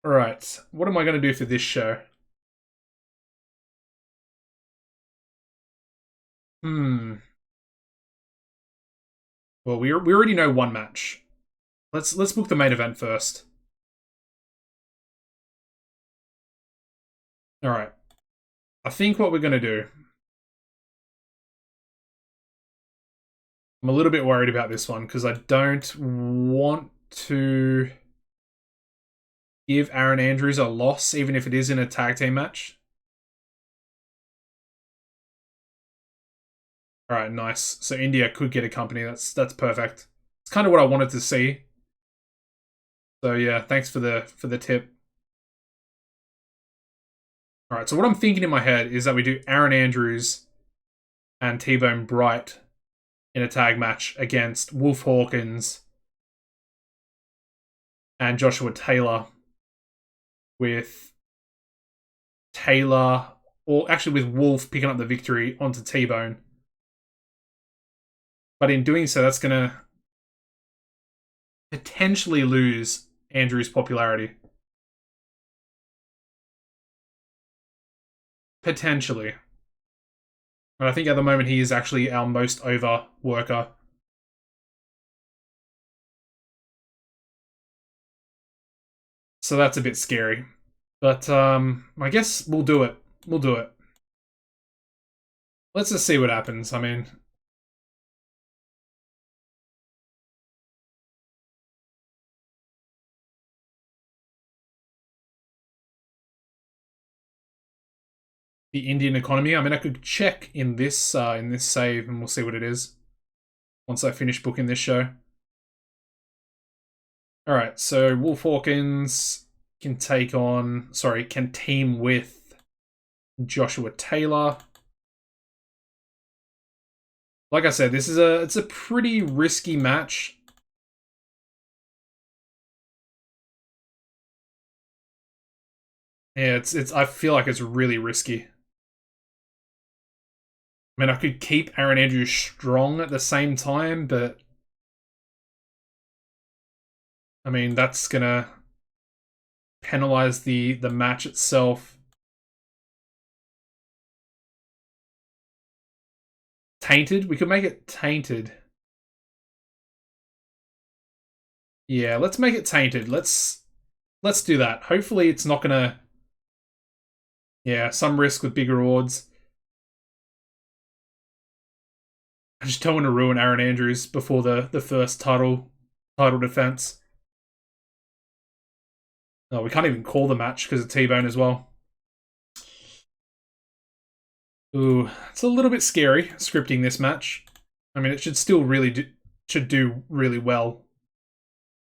Alright, what am I going to do for this show? Well, we already know one match. Let's book the main event first. Alright. I think what we're going to do I'm a little bit worried about this one because I don't want to give Aaron Andrews a loss, even if it is in a tag team match. All right, nice. So India could get a company. That's perfect. It's kind of what I wanted to see. So yeah, thanks for the tip. All right, so what I'm thinking in my head is that we do Aaron Andrews and T-Bone Bright in a tag match against Wolf Hawkins and Joshua Taylor, with Taylor, or actually with Wolf picking up the victory onto T-Bone. But in doing so, that's going to potentially lose Andrew's popularity. Potentially. And I think at the moment he is actually our most over worker. So that's a bit scary. But I guess we'll do it. We'll do it. Let's just see what happens. I mean, the Indian economy. I mean, I could check in this save, and we'll see what it is once I finish booking this show. All right, so Wolf Hawkins can team with Joshua Taylor. Like I said, it's a pretty risky match. Yeah, it's I feel like it's really risky. I mean, I could keep Aaron Andrews strong at the same time, but I mean, that's gonna penalize the match itself. Tainted? We could make it tainted. Yeah, let's make it tainted. Let's do that. Hopefully it's not gonna... Yeah, some risk with bigger odds. I just don't want to ruin Aaron Andrews before the first title defense. No, we can't even call the match because of T-Bone as well. Ooh, it's a little bit scary scripting this match. I mean, it should still should do really well,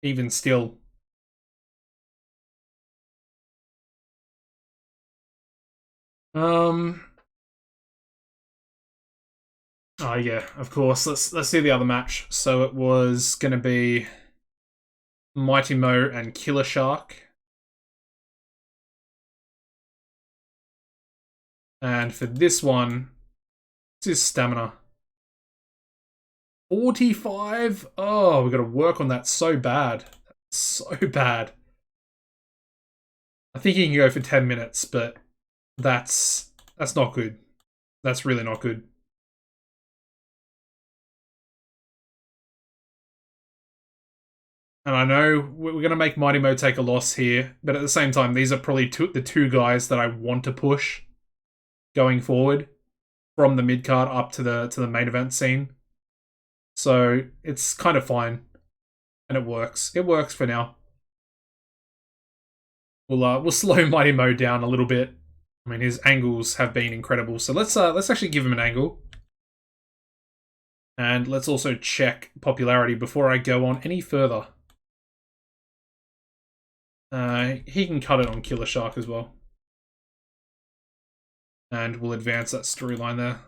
even still. Oh yeah, of course. Let's see the other match. So it was gonna be Mighty Mo and Killer Shark. And for this one, this is stamina. 45? Oh, we've got to work on that so bad. So bad. I think he can go for 10 minutes, but that's not good. That's really not good. And I know we're going to make Mighty Mo take a loss here, but at the same time, these are probably the two guys that I want to push going forward from the mid card up to the main event scene. So it's kind of fine, and it works. It works for now. We'll slow Mighty Mo down a little bit. I mean, his angles have been incredible. So let's actually give him an angle. And let's also check popularity before I go on any further. He can cut it on Killer Shark as well. And we'll advance that storyline there.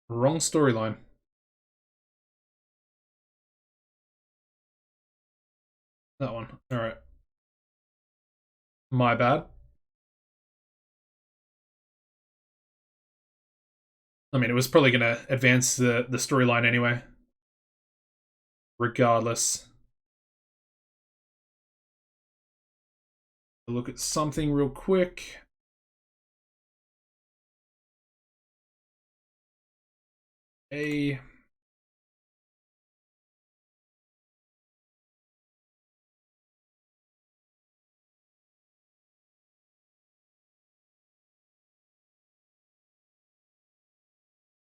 Wrong storyline. That one. Alright. My bad. I mean, it was probably going to advance the storyline anyway. Regardless. Look at something real quick. A...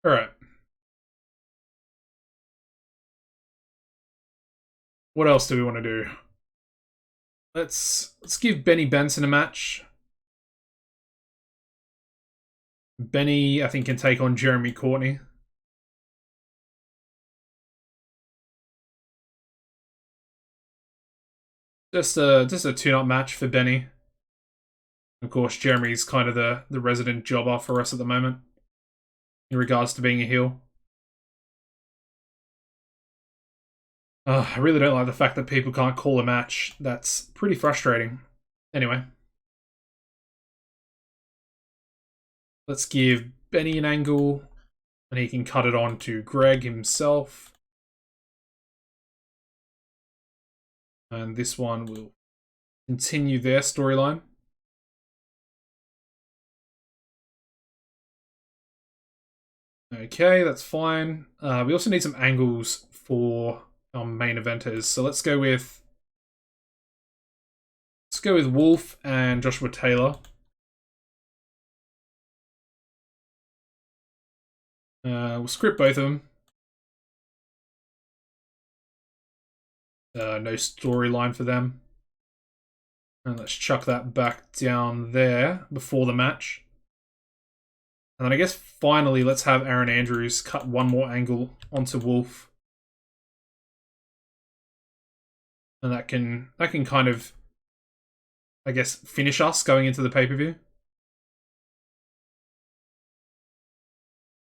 All right. What else do we want to do? Let's give Benny Benson a match. Benny, I think, can take on Jeremy Courtney. Just a tune-up match for Benny. Of course, Jeremy's kind of the resident jobber for us at the moment in regards to being a heel. I really don't like the fact that people can't call a match. That's pretty frustrating. Anyway. Let's give Benny an angle, and he can cut it on to Greg himself. And this one will continue their storyline. Okay, that's fine. We also need some angles for our main eventers. So let's go with Wolf and Joshua Taylor. We'll script both of them. No storyline for them. And let's chuck that back down there before the match. And then I guess finally let's have Aaron Andrews cut one more angle onto Wolf. And that can kind of, I guess, finish us going into the pay-per-view.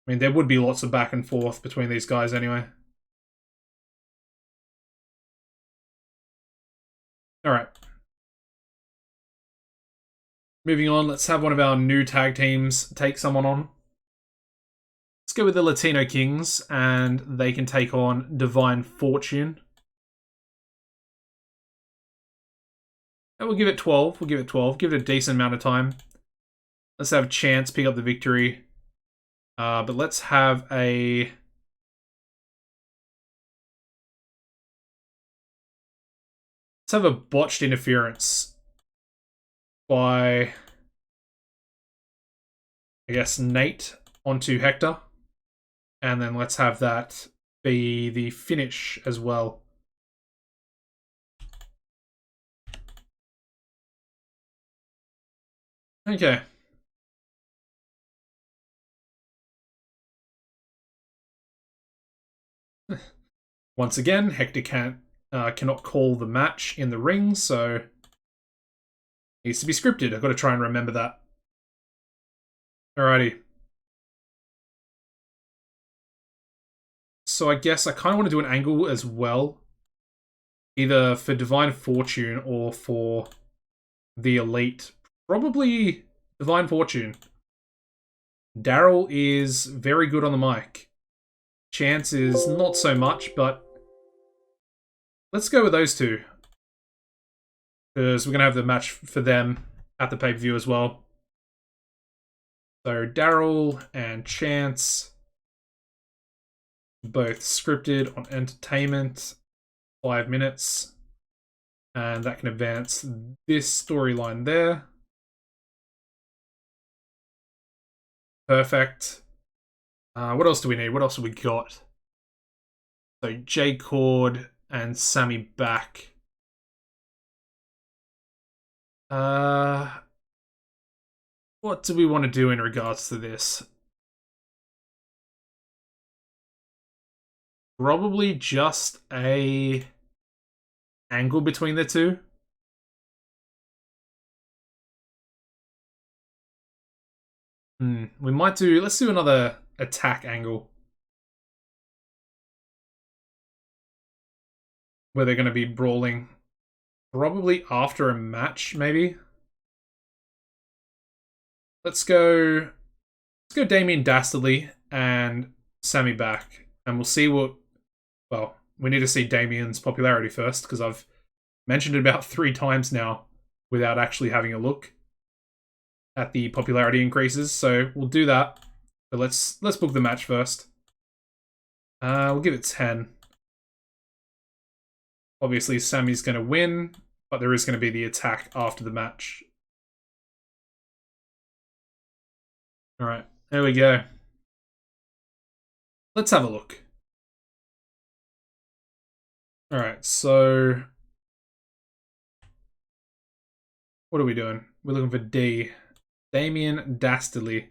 I mean, there would be lots of back and forth between these guys anyway. Alright. Moving on, let's have one of our new tag teams take someone on. Let's go with the Latino Kings, and they can take on Divine Fortune. And we'll give it 12. We'll give it 12. Give it a decent amount of time. Let's have Chance pick up the victory. But let's have a... Let's have a botched interference by, I guess, Nate onto Hector. And then let's have that be the finish as well. Okay. Once again, Hector cannot call the match in the ring, so needs to be scripted. I've got to try and remember that. Alrighty. So I guess I kind of want to do an angle as well. Either for Divine Fortune or for the Elite. Probably Divine Fortune. Daryl is very good on the mic. Chance is not so much, but let's go with those two. Because we're going to have the match for them at the pay-per-view as well. So Daryl and Chance, both scripted on entertainment, 5 minutes. And that can advance this storyline there. Perfect. What else do we need? What else have we got? So J Cord and Sammy back. What do we want to do in regards to this? Probably just a angle between the two. We might do, let's do another attack angle. Where they're going to be brawling. Probably after a match, maybe. Let's go Damien Dastardly and Sammy back. And we'll see what, well, we need to see Damien's popularity first, because I've mentioned it about 3 times now without actually having a look at the popularity increases. So we'll do that. But let's book the match first. We'll give it 10. Obviously, Sammy's going to win, but there is going to be the attack after the match. Alright, there we go. let's have a look. All right, so what are we doing? We're looking for D. Damien Dastardly.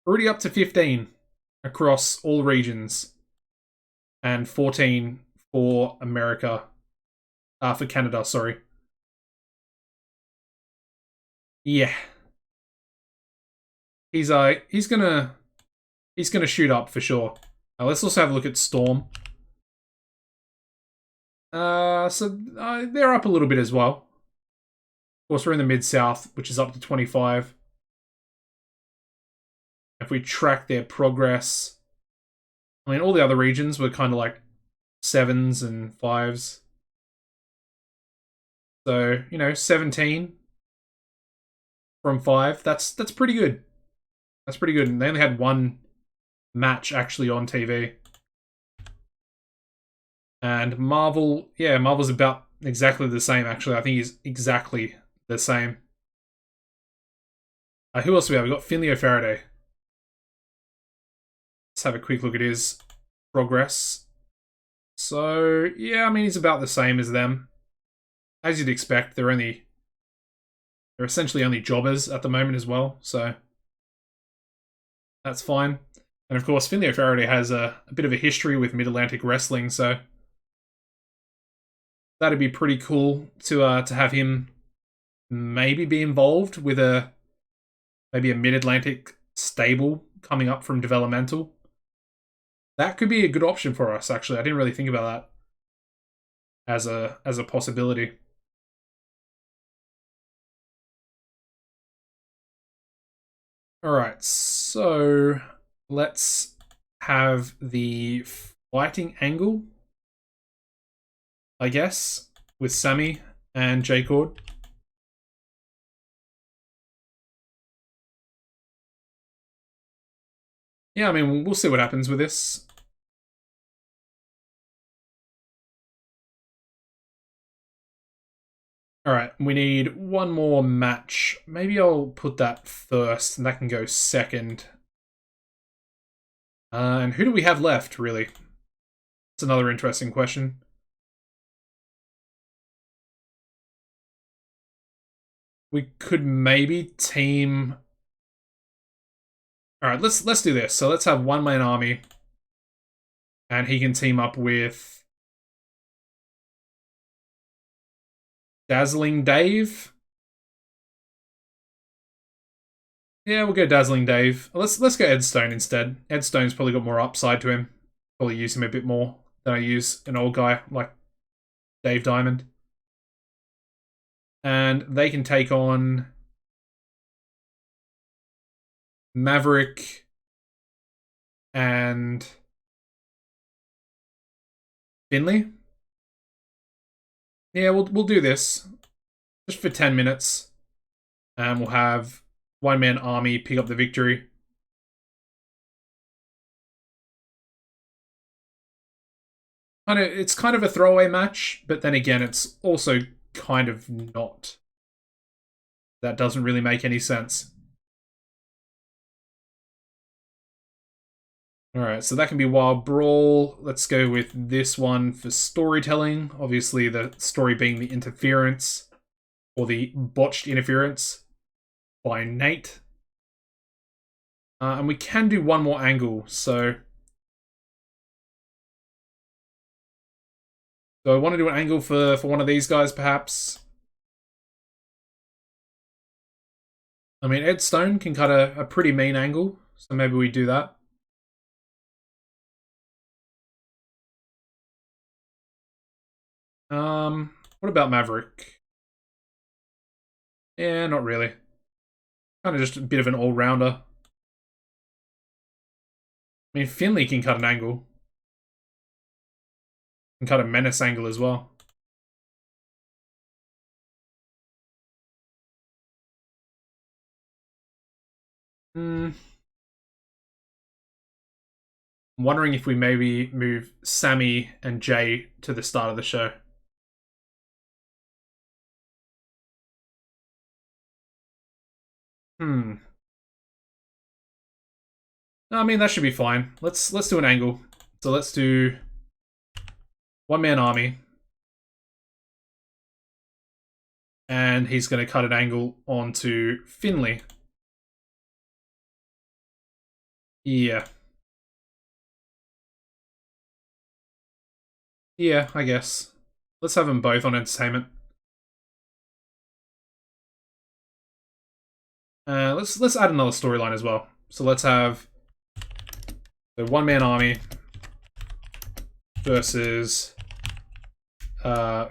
Already up to 15 across all regions. And 14 for America. For Canada, sorry. Yeah. He's gonna shoot up for sure. Let's also have a look at Storm. They're up a little bit as well. Of course, we're in the Mid-South, which is up to 25. If we track their progress, I mean, all the other regions were kind of like 7s and 5s. So, 17 from 5. That's pretty good. That's pretty good. And they only had one match actually on TV. And Marvel, yeah, Marvel's about exactly the same, actually. I think he's exactly the same. Who else do we have? We've got Finley O'Faraday. Let's have a quick look at his progress. So, yeah, I mean, he's about the same as them. As you'd expect, they're essentially only jobbers at the moment as well, so that's fine. And of course, Finley O'Faraday has a bit of a history with Mid-Atlantic Wrestling, so that'd be pretty cool to have him maybe be involved with maybe a Mid-Atlantic stable coming up from developmental. That could be a good option for us, actually. I didn't really think about that as a possibility. Alright, so let's have the fighting angle, I guess, with Sammy and J-Cord. Yeah, I mean, we'll see what happens with this. Alright, we need one more match. Maybe I'll put that first, and that can go second. And who do we have left, really? That's another interesting question. We could maybe team... Alright, let's do this. So let's have one-man army. And he can team up with... Dazzling Dave? Yeah, we'll go Dazzling Dave. Let's go Ed Stone instead. Ed Stone's probably got more upside to him. Probably use him a bit more than I use an old guy like Dave Diamond. And they can take on Maverick and Finley. Yeah, we'll do this just for 10 minutes, and we'll have one-man army pick up the victory. It's kind of a throwaway match, but then again, it's also kind of not. That doesn't really make any sense. Alright, so that can be Wild Brawl. Let's go with this one for storytelling. Obviously, the story being the interference, or the botched interference by Nate. And we can do one more angle, so... Do I want to do an angle for one of these guys, perhaps? I mean, Ed Stone can cut a pretty mean angle, so maybe we do that. What about Maverick? Yeah, not really. Kind of just a bit of an all-rounder. I mean, Finley can cut an angle. Can cut a menace angle as well. I'm wondering if we maybe move Sammy and Jay to the start of the show. I mean, that should be fine. Let's do an angle. So let's do one-man army. And he's going to cut an angle onto Finley. Yeah. Yeah, I guess. Let's have them both on entertainment. Let's add another storyline as well. So let's have the one-man army versus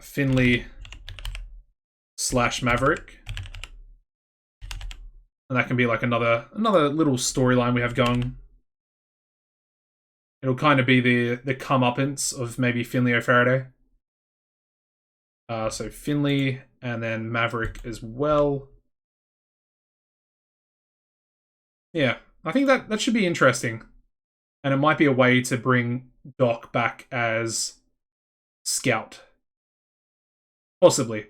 Finley / Maverick. And that can be like another little storyline we have going. It'll kind of be the comeuppance of maybe Finley O'Faraday. So Finley and then Maverick as well. Yeah, I think that should be interesting. And it might be a way to bring Doc back as Scout. Possibly.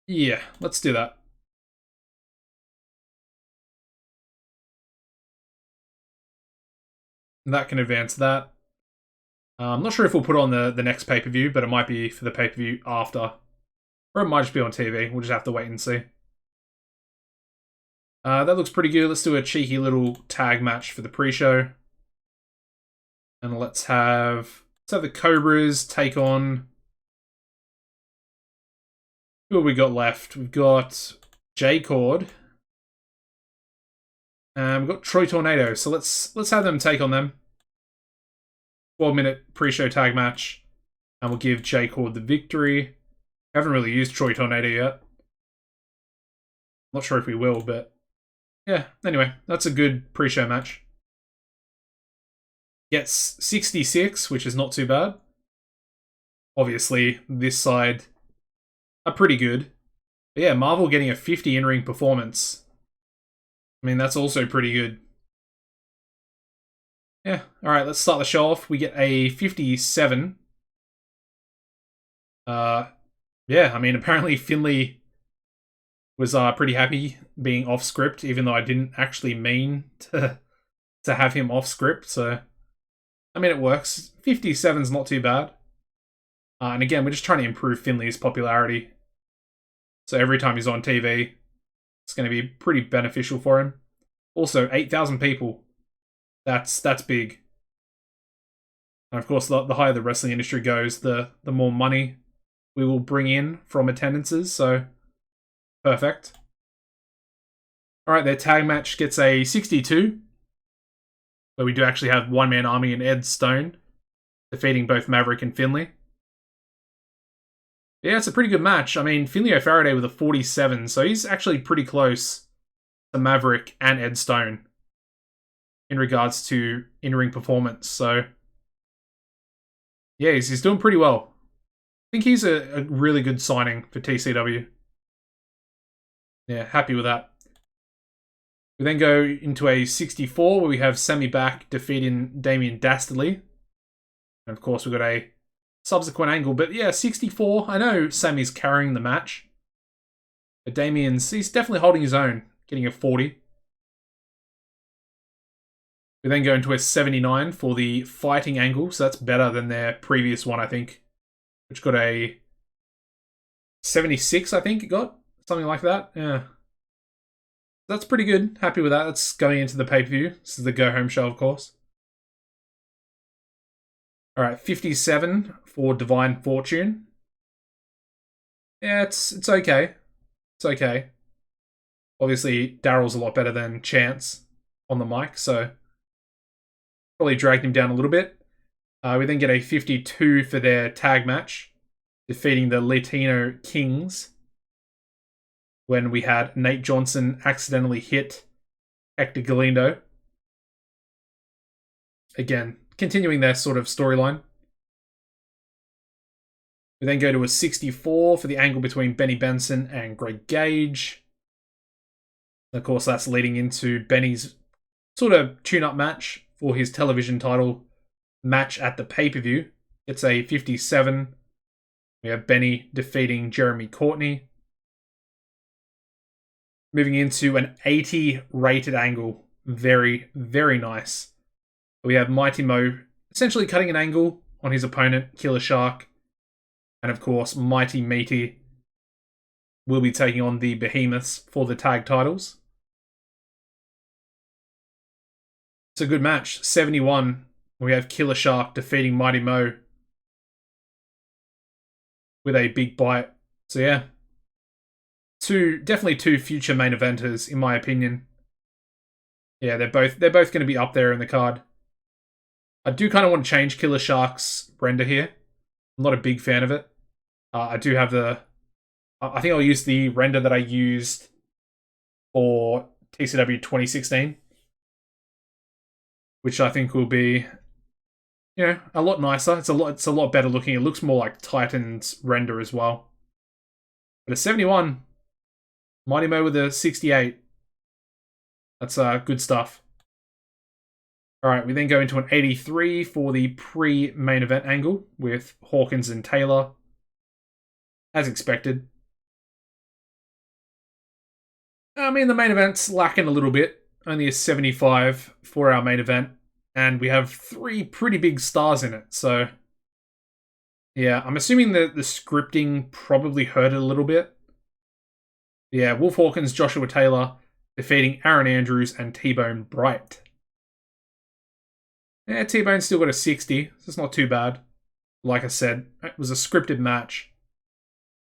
Yeah, let's do that. And that can advance that. I'm not sure if we'll put it on the next pay-per-view, but it might be for the pay-per-view after. Or it might just be on TV. We'll just have to wait and see. That looks pretty good. Let's do a cheeky little tag match for the pre-show. And let's have the Cobras take on... Who have we got left? We've got J-Cord. And we've got Troy Tornado. So let's have them take on them. 12-minute pre-show tag match. And we'll give J-Cord the victory. I haven't really used Troy Tornado yet. Not sure if we will, but... Yeah, anyway, that's a good pre-show match. Gets 66, which is not too bad. Obviously, this side are pretty good. But yeah, Marvel getting a 50 in-ring performance. I mean, that's also pretty good. Yeah, alright, let's start the show off. We get a 57. Yeah, I mean, apparently Finley was pretty happy being off script, even though I didn't actually mean to have him off script, so... I mean, it works. 57's not too bad. And again, we're just trying to improve Finley's popularity. So every time he's on TV, it's going to be pretty beneficial for him. Also, 8,000 people. That's big. And of course, the higher the wrestling industry goes, the more money we will bring in from attendances, so perfect. Alright, their tag match gets a 62. Where we do actually have one-man army and Ed Stone defeating both Maverick and Finley. Yeah, it's a pretty good match. I mean, Finley O'Faraday with a 47, so he's actually pretty close to Maverick and Ed Stone in regards to in-ring performance. So, yeah, he's doing pretty well. I think he's a really good signing for TCW. Yeah, happy with that. We then go into a 64 where we have Sammy Back defeating Damien Dastardly. And of course, we've got a subsequent angle. But yeah, 64. I know Sammy's carrying the match. But he's definitely holding his own, getting a 40. We then go into a 79 for the fighting angle. So that's better than their previous one, I think. Which got a 76, I think it got. Something like that. Yeah. That's pretty good. Happy with that. That's going into the pay-per-view. This is the go-home show, of course. Alright, 57 for Divine Fortune. Yeah, it's okay. It's okay. Obviously, Daryl's a lot better than Chance on the mic, so probably dragged him down a little bit. We then get a 52 for their tag match, defeating the Latino Kings. When we had Nate Johnson accidentally hit Hector Galindo. Again, continuing their sort of storyline. We then go to a 64 for the angle between Benny Benson and Greg Gage. And of course, that's leading into Benny's sort of tune-up match for his television title match at the pay-per-view. It's a 57. We have Benny defeating Jeremy Courtney. Moving into an 80 rated angle. Very, very nice. We have Mighty Mo essentially cutting an angle on his opponent, Killer Shark. And of course, Mighty Meaty will be taking on the Behemoths for the tag titles. It's a good match. 71. We have Killer Shark defeating Mighty Mo with a big bite. So yeah. Definitely two future main eventers, in my opinion. Yeah, they're both going to be up there in the card. I do kind of want to change Killer Shark's render here. I'm not a big fan of it. I do have I think I'll use the render that I used for TCW 2016, which I think will be, a lot nicer. It's a lot better looking. It looks more like Titan's render as well. But a 71, Mighty Mo with a 68. That's good stuff. All right, we then go into an 83 for the pre-main event angle with Hawkins and Taylor, as expected. I mean, the main event's lacking a little bit. Only a 75 for our main event, and we have 3 pretty big stars in it. So, yeah, I'm assuming that the scripting probably hurt it a little bit. Yeah, Wolf Hawkins, Joshua Taylor defeating Aaron Andrews and T-Bone Bright. Yeah, T-Bone's still got a 60, so it's not too bad. Like I said, it was a scripted match,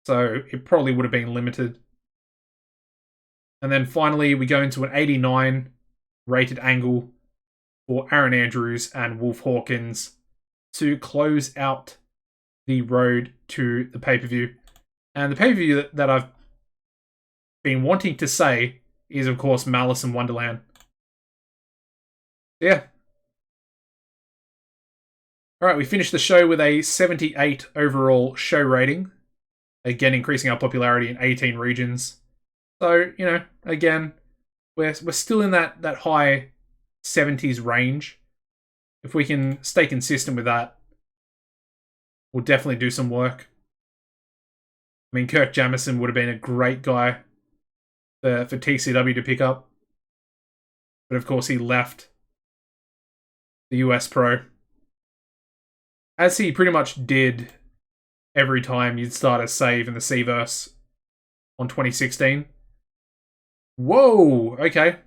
so it probably would have been limited. And then finally, we go into an 89 rated angle for Aaron Andrews and Wolf Hawkins to close out the road to the pay-per-view. And the pay-per-view that I've been wanting to say is, of course, Malice in Wonderland. Yeah. Alright, we finished the show with a 78 overall show rating. Again, increasing our popularity in 18 regions. So, again, we're still in that high 70s range. If we can stay consistent with that, we'll definitely do some work. I mean, Kirk Jamison would have been a great guy for TCW to pick up. But of course, he left the US Pro. As he pretty much did every time you'd start a save in the C-verse on 2016. Whoa, okay.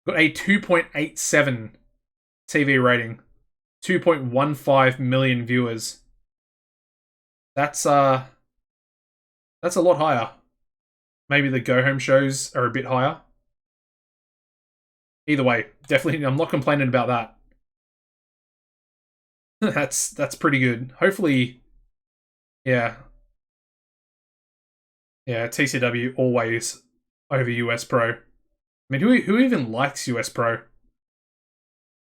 Got a 2.87 TV rating. 2.15 million viewers. That's a lot higher. Maybe the go-home shows are a bit higher. Either way, definitely, I'm not complaining about that. That's pretty good. Hopefully, yeah. Yeah, TCW always over US Pro. I mean, who even likes US Pro? I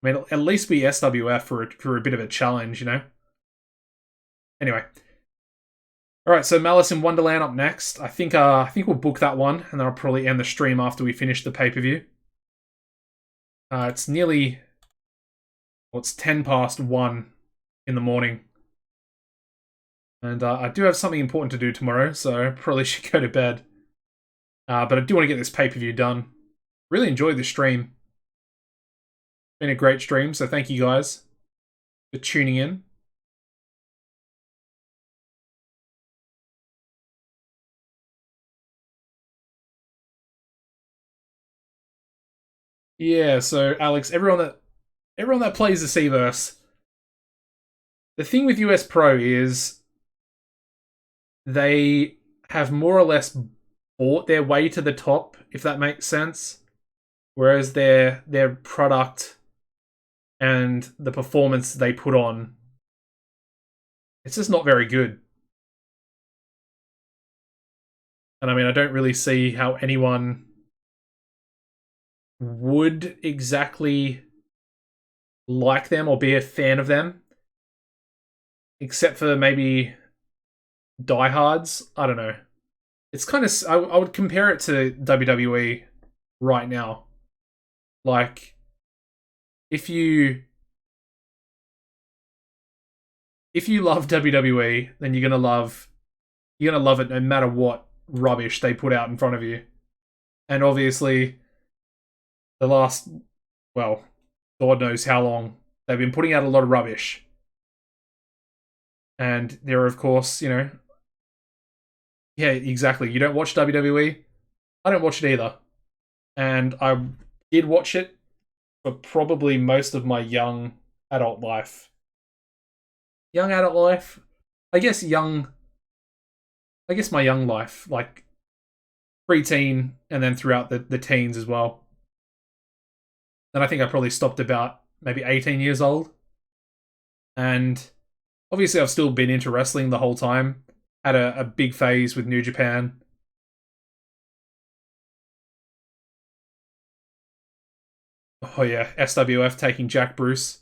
mean, at least be SWF for a bit of a challenge, Anyway. Alright, so Malice in Wonderland up next. I think we'll book that one, and then I'll probably end the stream after we finish the pay-per-view. It's nearly... Well, it's 10 past 1 in the morning. And I do have something important to do tomorrow, so I probably should go to bed. But I do want to get this pay-per-view done. Really enjoyed the stream. Been a great stream, so thank you guys for tuning in. Yeah, so Alex, everyone that plays the C-verse, the thing with US Pro is they have more or less bought their way to the top, if that makes sense. Whereas their product and the performance they put on, it's just not very good. And I mean, I don't really see how anyone would exactly like them or be a fan of them. Except for maybe diehards. I don't know. It's kind of... I would compare it to WWE right now. Like, if you love WWE, then you're gonna love it no matter what rubbish they put out in front of you. And obviously, the last, well, God knows how long, they've been putting out a lot of rubbish. And there are, of course, yeah, exactly. You don't watch WWE? I don't watch it either. And I did watch it for probably most of my young adult life. Young adult life? I guess my young life, like pre-teen and then throughout the teens as well. Then I think I probably stopped about maybe 18 years old. And obviously I've still been into wrestling the whole time. Had a big phase with New Japan. Oh yeah, SWF taking Jack Bruce.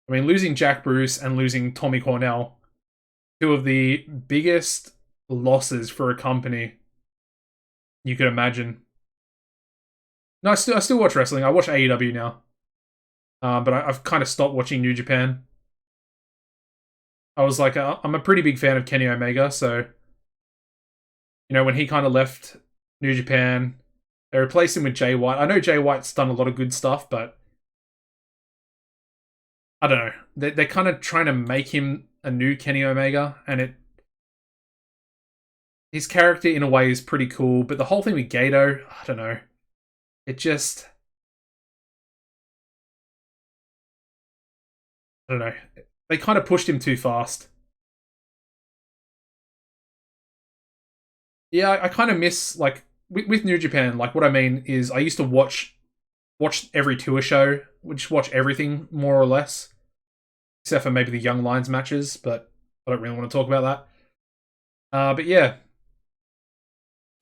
I mean, losing Jack Bruce and losing Tommy Cornell, two of the biggest losses for a company you could imagine. No, I still watch wrestling. I watch AEW now, but I've kind of stopped watching New Japan. I was like, I'm a pretty big fan of Kenny Omega, so when he kind of left New Japan, they replaced him with Jay White. I know Jay White's done a lot of good stuff, but I don't know. They're kind of trying to make him a new Kenny Omega, and his character in a way is pretty cool, but the whole thing with Gato, I don't know. It just, I don't know. They kind of pushed him too fast. Yeah, I kind of miss, like, with New Japan, like, what I mean is I used to watch every tour show, which watch everything, more or less, except for maybe the Young Lions matches, but I don't really want to talk about that. But yeah,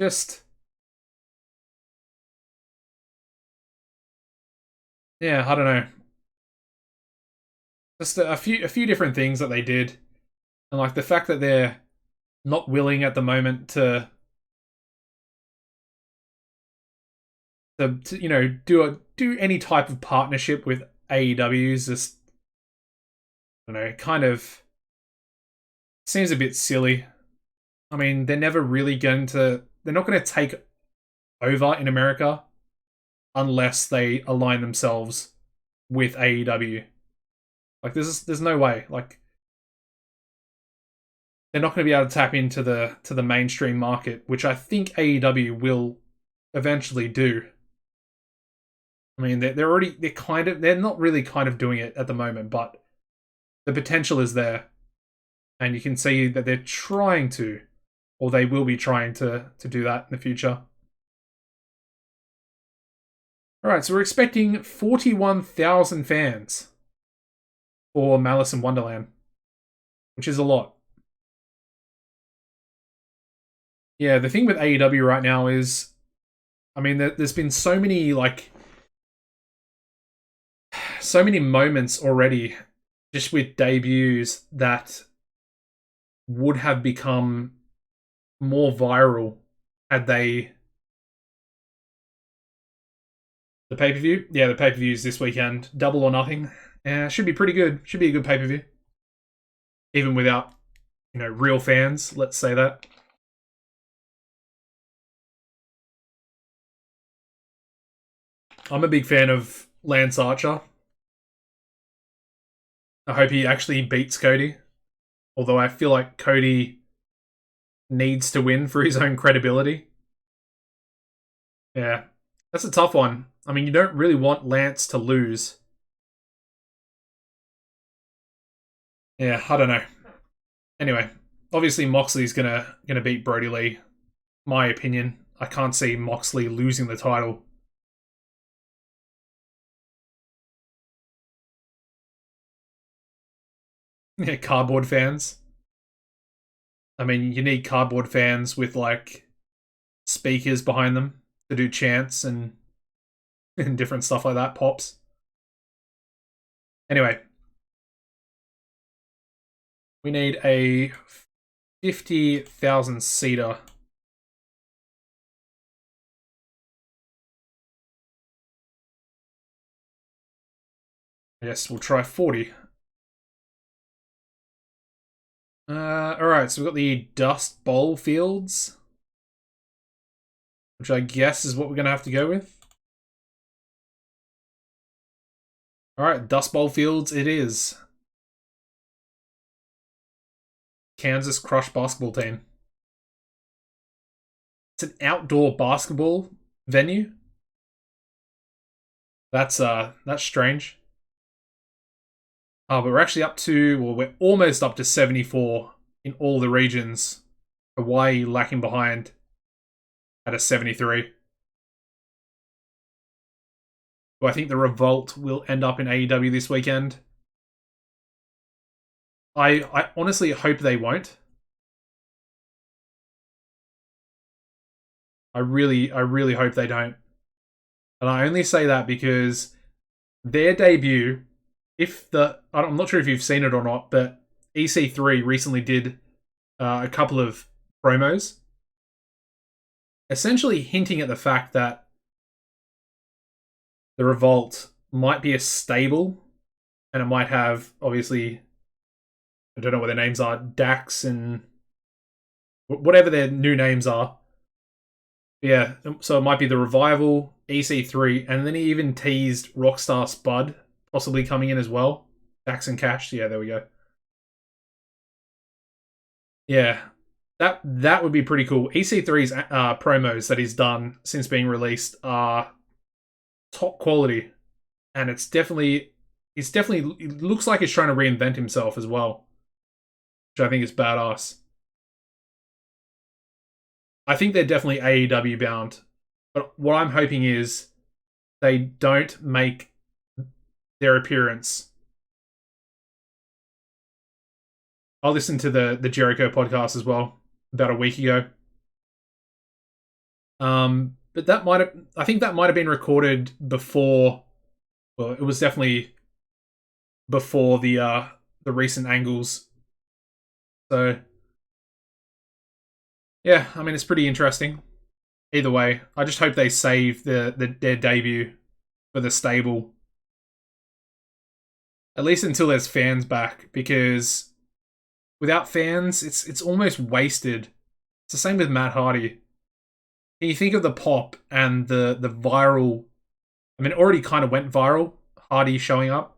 just, yeah, I don't know. Just a few different things that they did, and like the fact that they're not willing at the moment to do any type of partnership with AEW is just, I don't know, kind of seems a bit silly. I mean, they're not going to take over in America unless they align themselves with AEW. Like, there's no way. Like, they're not going to be able to tap into the mainstream market, which I think AEW will eventually do. I mean, they're not really kind of doing it at the moment, but the potential is there, and you can see that they're trying to, or they will be trying to do that in the future. All right, so we're expecting 41,000 fans for Malice in Wonderland, which is a lot. Yeah, the thing with AEW right now is, I mean, there's been so many moments already just with debuts that would have become more viral had they. The pay-per-view? Yeah, the pay-per-view's this weekend. Double or Nothing. Yeah, should be pretty good. Should be a good pay-per-view. Even without, real fans, let's say that. I'm a big fan of Lance Archer. I hope he actually beats Cody. Although I feel like Cody needs to win for his own credibility. Yeah, that's a tough one. I mean, you don't really want Lance to lose. Yeah, I don't know. Anyway, obviously Moxley's gonna beat Brody Lee. My opinion. I can't see Moxley losing the title. Yeah, cardboard fans. I mean, you need cardboard fans with like speakers behind them to do chants and and different stuff like that. Pops. Anyway, we need a 50,000 seater. Yes, we'll try 40. Alright, so we've got the Dust Bowl Fields. which I guess is what we're going to have to go with. All right, Dust Bowl Fields it is. Kansas Crush basketball team. It's an outdoor basketball venue. That's strange. But we're actually up to, well, we're almost up to 74 in all the regions. Hawaii lacking behind at a 73. Do I think the Revolt will end up in AEW this weekend? I honestly hope they won't. I really hope they don't. And I only say that because their debut, I'm not sure if you've seen it or not, but EC3 recently did a couple of promos, essentially hinting at the fact that the Revolt might be a stable, and it might have, obviously, I don't know what their names are, Dax and whatever their new names are. Yeah, so it might be the Revival, EC3, and then he even teased Rockstar Spud possibly coming in as well. Dax and Cash, yeah, there we go. Yeah, that would be pretty cool. EC3's promos that he's done since being released are top quality, and it looks like he's trying to reinvent himself as well, which I think is badass. I think they're definitely AEW bound, but what I'm hoping is they don't make their appearance. I listened to the Jericho podcast as well about a week ago. But I think that might have been recorded before. Well, it was definitely before the recent angles. So yeah, I mean it's pretty interesting. Either way, I just hope they save their debut for the stable, at least until there's fans back, because without fans, it's almost wasted. It's the same with Matt Hardy. Can you think of the pop and the viral? I mean, it already kind of went viral, Hardy showing up.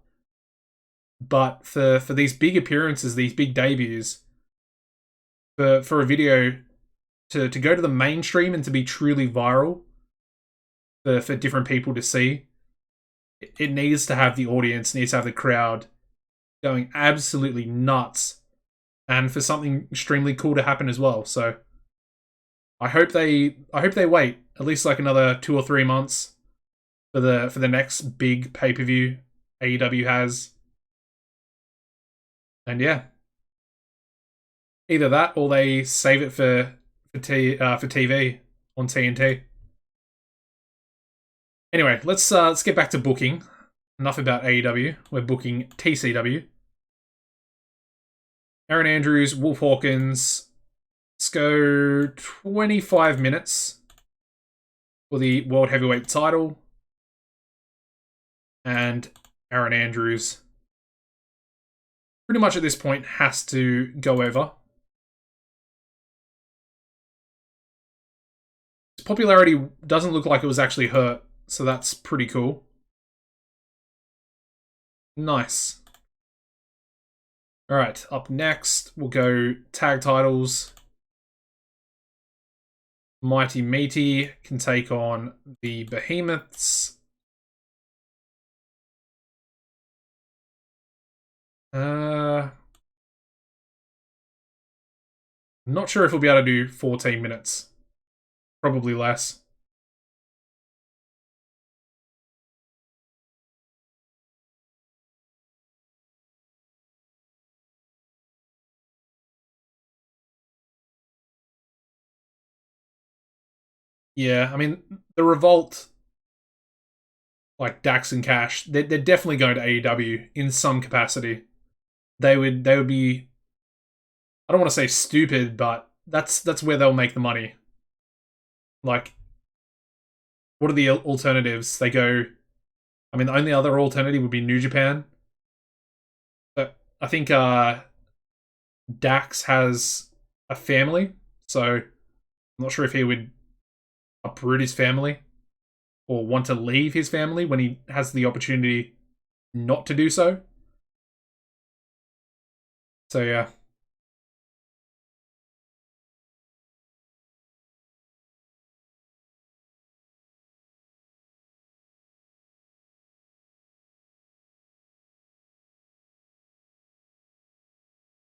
But for these big appearances, these big debuts, for a video to go to the mainstream and to be truly viral, for different people to see, it needs to have the audience, needs to have the crowd going absolutely nuts, and for something extremely cool to happen as well. So I hope they wait at least like another 2 or 3 months for the next big pay-per-view AEW has. And yeah, either that or they save it for TV on TNT. Anyway, let's get back to booking. Enough about AEW. We're booking TCW. Aaron Andrews, Wolf Hawkins. Let's go 25 minutes for the World Heavyweight title. And Aaron Andrews, pretty much at this point, has to go over. His popularity doesn't look like it was actually hurt, so that's pretty cool. Nice. Alright, up next, we'll go tag titles. Mighty Meaty can take on the Behemoths. I'm not sure if we'll be able to do 14 minutes. Probably less. Yeah, I mean, the Revolt, like Dax and Cash, they're definitely going to AEW in some capacity. They would be, I don't want to say stupid, but that's where they'll make the money. Like, what are the alternatives? They go, I mean, the only other alternative would be New Japan. But I think Dax has a family, so I'm not sure if he would uproot his family or want to leave his family when he has the opportunity not to do so. So yeah.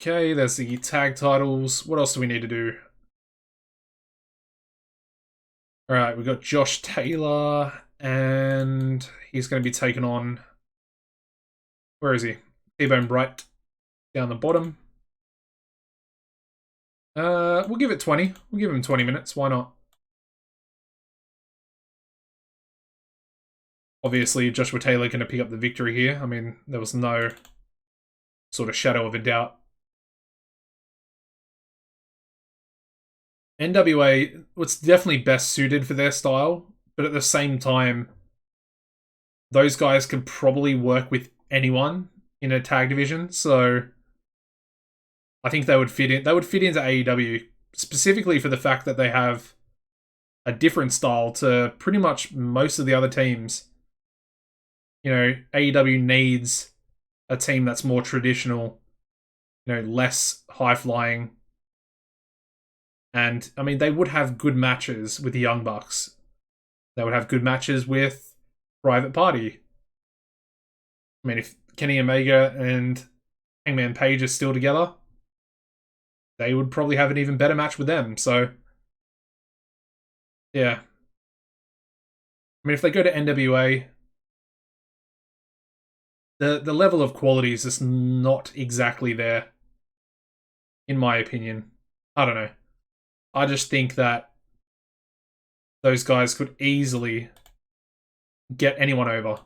Okay, there's the tag titles. What else do we need to do? Alright, we've got Josh Taylor, and he's going to be taking on... Where is he? T-Bone Bright down the bottom. We'll give it 20. We'll give him 20 minutes. Why not? Obviously, Joshua Taylor going to pick up the victory here. I mean, there was no sort of shadow of a doubt. NWA, what's definitely best suited for their style, but at the same time, those guys can probably work with anyone in a tag division, so I think they would fit in. They would fit into AEW specifically for the fact that they have a different style to pretty much most of the other teams. You know, AEW needs a team that's more traditional, you know, less high flying. And I mean, they would have good matches with the Young Bucks. They would have good matches with Private Party. I mean, if Kenny Omega and Hangman Page are still together, they would probably have an even better match with them. So, yeah. I mean, if they go to NWA, the level of quality is just not exactly there, in my opinion. I don't know. I just think that those guys could easily get anyone over.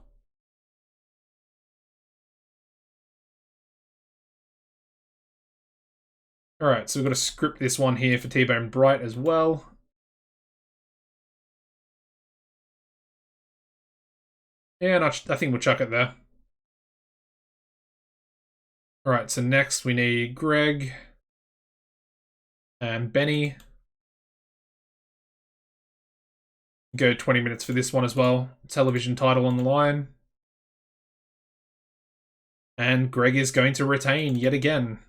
Alright, so we've got to script this one here for T-Bone Bright as well. Yeah, and I think we'll chuck it there. Alright, so next we need Greg and Benny. Go 20 minutes for this one as well. Television title on the line. And Greg is going to retain yet again.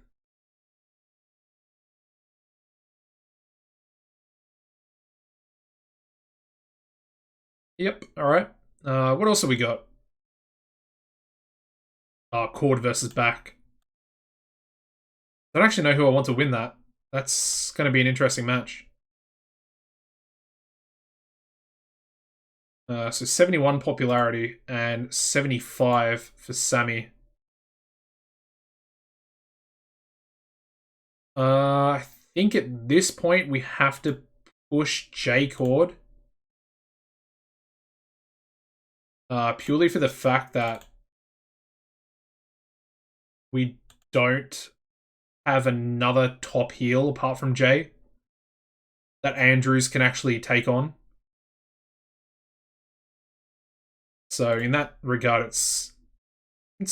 Yep, alright. What else have we got? Cord versus back. I don't actually know who I want to win that. That's going to be an interesting match. So 71 popularity and 75 for Sammy. I think at this point we have to push J Cord. Purely for the fact that we don't have another top heel apart from Jay that Andrews can actually take on. So in that regard, it's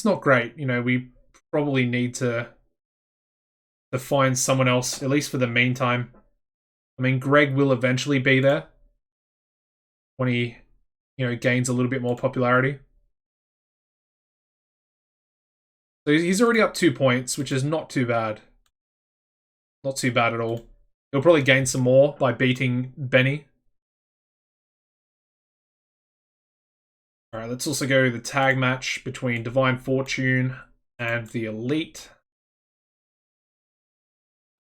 not great. You know, we probably need to find someone else, at least for the meantime. I mean, Greg will eventually be there when he, you know, gains a little bit more popularity. So he's already up 2 points, which is not too bad. Not too bad at all. He'll probably gain some more by beating Benny. Alright, let's also go the tag match between Divine Fortune and the Elite.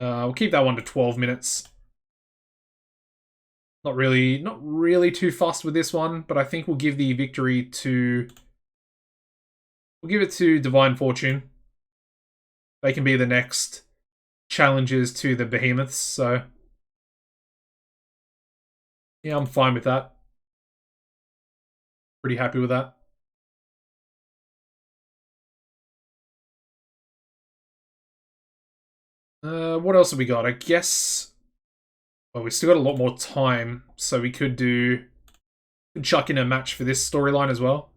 We'll keep that one to 12 minutes. Not really too fussed with this one, but I think we'll give the victory to... We'll give it to Divine Fortune. They can be the next challengers to the Behemoths, so... Yeah, I'm fine with that. Pretty happy with that. What else have we got? I guess... Well, we still got a lot more time, so we could chuck in a match for this storyline as well.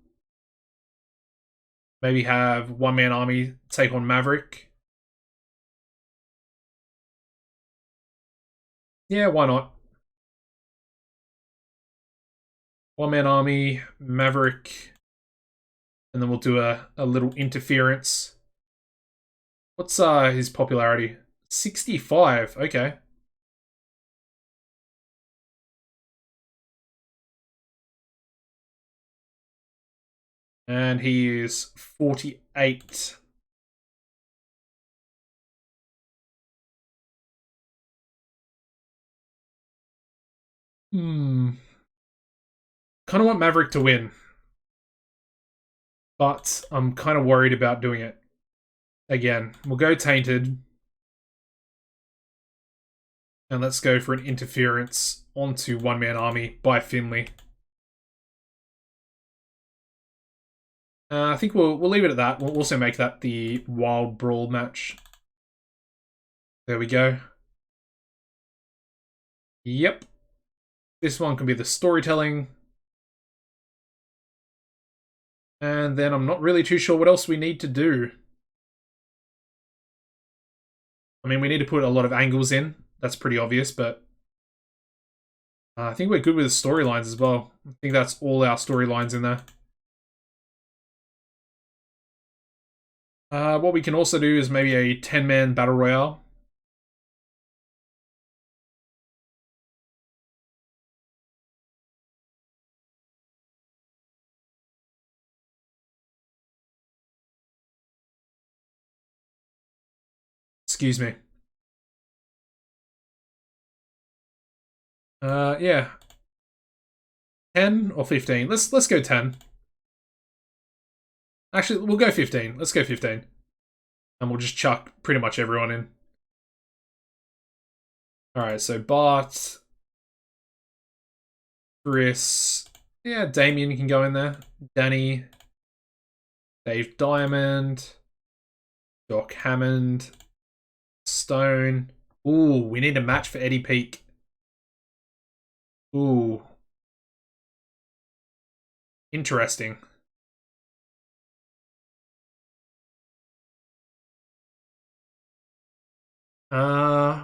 Maybe have One Man Army take on Maverick. Yeah, why not? One-man army, Maverick, and then we'll do a little interference. What's his popularity? 65, okay. And he is 48. Kind of want Maverick to win. But I'm kind of worried about doing it. Again, we'll go Tainted. And let's go for an interference onto one-man army by Finley. I think we'll leave it at that. We'll also make that the Wild Brawl match. There we go. Yep. This one can be the storytelling. And then I'm not really too sure what else we need to do. I mean, we need to put a lot of angles in. That's pretty obvious, but I think we're good with the storylines as well. I think that's all our storylines in there. What we can also do is maybe a 10-man battle royale. Excuse me. Yeah. 10 or 15? Let's go 10. Actually, we'll go 15. Let's go 15. And we'll just chuck pretty much everyone in. Alright, so Bart, Chris, yeah, Damien can go in there. Danny, Dave Diamond, Doc Hammond, Stone. Ooh, we need a match for Eddie Peak. Ooh. Interesting.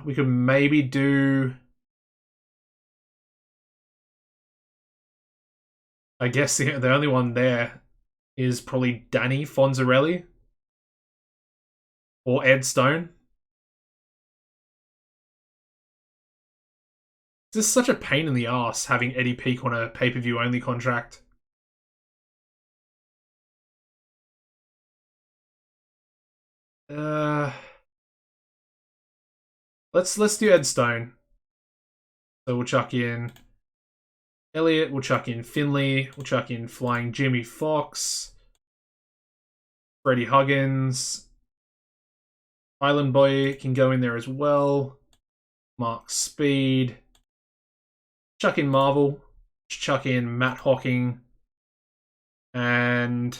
We could maybe do... I guess the only one there is probably Danny Fonzarelli. Or Ed Stone. It's just such a pain in the ass having Eddie Peak on a pay-per-view only contract. Let's do Ed Stone. So we'll chuck in Elliot, we'll chuck in Finley, we'll chuck in Flying Jimmy Fox, Freddie Huggins, Island Boy can go in there as well, Mark Speed, chuck in Marvel, chuck in Matt Hocking, and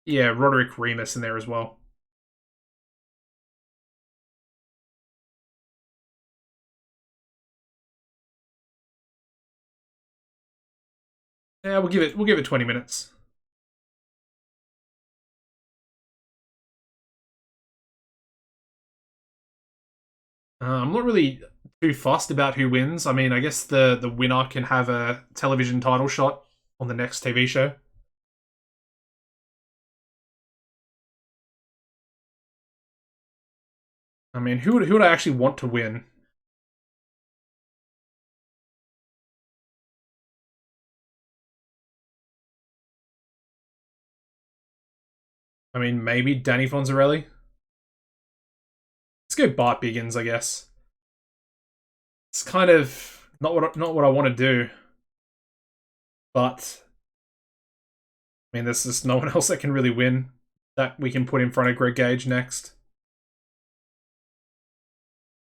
yeah, Roderick Remus in there as well. Yeah, we'll give it 20 minutes. I'm not really too fussed about who wins. I mean, I guess the winner can have a television title shot on the next TV show. I mean, who would I actually want to win? I mean, maybe Danny Fonzarelli. Let's go Bart Biggins, I guess. It's kind of not what I want to do, but I mean, there's just no one else that can really win that we can put in front of Greg Gage next.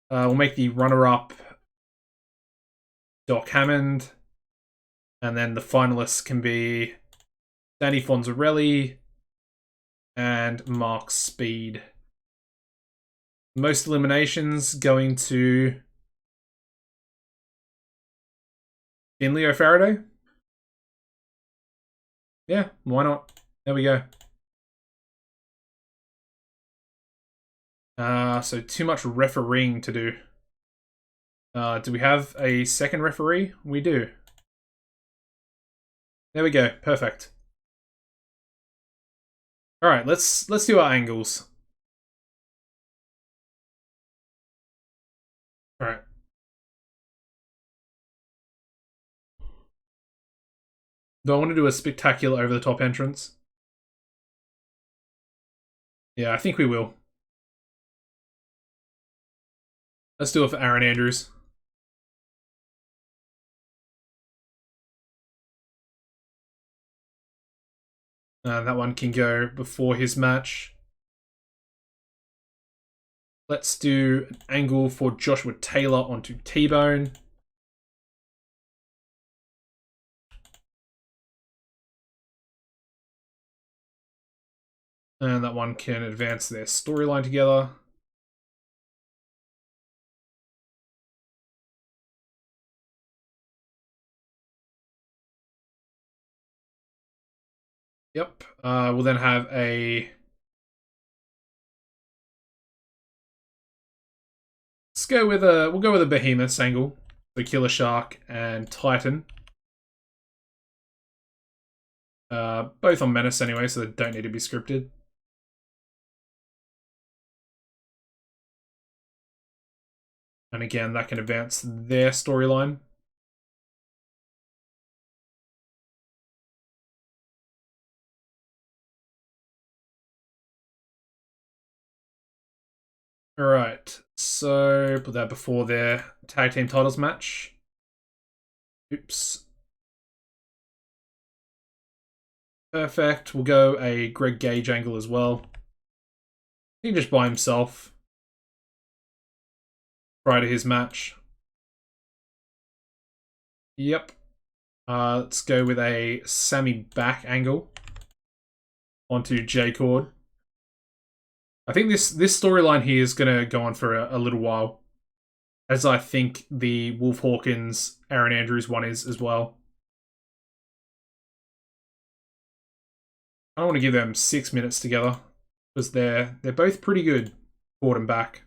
We'll make the runner-up Doc Hammond, and then the finalists can be Danny Fonzarelli and Mark Speed. Most eliminations going to Finley O'Faraday. Yeah, why not? There we go. So too much refereeing to do. Do we have a second referee? We do. There we go. Perfect. All right, let's do our angles. All right. Do I want to do a spectacular over the top entrance? Yeah, I think we will. Let's do it for Aaron Andrews. That one can go before his match. Let's do an angle for Joshua Taylor onto T-Bone. And that one can advance their storyline together. Yep. We'll then have a... We'll go with a Behemoths angle. So Killer Shark and Titan. Both on Menace anyway, so they don't need to be scripted. And again, that can advance their storyline. Alright, so put that before their tag team titles match. Oops. Perfect. We'll go a Greg Gage angle as well. He can just by himself prior to his match. Yep. Let's go with a Sammy back angle onto J-Cord. I think this storyline here is going to go on for a little while, as I think the Wolf Hawkins Aaron Andrews one is as well. I want to give them 6 minutes together because they're both pretty good forward and back.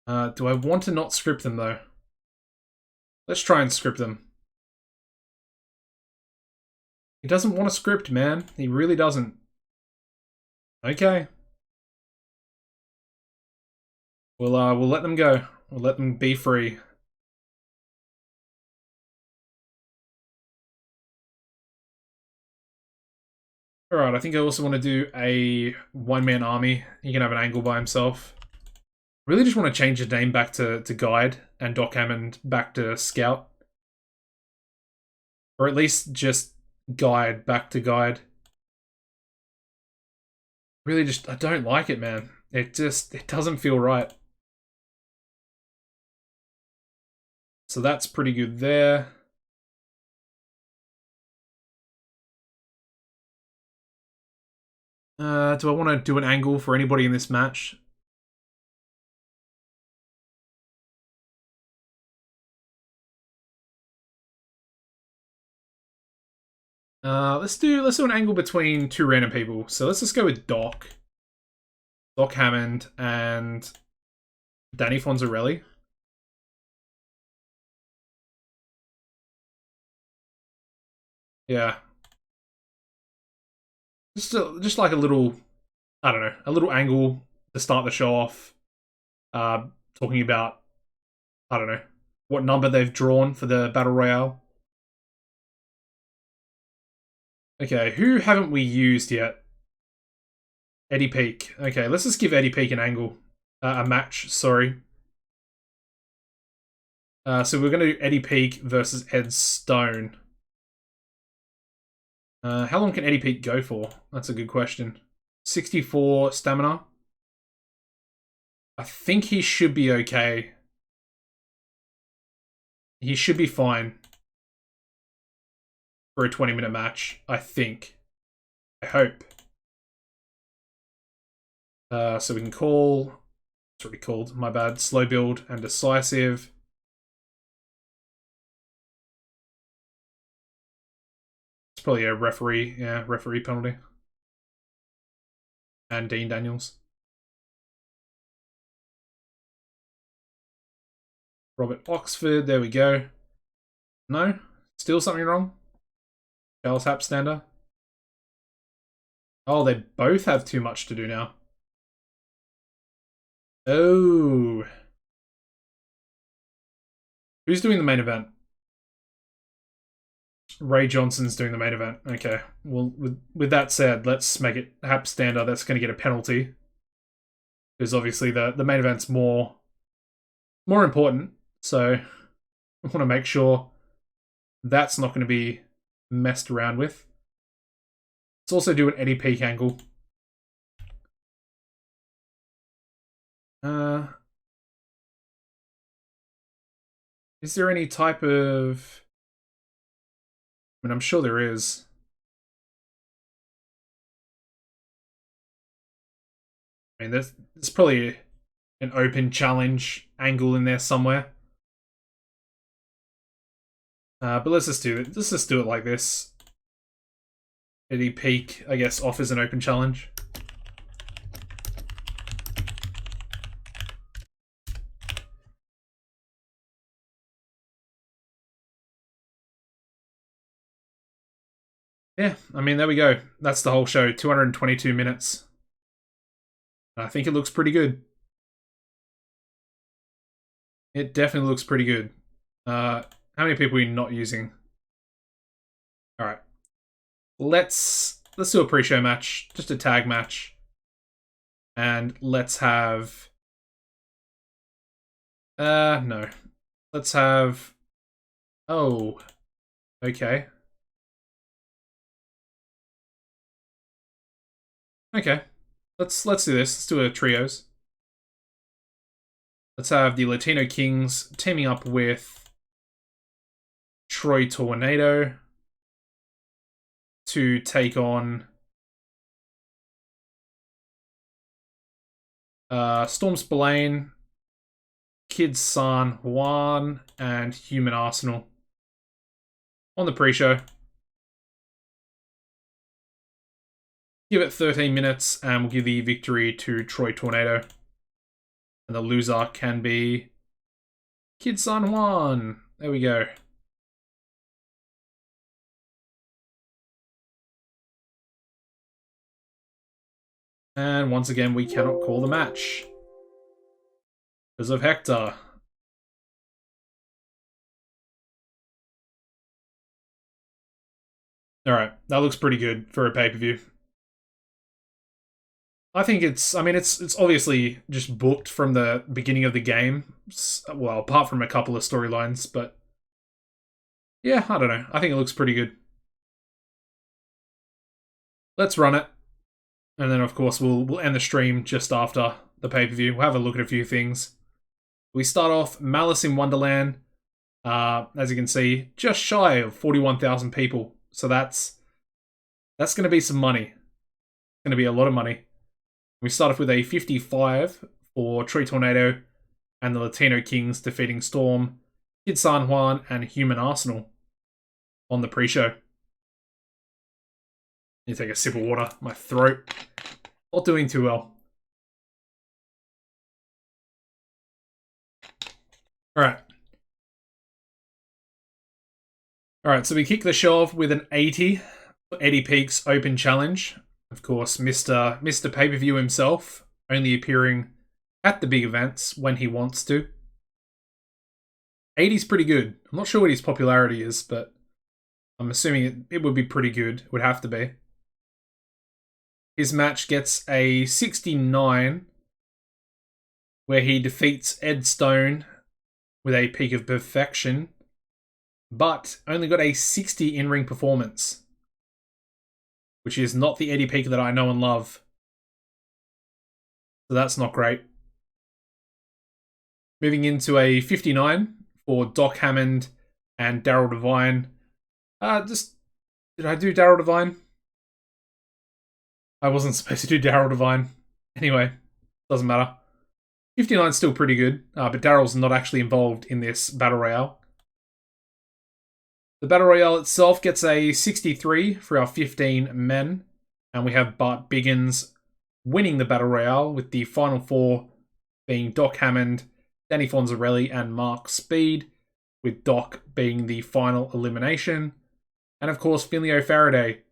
Do I want to not script them though? Let's try and script them. He doesn't want to script, man. He really doesn't. Okay. We'll let them go. We'll let them be free. Alright, I think I also want to do a one-man army. He can have an angle by himself. Really just want to change his name back to Guide and Doc Hammond back to Scout. Or at least just Guide back to Guide. Really just, I don't like it, man. It doesn't feel right. So that's pretty good there. Do I want to do an angle for anybody in this match? Let's do an angle between two random people. So let's just go with Doc Hammond, and Danny Fonzarelli. Yeah. Just like a little, I don't know, a little angle to start the show off. Talking about, I don't know, what number they've drawn for the Battle Royale. Okay, who haven't we used yet? Eddie Peak. Okay, let's just give Eddie Peak an angle. A match, sorry. So we're going to do Eddie Peak versus Ed Stone. How long can Eddie Peak go for? That's a good question. 64 stamina. I think he should be okay. He should be fine for a 20-minute match, I think. I hope. So we can call... It's already called, my bad. Slow build and decisive. It's probably a referee penalty. And Dean Daniels. Robert Oxford, there we go. No? Still something wrong? Charles Hap Stander. Oh, they both have too much to do now. Oh. Who's doing the main event? Ray Johnson's doing the main event. Okay. Well, with that said, let's make it Hap Stander. That's going to get a penalty. Because obviously the main event's more important. So I want to make sure that's not going to be messed around with. Let's also do an Eddie Peak angle. Is there any type of... I mean, I'm sure there is. I mean, there's probably an open challenge angle in there somewhere. But let's just do it. Let's just do it like this. Eddie Peak, I guess, offers an open challenge. Yeah, I mean, there we go. That's the whole show, 222 minutes. I think it looks pretty good. It definitely looks pretty good. How many people are you not using? All right. Let's do a pre-show match, just a tag match. And let's have... no. Let's have... Oh. Okay. Okay. Let's do this. Let's do a trios. Let's have the Latino Kings teaming up with Troy Tornado to take on Storm Spillane, Kid San Juan, and Human Arsenal on the pre-show. Give it 13 minutes and we'll give the victory to Troy Tornado. And the loser can be Kid San Juan. There we go. And once again, we cannot call the match because of Hector. Alright, that looks pretty good for a pay-per-view. I think it's obviously just booked from the beginning of the game. Well, apart from a couple of storylines, but yeah, I don't know. I think it looks pretty good. Let's run it. And then, of course, we'll end the stream just after the pay-per-view. We'll have a look at a few things. We start off Malice in Wonderland. As you can see, just shy of 41,000 people. So that's going to be some money. It's going to be a lot of money. We start off with a 55 for Troy Tornado and the Latino Kings defeating Storm, Kid San Juan, and Human Arsenal on the pre-show. You take a sip of water. My throat not doing too well. Alright. Alright, so we kick the show off with an 80 for Eddie Peak's Open Challenge. Of course, Mr. Pay-Per-View himself, only appearing at the big events when he wants to. 80's pretty good. I'm not sure what his popularity is, but I'm assuming it would be pretty good. It would have to be. His match gets a 69, where he defeats Ed Stone with a Peak of Perfection, but only got a 60 in-ring performance, which is not the Eddie Peak that I know and love. So that's not great. Moving into a 59 for Doc Hammond and Daryl Devine. Did I do Daryl Devine? I wasn't supposed to do Daryl Devine. Anyway, doesn't matter. 59's still pretty good, but Daryl's not actually involved in this Battle Royale. The Battle Royale itself gets a 63 for our 15 men, and we have Bart Biggins winning the Battle Royale, with the final four being Doc Hammond, Danny Fonzarelli, and Mark Speed, with Doc being the final elimination. And of course, Finley O'Faraday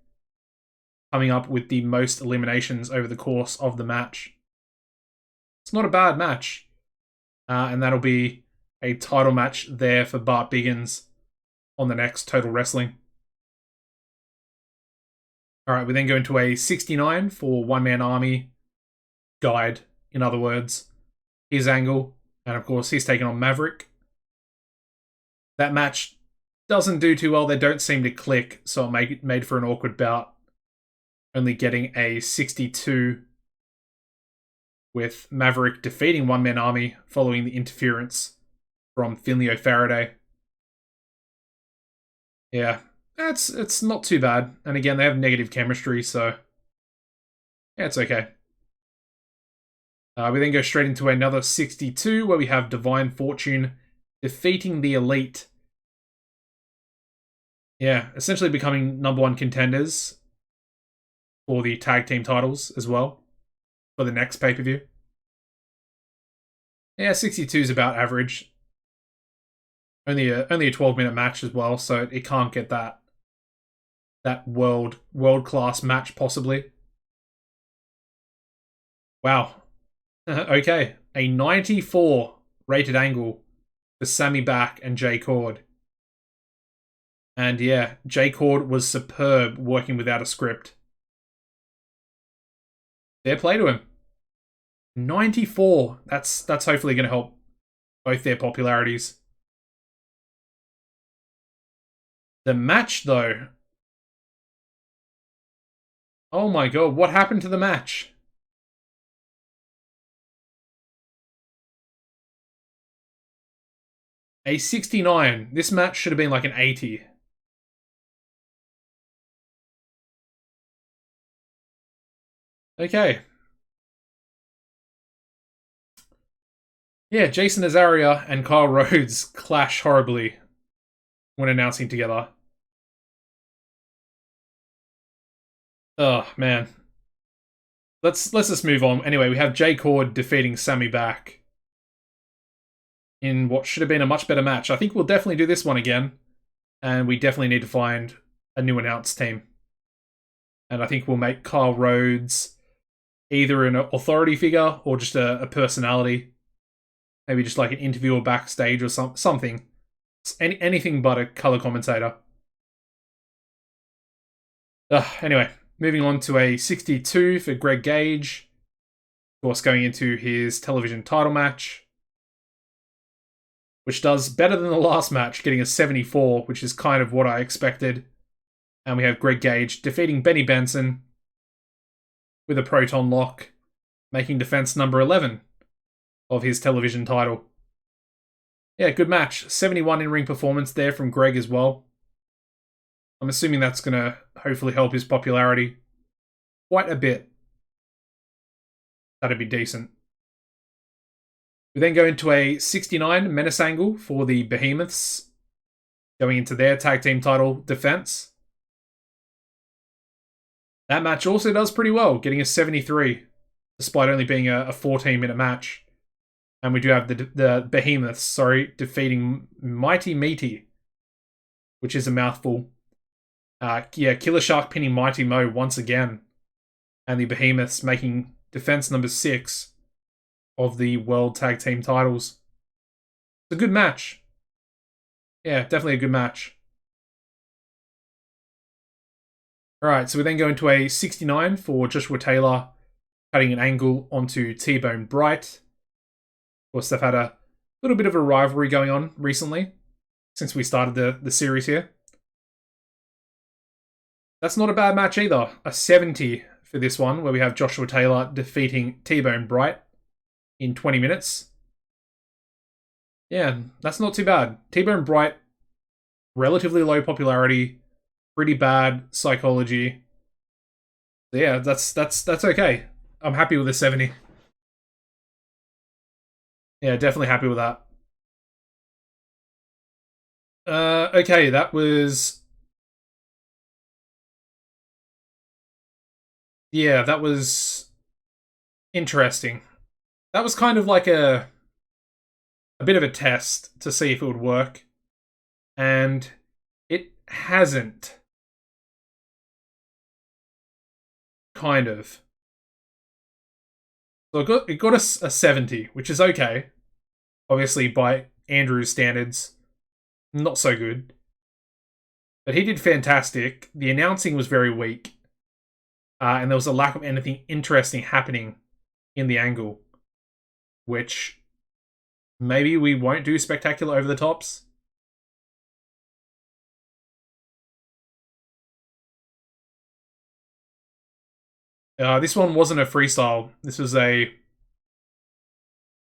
coming up with the most eliminations over the course of the match. It's not a bad match. And that'll be a title match there for Bart Biggins on the next Total Wrestling. Alright, we then go into a 69 for One Man Army guide, in other words. His angle, and of course he's taking on Maverick. That match doesn't do too well. They don't seem to click, so it made for an awkward bout. Only getting a 62 with Maverick defeating One Man Army following the interference from Finley O'Faraday. Yeah, it's not too bad. And again, they have negative chemistry, so yeah, it's okay. We then go straight into another 62 where we have Divine Fortune defeating the Elite. Yeah, essentially becoming #1 contenders for the tag team titles as well for the next pay-per-view. Yeah, 62 is about average. Only a 12-minute match as well, so it can't get that world-class match possibly. Wow. Okay, a 94 rated angle for Sammy Back and Jay Cord. And yeah, Jay Cord was superb working without a script. Fair play to him. 94. That's hopefully going to help both their popularities. The match, though. Oh my god, what happened to the match? A 69. This match should have been like an 80. Okay. Yeah, Jason Azaria and Kyle Rhodes clash horribly when announcing together. Oh, man. Let's just move on. Anyway, we have Jay Cord defeating Sammy Back in what should have been a much better match. I think we'll definitely do this one again, and we definitely need to find a new announced team. And I think we'll make Kyle Rhodes either an authority figure or just a personality. Maybe just like an interviewer backstage or something. Anything but a color commentator. Anyway, moving on to a 62 for Greg Gage. Of course, going into his television title match, which does better than the last match, getting a 74, which is kind of what I expected. And we have Greg Gage defeating Benny Benson with a proton lock, making defense number 11 of his television title. Yeah, good match. 71 in-ring performance there from Greg as well. I'm assuming that's going to hopefully help his popularity quite a bit. That'd be decent. We then go into a 69 menace angle for the Behemoths, going into their tag team title defense. That match also does pretty well, getting a 73, despite only being a 14-minute match. And we do have the Behemoths, defeating Mighty Meaty, which is a mouthful. Yeah, Killer Shark pinning Mighty Mo once again. And the Behemoths making defense number 6 of the World Tag Team titles. It's a good match. Yeah, definitely a good match. Alright, so we then go into a 69 for Joshua Taylor, cutting an angle onto T-Bone Bright. Of course, they've had a little bit of a rivalry going on recently, since we started the series here. That's not a bad match either. A 70 for this one, where we have Joshua Taylor defeating T-Bone Bright in 20 minutes. Yeah, that's not too bad. T-Bone Bright, relatively low popularity, pretty bad psychology. So yeah, that's okay. I'm happy with the 70. Yeah, definitely happy with that. Okay, that was... Yeah, that was interesting. That was kind of like a bit of a test to see if it would work. and it hasn't. Kind of. So it got a 70, which is okay. Obviously, by Andrew's standards, not so good. But he did fantastic. The announcing was very weak. And there was a lack of anything interesting happening in the angle. Which maybe we won't do spectacular over the tops. This one wasn't a freestyle. This was a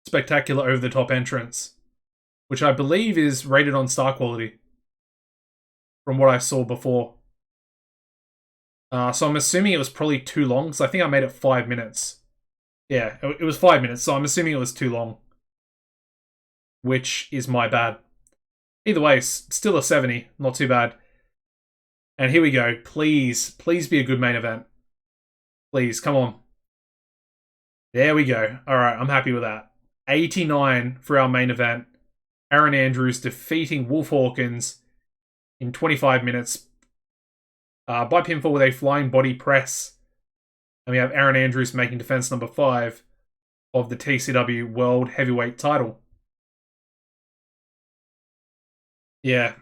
spectacular over the top entrance, which I believe is rated on star quality from what I saw before. So I'm assuming it was probably too long, because I think I made it 5 minutes. Yeah, it was 5 minutes, so I'm assuming it was too long, which is my bad. Either way, still a 70, not too bad. And here we go. Please be a good main event. Please, come on. There we go. All right, I'm happy with that. 89 for our main event. Aaron Andrews defeating Wolf Hawkins in 25 minutes by pinfall with a flying body press. And we have Aaron Andrews making defense number 5 of the TCW World Heavyweight title. Yeah.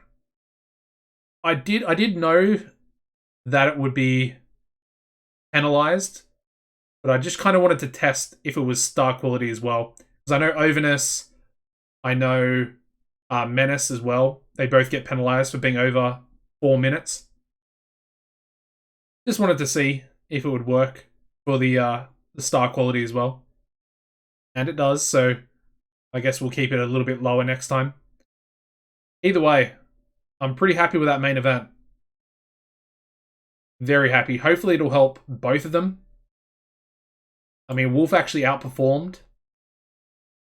I did know that it would be penalized, but I just kind of wanted to test if it was star quality as well. Because I know Overness, I know Menace as well. They both get penalized for being over 4 minutes. Just wanted to see if it would work for the star quality as well. And it does, so I guess we'll keep it a little bit lower next time. Either way, I'm pretty happy with that main event. Very happy. Hopefully it'll help both of them. I mean, Wolf actually outperformed.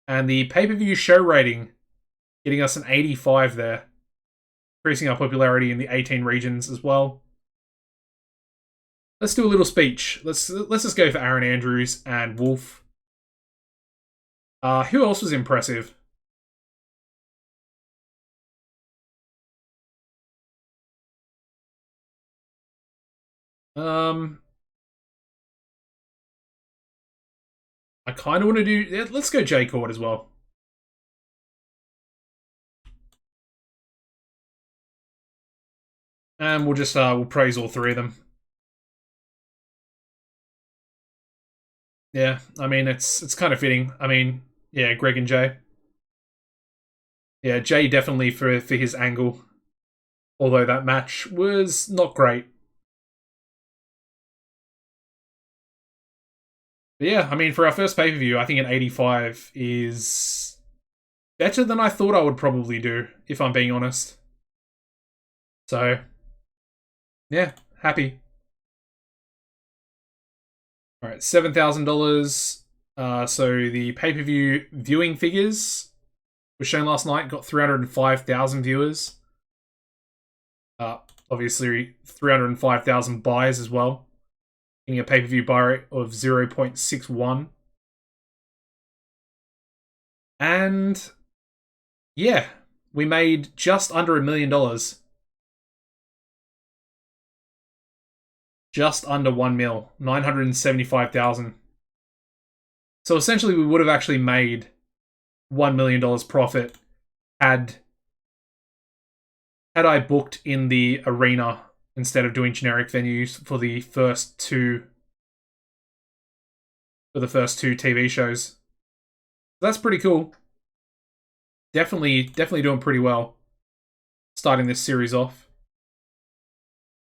And the pay-per-view show rating, getting us an 85 there. Increasing our popularity in the 18 regions as well. Let's do a little speech. Let's just go for Aaron Andrews and Wolf. Who else was impressive? I kind of want to do... Yeah, let's go J Cord as well. And we'll just we'll praise all 3 of them. Yeah, I mean, it's kind of fitting. I mean, yeah, Greg and Jay. Yeah, Jay definitely for his angle. Although that match was not great. But yeah, I mean, for our first pay-per-view, I think an 85 is better than I thought I would probably do, if I'm being honest. So, yeah, happy. Alright, $7,000. So the pay-per-view viewing figures was shown last night, got 305,000 viewers. Obviously, 305,000 buys as well. Getting a pay-per-view buy rate of 0.61. And yeah, we made just under $1 million. Just under 1 mil, 975,000. So essentially, we would have actually made $1 million profit had I booked in the arena instead of doing generic venues for the first two TV shows. That's pretty cool. Definitely doing pretty well. Starting this series off.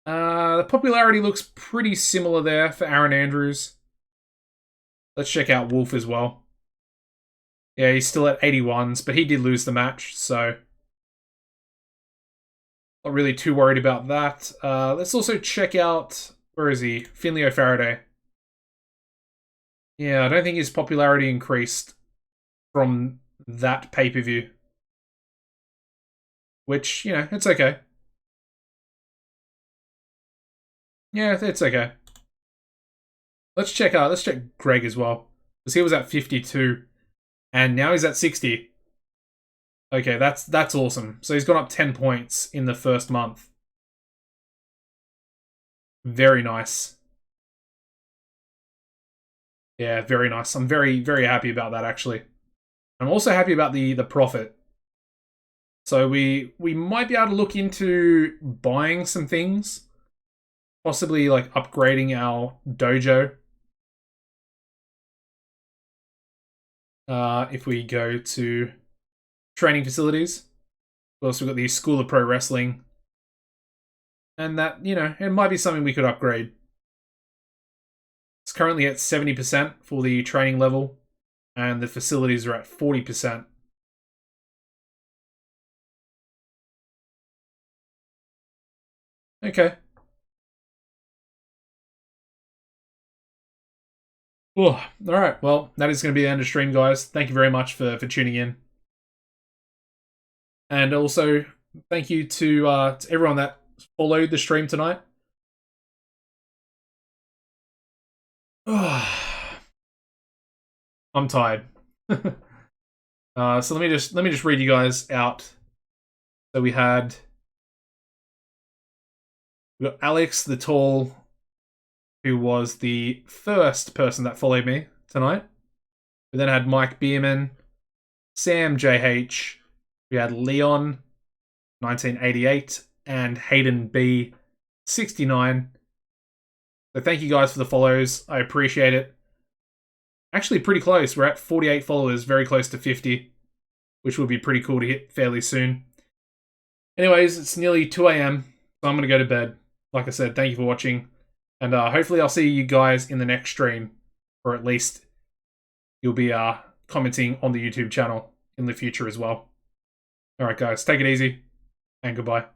The popularity looks pretty similar there for Aaron Andrews. Let's check out Wolf as well. Yeah, he's still at 81s, but he did lose the match, so not really too worried about that. Let's also check out, where is he? Finley O'Faraday. Yeah, I don't think his popularity increased from that pay-per-view. Which, you know, it's okay. Yeah, it's okay. Let's check Greg as well. Because he was at 52. And now he's at 60. Okay, that's awesome. So he's gone up 10 points in the first month. Very nice. Yeah, very nice. I'm very, very happy about that, actually. I'm also happy about the profit. So we might be able to look into buying some things. Possibly, like, upgrading our dojo. If we go to training facilities. Of course, we've got the School of Pro Wrestling. And that, you know, it might be something we could upgrade. It's currently at 70% for the training level, and the facilities are at 40%. Okay. Oh, all right. Well, that is going to be the end of stream, guys. Thank you very much for tuning in. And also, thank you to everyone that followed the stream tonight. I'm tired. So let me just read you guys out. So we got Alex the Tall, who was the first person that followed me tonight. We then had Mike Bierman, Sam JH, we had Leon 1988, and Hayden B 69. So thank you guys for the follows. I appreciate it. Actually pretty close. We're at 48 followers, very close to 50, which will be pretty cool to hit fairly soon. Anyways, it's nearly 2 a.m, so I'm going to go to bed. Like I said, thank you for watching, and hopefully I'll see you guys in the next stream, or at least you'll be commenting on the YouTube channel in the future as well. Alright guys, take it easy, and goodbye.